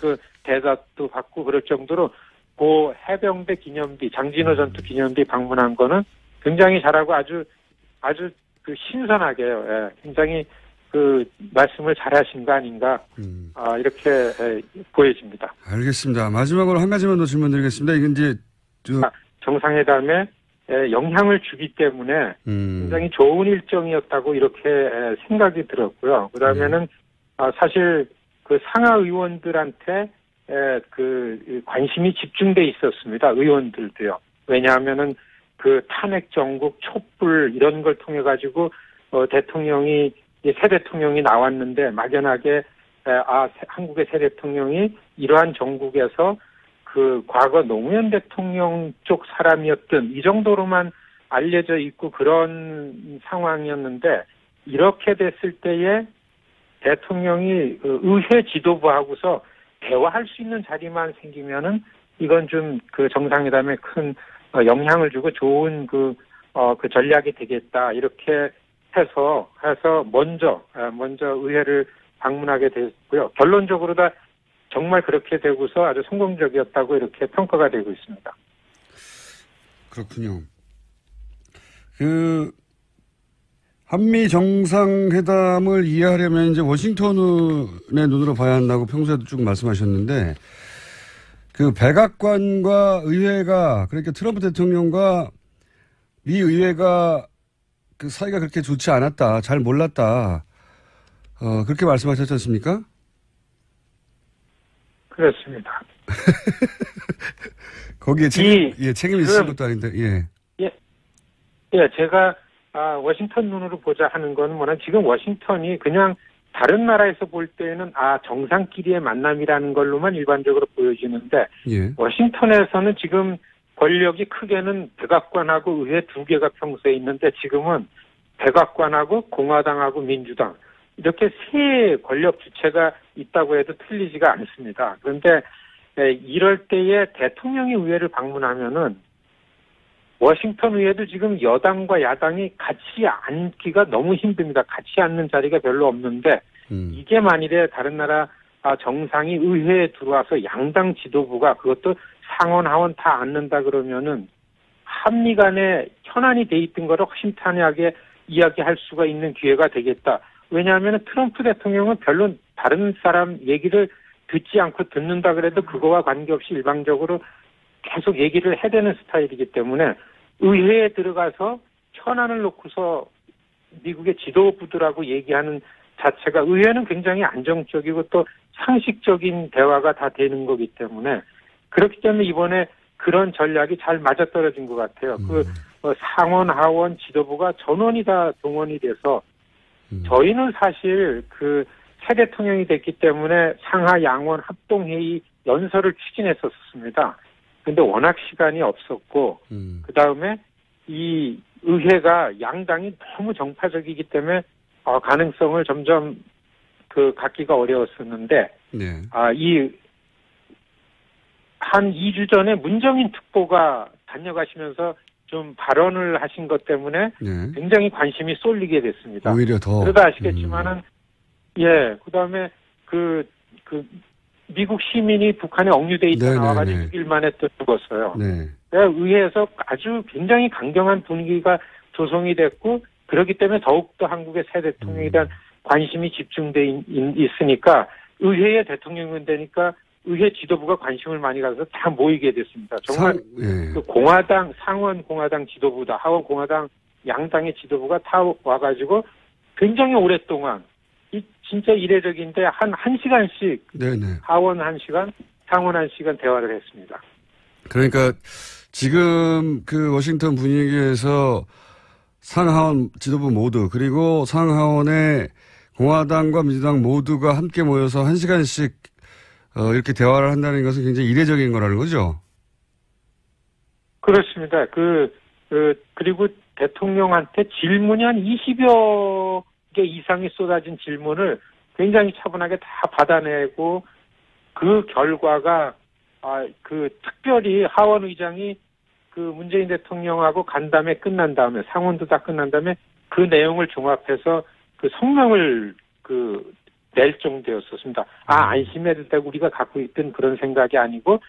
대답도 받고 그럴 정도로 그 해병대 기념비 장진호 전투 기념비 방문한 거는 굉장히 잘하고 아주 신선하게요. 예, 굉장히 말씀을 잘하신 거 아닌가 이렇게 보여집니다. 알겠습니다. 마지막으로 한 가지만 더 질문드리겠습니다. 이건 이제 정상회담에 영향을 주기 때문에 굉장히 좋은 일정이었다고 이렇게 생각이 들었고요. 그다음에는 사실 그 상하 의원들한테 관심이 집중돼 있었습니다. 의원들도요. 왜냐하면은 탄핵 정국 촛불 이런 걸 통해 가지고 새 대통령이 나왔는데 막연하게 한국의 새 대통령이 이러한 정국에서 과거 노무현 대통령 쪽 사람이었던 이 정도로만 알려져 있고 그런 상황이었는데 이렇게 됐을 때에 대통령이 의회 지도부하고서 대화할 수 있는 자리만 생기면은 이건 좀 정상회담에 큰 영향을 주고 좋은 전략이 되겠다 이렇게 해서 먼저 의회를 방문하게 됐고요. 결론적으로 다 정말 그렇게 되고서 아주 성공적이었다고 이렇게 평가가 되고 있습니다. 그렇군요. 한미 정상회담을 이해하려면 이제 워싱턴의 눈으로 봐야 한다고 평소에도 쭉 말씀하셨는데 백악관과 의회가 그러니까 트럼프 대통령과 미 의회가 사이가 그렇게 좋지 않았다. 잘 몰랐다. 그렇게 말씀하셨지 않습니까? 그렇습니다. 거기에 책임이 있을 것도 아닌데, 제가, 워싱턴 눈으로 보자 하는 건 지금 워싱턴이 그냥 다른 나라에서 볼 때는 정상끼리의 만남이라는 걸로만 일반적으로 보여지는데, 워싱턴에서는 지금 권력이 크게는 백악관하고 의회 두 개가 평소에 있는데 지금은 백악관하고 공화당하고 민주당 이렇게 세 권력 주체가 있다고 해도 틀리지가 않습니다. 그런데 이럴 때에 대통령이 의회를 방문하면은 워싱턴 의회도 지금 여당과 야당이 같이 앉기가 너무 힘듭니다. 같이 앉는 자리가 별로 없는데 이게 만일에 다른 나라 정상이 의회에 들어와서 양당 지도부가 그것도 상원 하원 다 앉는다 그러면은 한미 간에 현안이 돼 있던 거를 허심탄회하게 이야기할 수가 있는 기회가 되겠다. 왜냐하면 트럼프 대통령은 별로 다른 사람 얘기를 듣지 않고 듣는다 그래도 그거와 관계없이 일방적으로 계속 얘기를 해대는 스타일이기 때문에 의회에 들어가서 현안을 놓고서 미국의 지도부들하고 얘기하는 자체가 의회는 굉장히 안정적이고 또 상식적인 대화가 다 되는 거기 때문에 그렇기 때문에 이번에 그런 전략이 잘 맞아떨어진 것 같아요. 상원, 하원 지도부가 전원이 다 동원이 돼서 저희는 사실 새 대통령이 됐기 때문에 상하 양원 합동회의 연설을 추진했었습니다. 근데 워낙 시간이 없었고, 그 다음에 이 의회가 양당이 너무 정파적이기 때문에 가능성을 점점 갖기가 어려웠었는데, 한 2주 전에 문정인 특보가 다녀가시면서 좀 발언을 하신 것 때문에 굉장히 관심이 쏠리게 됐습니다. 오히려 더. 그러다 아시겠지만은, 그 다음에 미국 시민이 북한에 억류돼 있다 나와가지고 6일 만에 또 죽었어요. 네. 의회에서 아주 굉장히 강경한 분위기가 조성이 됐고 그렇기 때문에 더욱더 한국의 새 대통령에 대한 관심이 집중돼 있으니까 의회의 대통령이 되니까 의회 지도부가 관심을 많이 가서 다 모이게 됐습니다. 정말 그 공화당 상원 공화당 지도부다 하원 공화당 양당의 지도부가 다 와가지고 굉장히 오랫동안 이 진짜 이례적인데 한 시간씩 하원 1시간 상원 1시간 대화를 했습니다. 그러니까 지금 그 워싱턴 분위기에서 상하원 지도부 모두 그리고 상하원의 공화당과 민주당 모두가 함께 모여서 1시간씩 이렇게 대화를 한다는 것은 굉장히 이례적인 거라는 거죠. 그렇습니다. 그리고 대통령한테 질문이 한 20여 개 이상이 쏟아진 질문을 굉장히 차분하게 다 받아내고 그 결과가 특별히 하원 의장이 그 문재인 대통령하고 간담회 끝난 다음에 상원도 다 끝난 다음에 그 내용을 종합해서 그 성명을 낼 정도였었습니다. 안심해도 되고 우리가 갖고 있던 그런 생각이 아니고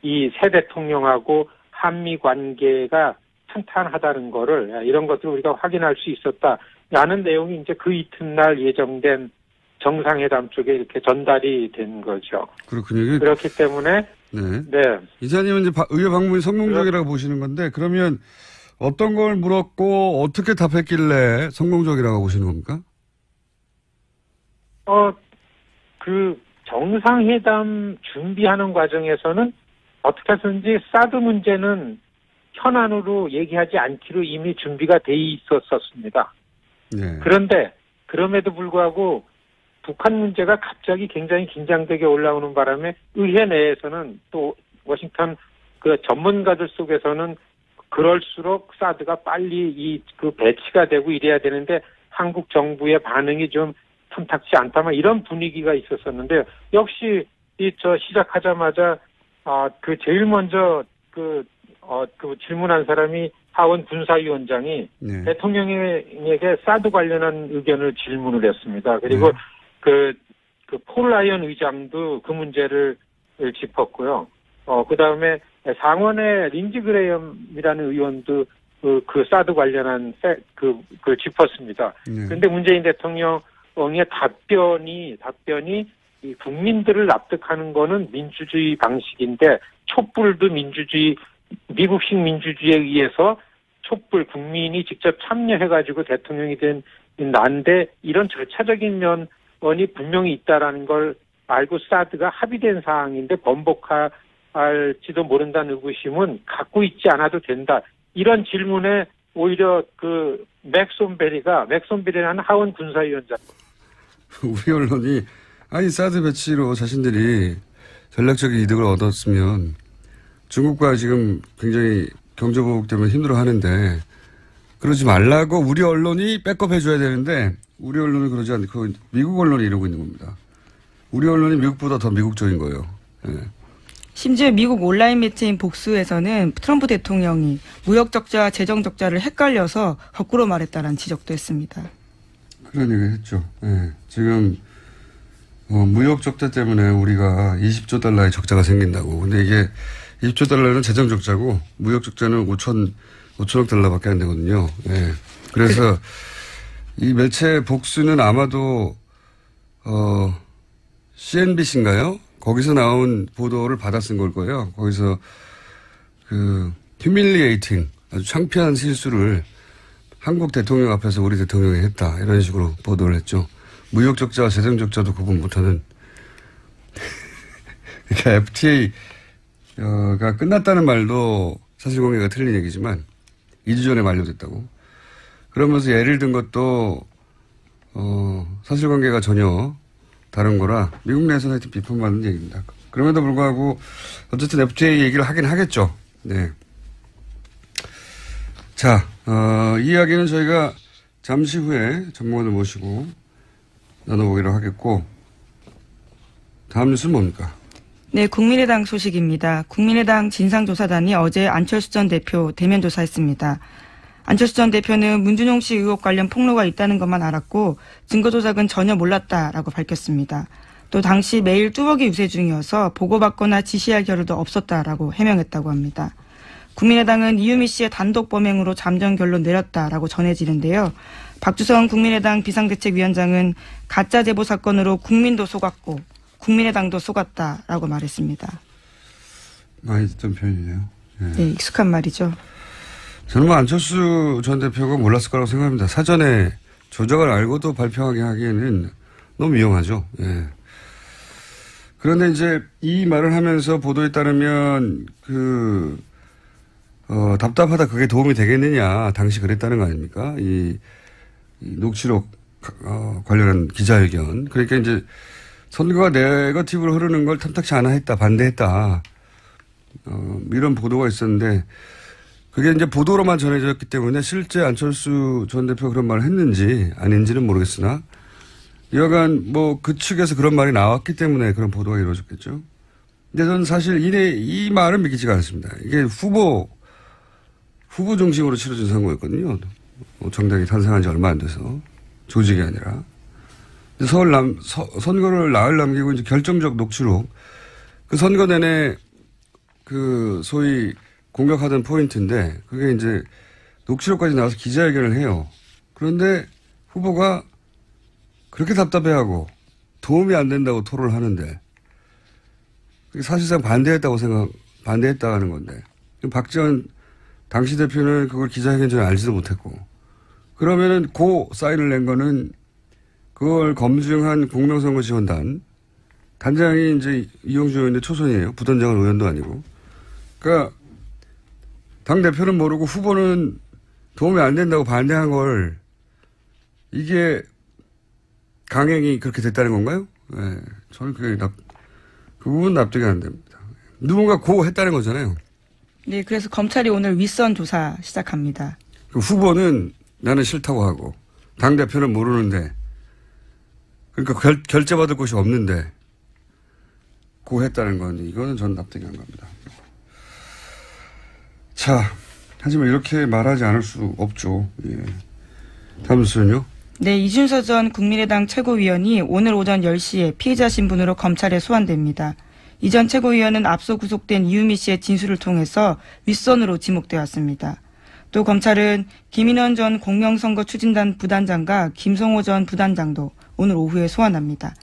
이 새 대통령하고 한미 관계가 탄탄하다는 거를 이런 것들을 우리가 확인할 수 있었다라는 내용이 이제 그 이튿날 예정된 정상회담 쪽에 이렇게 전달이 된 거죠. 그렇군요. 그렇기 때문에 네. 이사님은 이제 의회 방문이 성공적이라고 보시는 건데 그러면 어떤 걸 물었고 어떻게 답했길래 성공적이라고 보시는 겁니까? 그 정상회담 준비하는 과정에서는 어떻게 해서든지 사드 문제는 현안으로 얘기하지 않기로 이미 준비가 돼 있었습니다. 네. 그런데 그럼에도 불구하고 북한 문제가 갑자기 굉장히 긴장되게 올라오는 바람에 의회 내에서는 또 워싱턴 그 전문가들 속에서는 그럴수록 사드가 빨리 배치가 되고 이래야 되는데 한국 정부의 반응이 좀 탐탁지 않다만 이런 분위기가 있었었는데 역시 시작하자마자 제일 먼저 질문한 사람이 하원 군사위원장이 대통령에게 사드 관련한 의견을 질문을 했습니다. 그리고 폴 라이언 의장도 그 문제를 짚었고요. 그 다음에 상원의 린지 그레이엄이라는 의원도 그 사드 관련한 그걸 짚었습니다. 그런데 문재인 대통령의 답변이 이 국민들을 납득하는 거는 민주주의 방식인데 촛불도 미국식 민주주의에 의해서 촛불 국민이 직접 참여해가지고 대통령이 된 난데 이런 절차적인 면이 분명히 있다라는 걸 알고 사드가 합의된 사항인데 번복할지도 모른다는 의구심은 갖고 있지 않아도 된다. 이런 질문에 오히려 맥손베리라는 하원 군사위원장. 우리 언론이 사드 배치로 자신들이 전략적인 이득을 얻었으면 중국과 지금 굉장히 경제보복 때문에 힘들어 하는데 그러지 말라고 우리 언론이 백업해줘야 되는데 우리 언론은 그러지 않고 미국 언론이 이러고 있는 겁니다. 우리 언론이 미국보다 더 미국적인 거예요. 네. 심지어 미국 온라인 매체인 복수에서는 트럼프 대통령이 무역 적자와 재정 적자를 헷갈려서 거꾸로 말했다는 지적도 했습니다. 그런 얘기 했죠. 네. 지금 무역 적자 때문에 우리가 20조 달러의 적자가 생긴다고. 근데 이게 20조 달러는 재정 적자고 무역 적자는 5천억 달러밖에 안 되거든요. 네. 그래서 이 매체 복수는 아마도 CNBC인가요? 거기서 나온 보도를 받아 쓴 걸 거예요. 거기서 humiliating 아주 창피한 실수를 한국 대통령 앞에서 우리 대통령이 했다. 이런 식으로 보도를 했죠. 무역 적자와 재정 적자도 구분 못하는. 그러니까 FTA가 끝났다는 말도 사실관계가 틀린 얘기지만 2주 전에 만료됐다고. 그러면서 예를 든 것도 사실관계가 전혀 다른 거라 미국 내에서는 하여튼 비판받는 얘기입니다. 그럼에도 불구하고 어쨌든 FTA 얘기를 하긴 하겠죠. 네. 자, 이 이야기는 저희가 잠시 후에 전문가들 모시고 나눠보기로 하겠고 다음 뉴스는 뭡니까? 네, 국민의당 소식입니다. 국민의당 진상조사단이 어제 안철수 전 대표 대면 조사했습니다. 안철수 전 대표는 문준용 씨 의혹 관련 폭로가 있다는 것만 알았고 증거 조작은 전혀 몰랐다라고 밝혔습니다. 또 당시 매일 뚜벅이 유세 중이어서 보고받거나 지시할 겨를도 없었다라고 해명했다고 합니다. 국민의당은 이유미 씨의 단독 범행으로 잠정 결론 내렸다라고 전해지는데요. 박주성 국민의당 비상대책위원장은 가짜 제보 사건으로 국민도 속았고 국민의당도 속았다라고 말했습니다. 많이 듣던 편이네요. 네, 익숙한 말이죠. 저는 뭐 안철수 전 대표가 몰랐을 거라고 생각합니다. 사전에 조작을 알고도 발표하게 하기에는 너무 위험하죠. 예. 그런데 이제 이 말을 하면서 보도에 따르면 답답하다 그게 도움이 되겠느냐. 당시 그랬다는 거 아닙니까? 이 녹취록 관련한 기자회견. 그러니까 이제 선거가 네거티브로 흐르는 걸 탐탁치 않아 했다. 반대했다. 이런 보도가 있었는데 그게 이제 보도로만 전해졌기 때문에 실제 안철수 전 대표가 그런 말을 했는지 아닌지는 모르겠으나 여간 뭐 그 측에서 그런 말이 나왔기 때문에 그런 보도가 이루어졌겠죠. 근데 저는 사실 이 말은 믿기지가 않습니다. 이게 후보 중심으로 치러진 선거였거든요. 정당이 탄생한 지 얼마 안 돼서 조직이 아니라 선거를 나흘 남기고 이제 결정적 녹취록 그 선거 내내 그 소위 공격하던 포인트인데 그게 이제 녹취록까지 나와서 기자회견을 해요. 그런데 후보가 그렇게 답답해하고 도움이 안 된다고 토론을 하는데 사실상 반대했다는 건데 박지원 당시 대표는 그걸 기자회견 전에 알지도 못했고 그러면은 사인을 낸 거는 그걸 검증한 공명선거지원단 단장이 이제 이용주 의원인데 초선이에요. 부단장은 의원도 아니고. 그러니까 당대표는 모르고 후보는 도움이 안 된다고 반대한 걸 이게 강행이 그렇게 됐다는 건가요? 네, 저는 그 부분 납득이 안 됩니다. 누군가 했다는 거잖아요. 네, 그래서 검찰이 오늘 윗선 조사 시작합니다. 그 후보는 나는 싫다고 하고 당대표는 모르는데 그러니까 결재받을 곳이 없는데 했다는 건 이거는 전 납득이 안 갑니다. 자, 하지만 이렇게 말하지 않을 수 없죠. 예. 다음 순요. 네, 이준서 전 국민의당 최고위원이 오늘 오전 10시에 피해자 신분으로 검찰에 소환됩니다. 이 전 최고위원은 앞서 구속된 이유미 씨의 진술을 통해서 윗선으로 지목되었습니다. 또 검찰은 김인원 전 공명선거 추진단 부단장과 김성호 전 부단장도 오늘 오후에 소환합니다.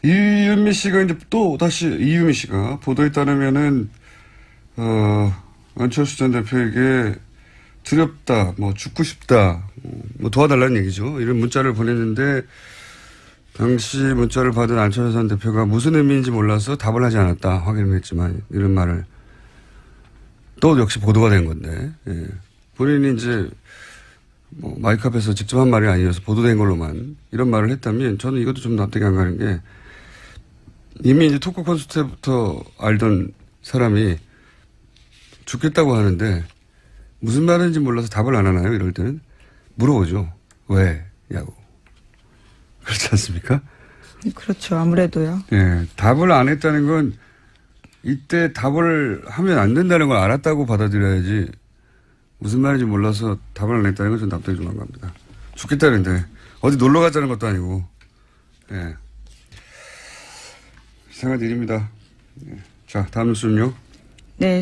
이유미 씨가 이제 또 다시 이유미 씨가 보도에 따르면은 안철수 전 대표에게 두렵다, 죽고 싶다, 도와달라는 얘기죠. 이런 문자를 보냈는데 당시 문자를 받은 안철수 전 대표가 무슨 의미인지 몰라서 답을 하지 않았다 확인을 했지만 이런 말을 또 역시 보도가 된 건데 예. 본인이 이제 마이크 앞에서 직접 한 말이 아니어서 보도된 걸로만 이런 말을 했다면 저는 이것도 좀 납득이 안 가는 게 이미 이제 토크 콘서트 때부터 알던 사람이 죽겠다고 하는데 무슨 말인지 몰라서 답을 안 하나요? 이럴 때는 물어보죠. 왜냐고. 그렇지 않습니까? 그렇죠. 아무래도요. 예, 답을 안 했다는 건 이때 답을 하면 안 된다는 걸 알았다고 받아들여야지 무슨 말인지 몰라서 답을 안 했다는 건 좀 납득이 좀 안 갑니다. 죽겠다는데 어디 놀러 가자는 것도 아니고 예. 이상한 일입니다. 예. 자, 다음 뉴스는요. 네,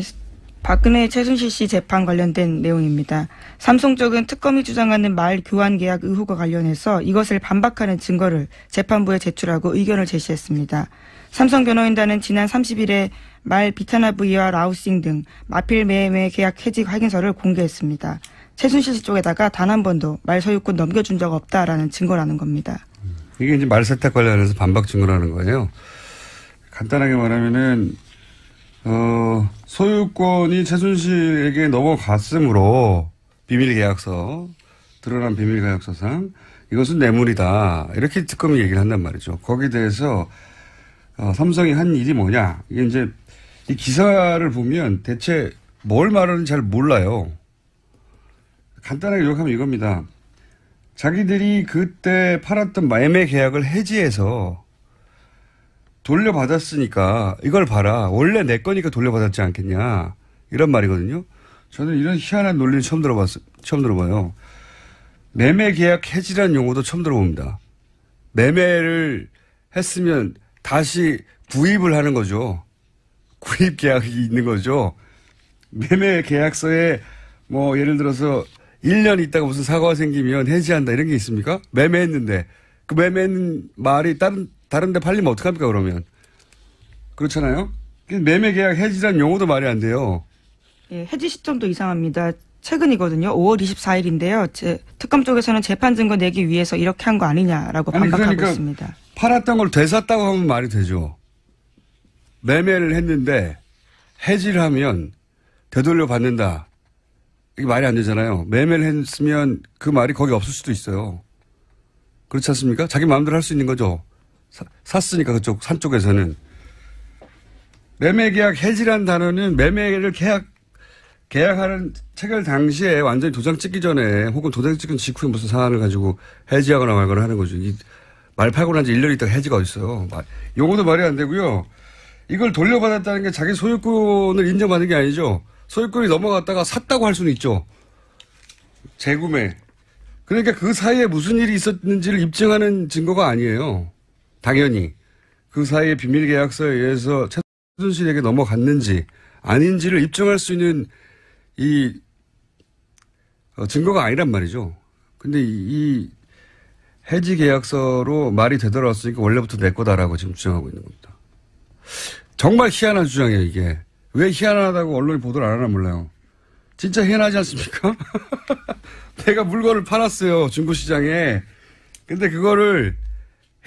박근혜 최순실 씨 재판 관련된 내용입니다. 삼성 쪽은 특검이 주장하는 말 교환 계약 의혹과 관련해서 이것을 반박하는 증거를 재판부에 제출하고 의견을 제시했습니다. 삼성 변호인단은 지난 30일에 말 비타나브이와 라우싱 등 마필 매매 계약 해지 확인서를 공개했습니다. 최순실 씨 쪽에다가 단 한 번도 말 소유권 넘겨준 적 없다라는 증거라는 겁니다. 이게 이제 말 세탁 관련해서 반박 증거라는 거예요. 간단하게 말하면은 소유권이 최순실에게 넘어갔으므로 비밀계약서, 드러난 비밀계약서상 이것은 뇌물이다. 이렇게 특검이 얘기를 한단 말이죠. 거기에 대해서 삼성이 한 일이 뭐냐. 이게 이제 이 기사를 보면 대체 뭘 말하는지 잘 몰라요. 간단하게 요약하면 이겁니다. 자기들이 그때 팔았던 매매 계약을 해지해서 돌려받았으니까 이걸 봐라. 원래 내 거니까 돌려받았지 않겠냐. 이런 말이거든요. 저는 이런 희한한 논리는 처음 들어봐요. 매매 계약 해지라는 용어도 처음 들어봅니다. 매매를 했으면 다시 구입을 하는 거죠. 구입 계약이 있는 거죠. 매매 계약서에 뭐 예를 들어서 1년 있다가 무슨 사고가 생기면 해지한다 이런 게 있습니까? 매매했는데 그 매매는 말이 다른 데 팔리면 어떡합니까 그러면? 그렇잖아요. 매매 계약 해지란 용어도 말이 안 돼요. 예, 해지 시점도 이상합니다. 최근이거든요. 5월 24일인데요. 특검 쪽에서는 재판 증거 내기 위해서 이렇게 한 거 아니냐라고 반박하고 그러니까 있습니다. 팔았던 걸 되샀다고 하면 말이 되죠. 매매를 했는데 해지를 하면 되돌려 받는다. 이게 말이 안 되잖아요. 매매를 했으면 그 말이 거기 없을 수도 있어요. 그렇지 않습니까? 자기 마음대로 할 수 있는 거죠. 샀으니까 그쪽 산 쪽에서는. 매매 계약 해지란 단어는 매매를 계약하는 체결 당시에 완전히 도장 찍기 전에 혹은 도장 찍은 직후에 무슨 사안을 가지고 해지하거나 말거나 하는 거죠. 말 팔고 난 지 1년 있다가 해지가 어딨어요. 용어도 말이 안 되고요. 이걸 돌려받았다는 게 자기 소유권을 인정받는 게 아니죠. 소유권이 넘어갔다가 샀다고 할 수는 있죠. 재구매. 그러니까 그 사이에 무슨 일이 있었는지를 입증하는 증거가 아니에요. 당연히. 그 사이에 비밀계약서에 의해서 최순실에게 넘어갔는지 아닌지를 입증할 수 있는 증거가 아니란 말이죠. 근데 이 해지 계약서로 말이 되돌아왔으니까 원래부터 내 거다라고 지금 주장하고 있는 겁니다. 정말 희한한 주장이에요, 이게. 왜 희한하다고 언론이 보도를 안 하나 몰라요. 진짜 희한하지 않습니까? 내가 물건을 팔았어요, 중고시장에. 근데 그거를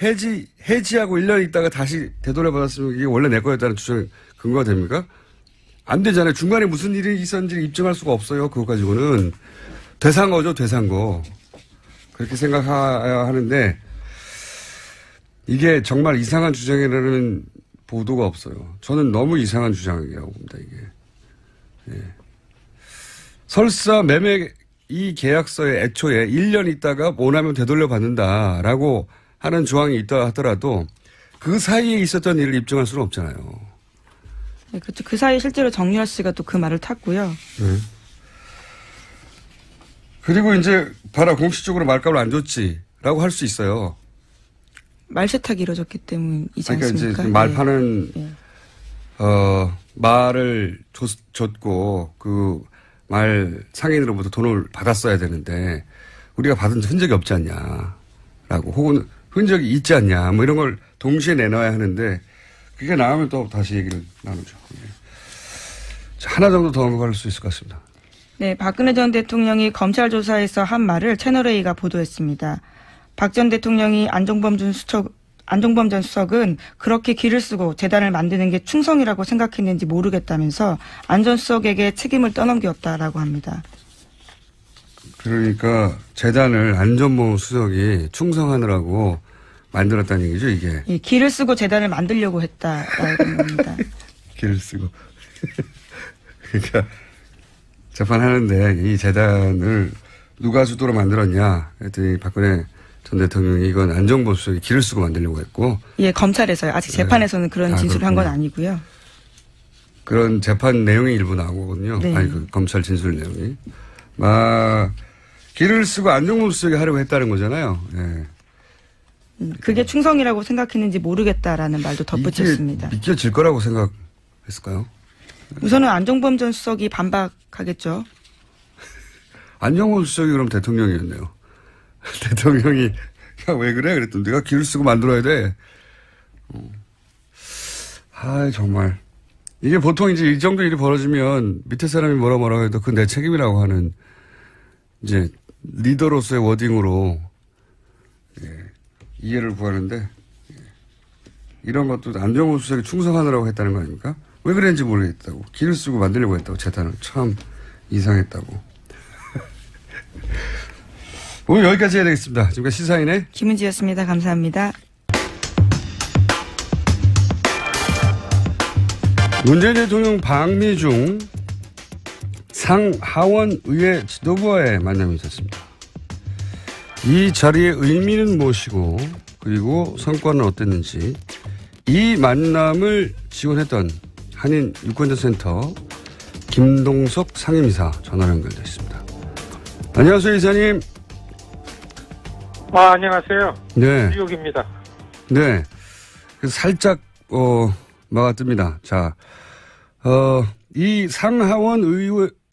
해지하고 1년 있다가 다시 되돌려받았으면 이게 원래 내 거였다는 주장 근거가 됩니까? 안 되잖아요. 중간에 무슨 일이 있었는지 입증할 수가 없어요. 그거 가지고는. 되산 거죠, 되산 거. 그렇게 생각해야 하는데 이게 정말 이상한 주장이라는 보도가 없어요. 저는 너무 이상한 주장이라고 봅니다, 이게. 예. 설사 매매 이 계약서에 애초에 1년 있다가 원하면 되돌려 받는다라고 하는 조항이 있다 하더라도 그 사이에 있었던 일을 입증할 수는 없잖아요. 네, 그렇죠. 그 사이에 실제로 정유라 씨가 또 그 말을 탔고요. 네. 그리고 이제 봐라 공식적으로 말값을 안 줬지라고 할 수 있어요. 말 세탁이 이루어졌기 때문이지 않습니까? 그러니까 이제 말 파는 네. 말을 줬고 그 말 상인으로부터 돈을 받았어야 되는데 우리가 받은 흔적이 없지 않냐라고 혹은 흔적이 있지 않냐 뭐 이런 걸 동시에 내놔야 하는데 그게 나오면 또 다시 얘기를 나누죠. 하나 정도 더 언급할 수 있을 것 같습니다. 네, 박근혜 전 대통령이 검찰 조사에서 한 말을 채널A가 보도했습니다. 박 전 대통령이 안종범 전 수석은 그렇게 길을 쓰고 재단을 만드는 게 충성이라고 생각했는지 모르겠다면서 안 전 수석에게 책임을 떠넘겼다라고 합니다. 그러니까 재단을 안종범 수석이 충성하느라고 만들었다는 얘기죠, 이게. 예, 길을 쓰고 재단을 만들려고 했다라고 합니다. 길을 쓰고. 그러니까 재판하는데 이 재단을 누가 주도로 만들었냐 했더니 박근혜 전 대통령이 이건 안종범 수석이 길을 쓰고 만들려고 했고. 예, 검찰에서요. 아직 재판에서는 그런 진술을 한 건 아니고요. 그런 재판 내용이 일부 나오거든요. 네. 아니, 그 검찰 진술 내용이. 길을 쓰고 안종범 수석이 하려고 했다는 거잖아요. 예. 그게 충성이라고 생각했는지 모르겠다라는 말도 덧붙였습니다. 믿겨질 거라고 생각했을까요? 우선은 안종범 전 수석이 반박하겠죠. 안종범 수석이 그럼 대통령이었네요. 대통령이 야, 왜 그래? 그랬더니 내가 길을 쓰고 만들어야 돼. 정말. 이게 보통 이제 이 정도 일이 벌어지면 밑에 사람이 뭐라 해도 그건 내 책임이라고 하는 이제 리더로서의 워딩으로 이해를 구하는데 이런 것도 안종범 수석이 충성하느라고 했다는 거 아닙니까? 왜 그랬는지 모르겠다고. 길을 쓰고 만들려고 했다고. 재단을. 참 이상했다고. 오늘 여기까지 해야 되겠습니다. 지금까지 시사인의 김은지였습니다. 감사합니다. 문재인 대통령 방미 중 상하원 의회 지도부와의 만남이 있었습니다. 이 자리의 의미는 무엇이고 그리고 성과는 어땠는지 이 만남을 지원했던 한인 유권자센터 김동석 상임이사 전화로 연결되어 있습니다. 안녕하세요, 이사님. 안녕하세요. 네. 뉴욕입니다. 네. 그래서 살짝, 막아뜹니다. 자, 이 상하원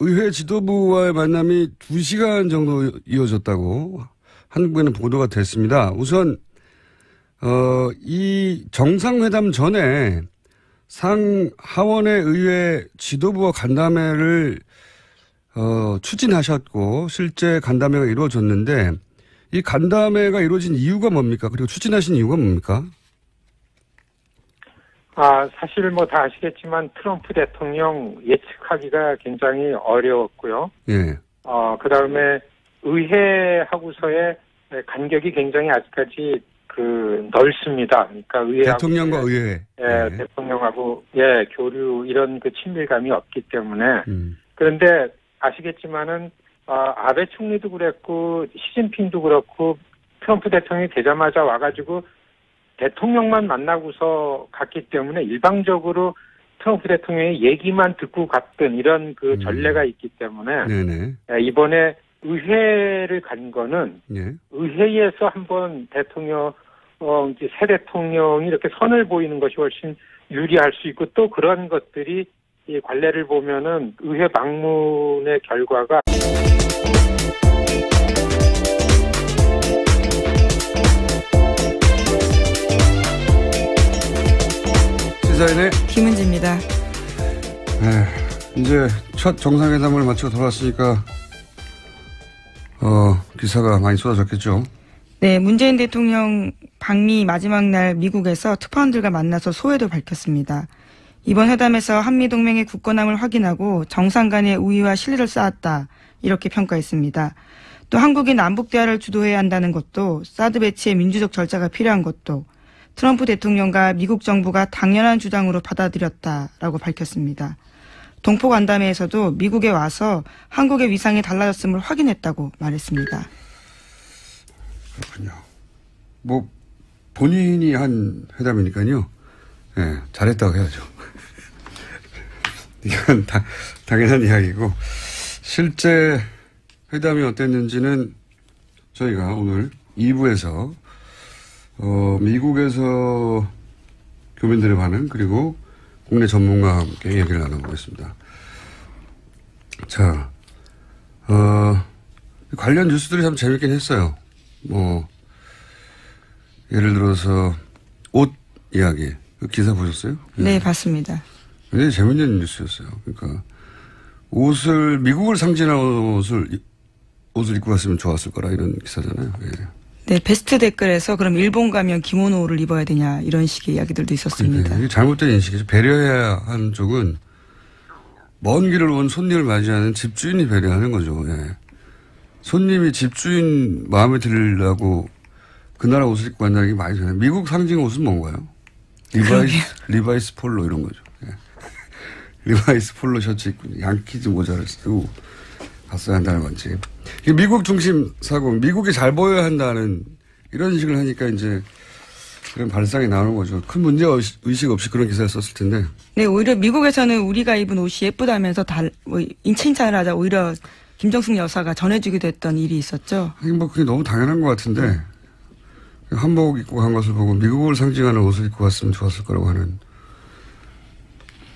의회 지도부와의 만남이 2시간 정도 이어졌다고 한국에는 보도가 됐습니다. 우선, 이 정상회담 전에 상하원의 의회 지도부와 간담회를 추진하셨고 실제 간담회가 이루어졌는데 이 간담회가 이루어진 이유가 뭡니까? 그리고 추진하신 이유가 뭡니까? 사실 뭐 다 아시겠지만 트럼프 대통령 예측하기가 굉장히 어려웠고요. 예. 그다음에 의회하고서의 간격이 굉장히 아직까지 넓습니다. 그러니까 의회하고 대통령과 의회. 예, 대통령하고 교류 이런 친밀감이 없기 때문에 그런데 아시겠지만은 아베 총리도 그랬고 시진핑도 그렇고 트럼프 대통령이 되자마자 와가지고 대통령만 만나고서 갔기 때문에 일방적으로 트럼프 대통령의 얘기만 듣고 갔던 이런 전례가 있기 때문에 네네. 이번에 의회를 간 거는 예. 의회에서 한번 새 대통령이 이렇게 선을 보이는 것이 훨씬 유리할 수 있고 또 그런 것들이 이 관례를 보면은 의회 방문의 결과가 시사인의 김은지입니다. 네, 이제 첫 정상회담을 마치고 돌아왔으니까 기사가 많이 쏟아졌겠죠. 네, 문재인 대통령 방미 마지막 날 미국에서 특파원들과 만나서 소회도 밝혔습니다. 이번 회담에서 한미동맹의 굳건함을 확인하고 정상 간의 우위와 신뢰를 쌓았다 이렇게 평가했습니다. 또 한국이 남북대화를 주도해야 한다는 것도 사드 배치의 민주적 절차가 필요한 것도 트럼프 대통령과 미국 정부가 당연한 주장으로 받아들였다라고 밝혔습니다. 동포 간담회에서도 미국에 와서 한국의 위상이 달라졌음을 확인했다고 말했습니다. 그렇군요. 뭐 본인이 한 회담이니까요. 네, 잘했다고 해야죠. 이건 당연한 이야기고 실제 회담이 어땠는지는 저희가 오늘 2부에서 미국에서 교민들의 반응 그리고 국내 전문가와 함께 얘기를 나눠보겠습니다. 자, 관련 뉴스들이 참 재밌긴 했어요. 뭐 예를 들어서 옷 이야기 그 기사 보셨어요? 네, 봤습니다. 굉장히 재밌는 뉴스였어요. 그러니까 미국을 상징하는 옷을 입고 갔으면 좋았을 거라 이런 기사잖아요. 예. 네, 베스트 댓글에서 그럼 일본 가면 기모노를 입어야 되냐 이런 식의 이야기들도 있었습니다. 그러니까 이게 잘못된 인식이죠. 배려해야 하는 쪽은 먼 길을 온 손님을 맞이하는 집주인이 배려하는 거죠. 예. 손님이 집주인 마음에 들으려고 그 나라 옷을 입고 간다는 게 많이 전해요. 미국 상징 옷은 뭔가요? 리바이스 폴로 이런 거죠. 예. 리바이스 폴로 셔츠 입고 양키즈 모자를 쓰고 갔어야 한다는 건지. 미국 중심 사고, 미국이 잘 보여야 한다는 이런 식을 하니까 이제 그런 발상이 나오는 거죠. 큰 문제 의식 없이 그런 기사를 썼을 텐데. 네, 오히려 미국에서는 우리가 입은 옷이 예쁘다면서 칭찬을 하자 오히려 김정숙 여사가 전해주기도 했던 일이 있었죠. 뭐 그게 너무 당연한 것 같은데 한복 입고 간 것을 보고 미국을 상징하는 옷을 입고 갔으면 좋았을 거라고 하는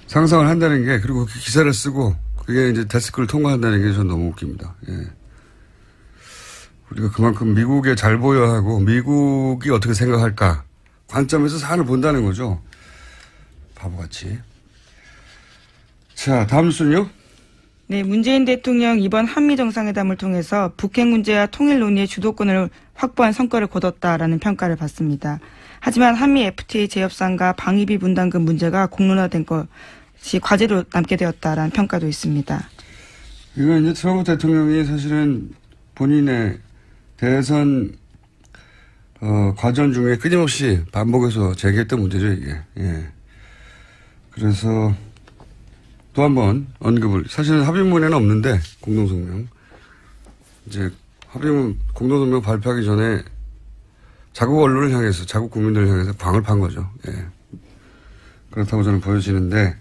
상상을 한다는 게 그리고 그 기사를 쓰고 그게 이제 데스크를 통과한다는 게 저는 너무 웃깁니다. 예. 우리가 그만큼 미국에 잘 보여야 하고 미국이 어떻게 생각할까 관점에서 사안을 본다는 거죠. 바보같이. 자, 다음 뉴스는요? 네, 문재인 대통령 이번 한미 정상회담을 통해서 북핵 문제와 통일 논의의 주도권을 확보한 성과를 거뒀다라는 평가를 받습니다. 하지만 한미 FTA 재협상과 방위비 분담금 문제가 공론화된 것이 과제로 남게 되었다라는 평가도 있습니다. 이건 이제 트럼프 대통령이 사실은 본인의 대선 과정 중에 끊임없이 반복해서 제기했던 문제죠, 이게. 예. 그래서 또 한 번 언급을, 사실은 합의문에는 없는데, 공동성명. 이제 합의문, 공동성명 발표하기 전에 자국 언론을 향해서, 자국 국민들을 향해서 광을 판 거죠. 예. 그렇다고 저는 보여지는데,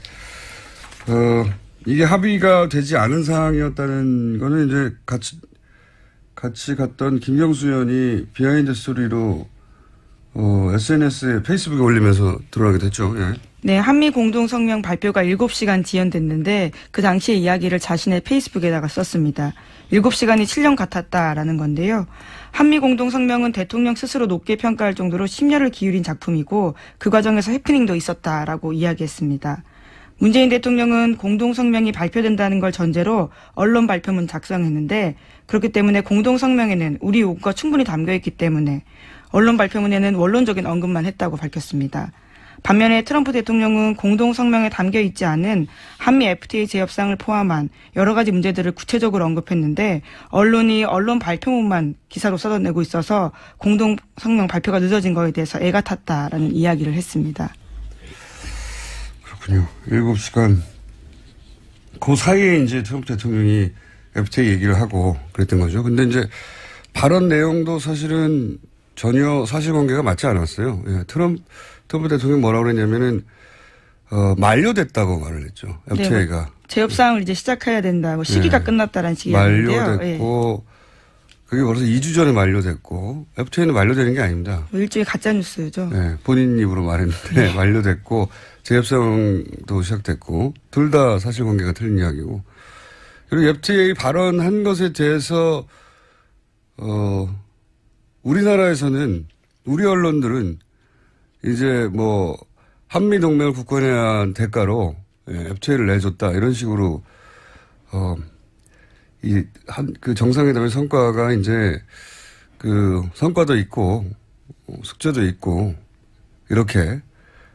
이게 합의가 되지 않은 상황이었다는 거는 이제 같이 갔던 김경수 의원이 비하인드 스토리로 SNS에 페이스북에 올리면서 드러나게 됐죠. 예. 네, 한미 공동성명 발표가 7시간 지연됐는데 그 당시의 이야기를 자신의 페이스북에다가 썼습니다. 7시간이 7년 같았다라는 건데요. 한미 공동성명은 대통령 스스로 높게 평가할 정도로 심려를 기울인 작품이고 그 과정에서 해프닝도 있었다라고 이야기했습니다. 문재인 대통령은 공동성명이 발표된다는 걸 전제로 언론 발표문 작성했는데 그렇기 때문에 공동성명에는 우리 요구가 충분히 담겨있기 때문에 언론 발표문에는 원론적인 언급만 했다고 밝혔습니다. 반면에 트럼프 대통령은 공동성명에 담겨있지 않은 한미 FTA 재협상을 포함한 여러 가지 문제들을 구체적으로 언급했는데 언론이 언론 발표문만 기사로 써내고 있어서 공동성명 발표가 늦어진 거에 대해서 애가 탔다라는 이야기를 했습니다. 그렇군요. 7시간. 그 사이에 이제 트럼프 대통령이 FTA 얘기를 하고 그랬던 거죠. 근데 이제 발언 내용도 사실은 전혀 사실관계가 맞지 않았어요. 예, 트럼프 대통령이 뭐라고 그랬냐면은, 만료됐다고 말을 했죠. FTA가. 네, 재협상을 이제 시작해야 된다고 시기가 끝났다라는 식이었는데요. 만료됐고, 그게 벌써 2주 전에 만료됐고, FTA는 만료되는 게 아닙니다. 일종의 가짜뉴스죠. 네, 본인 입으로 말했는데, 만료됐고, 재협상도 시작됐고, 둘 다 사실관계가 틀린 이야기고, 그리고 FTA 발언한 것에 대해서, 우리나라에서는, 우리 언론들은 이제 뭐 한미동맹을 굳건해야 한 대가로 FTA를 내줬다 이런 식으로 그 정상회담의 성과가 이제 그 성과도 있고 숙제도 있고 이렇게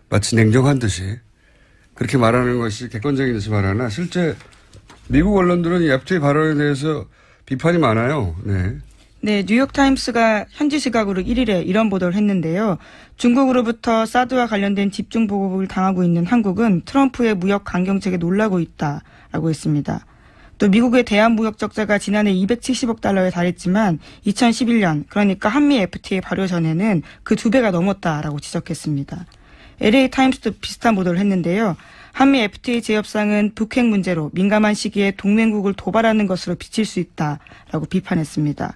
마치 냉정한 듯이 그렇게 말하는 것이 객관적인 듯이 말하나 실제 미국 언론들은 이 FTA 발언에 대해서 비판이 많아요. 네. 네, 뉴욕타임스가 현지 시각으로 1일에 이런 보도를 했는데요. 중국으로부터 사드와 관련된 집중 보복을 당하고 있는 한국은 트럼프의 무역 강경책에 놀라고 있다라고 했습니다. 또 미국의 대한무역 적자가 지난해 270억 달러에 달했지만 2011년 그러니까 한미 FTA 발효 전에는 그 2배가 넘었다라고 지적했습니다. LA타임스도 비슷한 보도를 했는데요. 한미 FTA 재협상은 북핵 문제로 민감한 시기에 동맹국을 도발하는 것으로 비칠 수 있다라고 비판했습니다.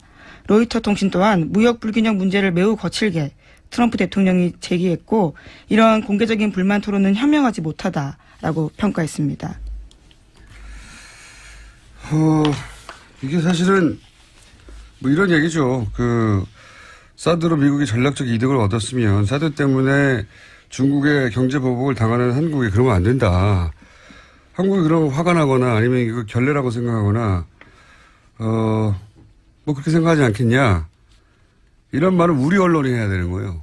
로이터 통신 또한 무역 불균형 문제를 매우 거칠게 트럼프 대통령이 제기했고 이런 공개적인 불만 토론은 현명하지 못하다라고 평가했습니다. 이게 사실은 뭐 이런 얘기죠. 그 사드로 미국이 전략적 이득을 얻었으면 사드 때문에 중국의 경제 보복을 당하는 한국이 그러면 안 된다. 한국이 그러면 화가 나거나 아니면 이거 결례라고 생각하거나 뭐 그렇게 생각하지 않겠냐. 이런 말은 우리 언론이 해야 되는 거예요.